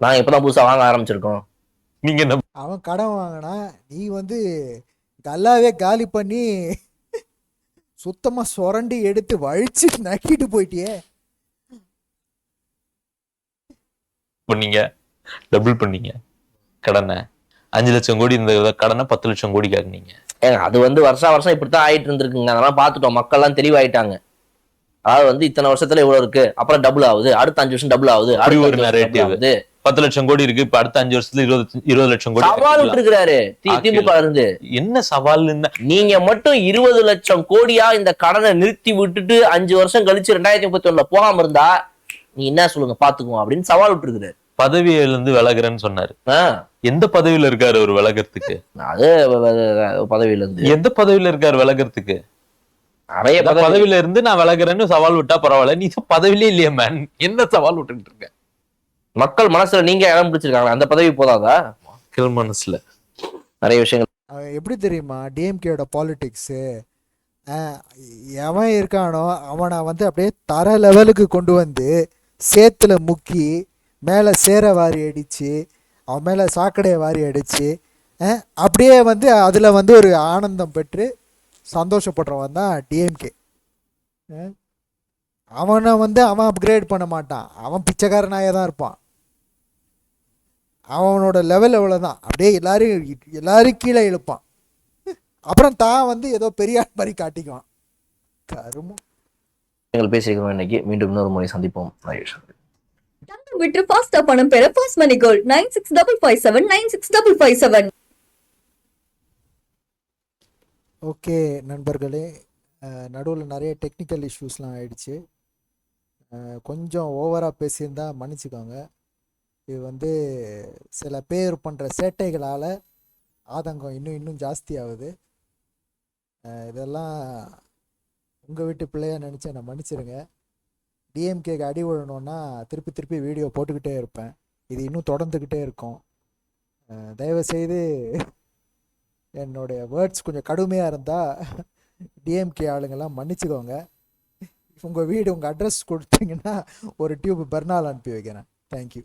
நாங்க இப்பதான் புதுசா வாங்க ஆரம்பிச்சிருக்கோம். நீங்க என்ன அவன் கடன் வாங்கினா நீ வந்து கல்லாவே காலி பண்ணி சுத்தமா சொரண்டி எடுத்து வழிச்சு நக்கிட்டு போயிட்டியே. பண்ணீங்க? டபுள் பண்ணீங்க கடனை. 5 லட்சம் கோடி இந்த கடனை 10 லட்சம் கோடி காக்குனீங்க. அது வந்து வருஷம் இப்படித்தான் ஆயிட்டு இருந்திருக்குங்க. அதெல்லாம் பார்த்துட்டோம், மக்கள் எல்லாம் தெளிவாயிட்டாங்க. அதாவது வந்து இத்தனை வருஷத்துல இவ்வளவு இருக்கு, அப்புறம் டபுள் ஆகுது, அடுத்த 5 வருஷம் டபுள் ஆகுது, ஒரு நரேட்டிவ். 10 லட்சம் கோடி இருக்கு, இப்ப அடுத்த 5 வருஷத்துல 20 லட்சம் கோடி சவால் விட்டு இருக்கிறாரு திமுக இருந்து. என்ன சவால்? நீங்க மட்டும் 20 லட்சம் கோடியா இந்த கடனை நிறுத்தி விட்டுட்டு 5 வருஷம் கழிச்சு 2031 போகாம இருந்தா நீ என்ன சொல்லுங்க பாத்துக்குவோம் அப்படின்னு சவால் விட்டு இருக்கிறாரு. பதவியில இருந்து விலகுறேன்னு சொன்னாரு. எந்த பதவியில இருக்காரு ஒரு விலகிறதுக்கு? அது பதவியில இருந்து எந்த பதவியில இருக்காரு விலகிறதுக்கு? நிறைய பதவியில இருந்து நான் விலகுறேன்னு சவால் விட்டா பரவாயில்ல, நீ பதவியிலே இல்லையா மேன், என்ன சவால் விட்டுட்டு இருக்க? மக்கள் மனசுல நீங்க இடம் பிடிச்சிருக்காங்க, அந்த பதவி போதாதா? மக்கள் மனசுல நிறைய விஷயங்கள். எப்படி தெரியுமா டிஎம்கேயோட பாலிடிக்ஸு? எவன் இருக்கானோ அவனை வந்து அப்படியே தர லெவலுக்கு கொண்டு வந்து சேத்துல முக்கி மேலே சேரை வாரி அடித்து அவன் மேலே சாக்கடையை வாரி அடித்து அப்படியே வந்து அதில் வந்து ஒரு ஆனந்தம் பெற்று சந்தோஷப்படுறவன் தான் டிஎம்கே. அவனை வந்து அவன் அப்கிரேட் பண்ண மாட்டான், அவன் பிச்சைக்காரனாக தான் இருப்பான். அவனோட லெவல் எவ்வளோதான், அப்படியே எல்லாரும் கீழே இழுப்பான். அப்புறம் தான் வந்து ஏதோ பெரிய மாதிரி காட்டிக்குவான். கருமம். பேசியிருக்கிறோம் இன்னைக்கு. மீண்டும் இன்னொரு முறை சந்திப்போம். விட்டு ஃபாஸ்டா பணம் பெற பாஸ் மணி கோல்ட் 9655796557. ஓகே நண்பர்களே, நடுவில் நிறைய டெக்னிக்கல் இஷ்யூஸ்லாம் ஆயிடுச்சு. கொஞ்சம் ஓவராக பேசியிருந்தா மன்னிச்சுக்கோங்க. இது வந்து சில பேர் பண்ணுற சேட்டைகளால் ஆதங்கம் இன்னும் ஜாஸ்தி ஆகுது. இதெல்லாம் உங்கள் வீட்டு பிள்ளையாக நினச்சி என்னை மன்னிச்சிருங்க. டிஎம்கேக்கு அடி விழணுன்னா திருப்பி வீடியோ போட்டுக்கிட்டே இருப்பேன். இது இன்னும் தொடர்ந்துக்கிட்டே இருக்கும். தயவுசெய்து என்னுடைய வேர்ட்ஸ் கொஞ்சம் கடுமையாக இருந்தால் டிஎம்கே ஆளுங்கெல்லாம் மன்னிச்சுக்கோங்க. உங்கள் வீடு, உங்கள் அட்ரஸ் கொடுத்தீங்கன்னா ஒரு டியூப் பெர்னால் அனுப்பி வைக்கிறேன். தேங்க்யூ.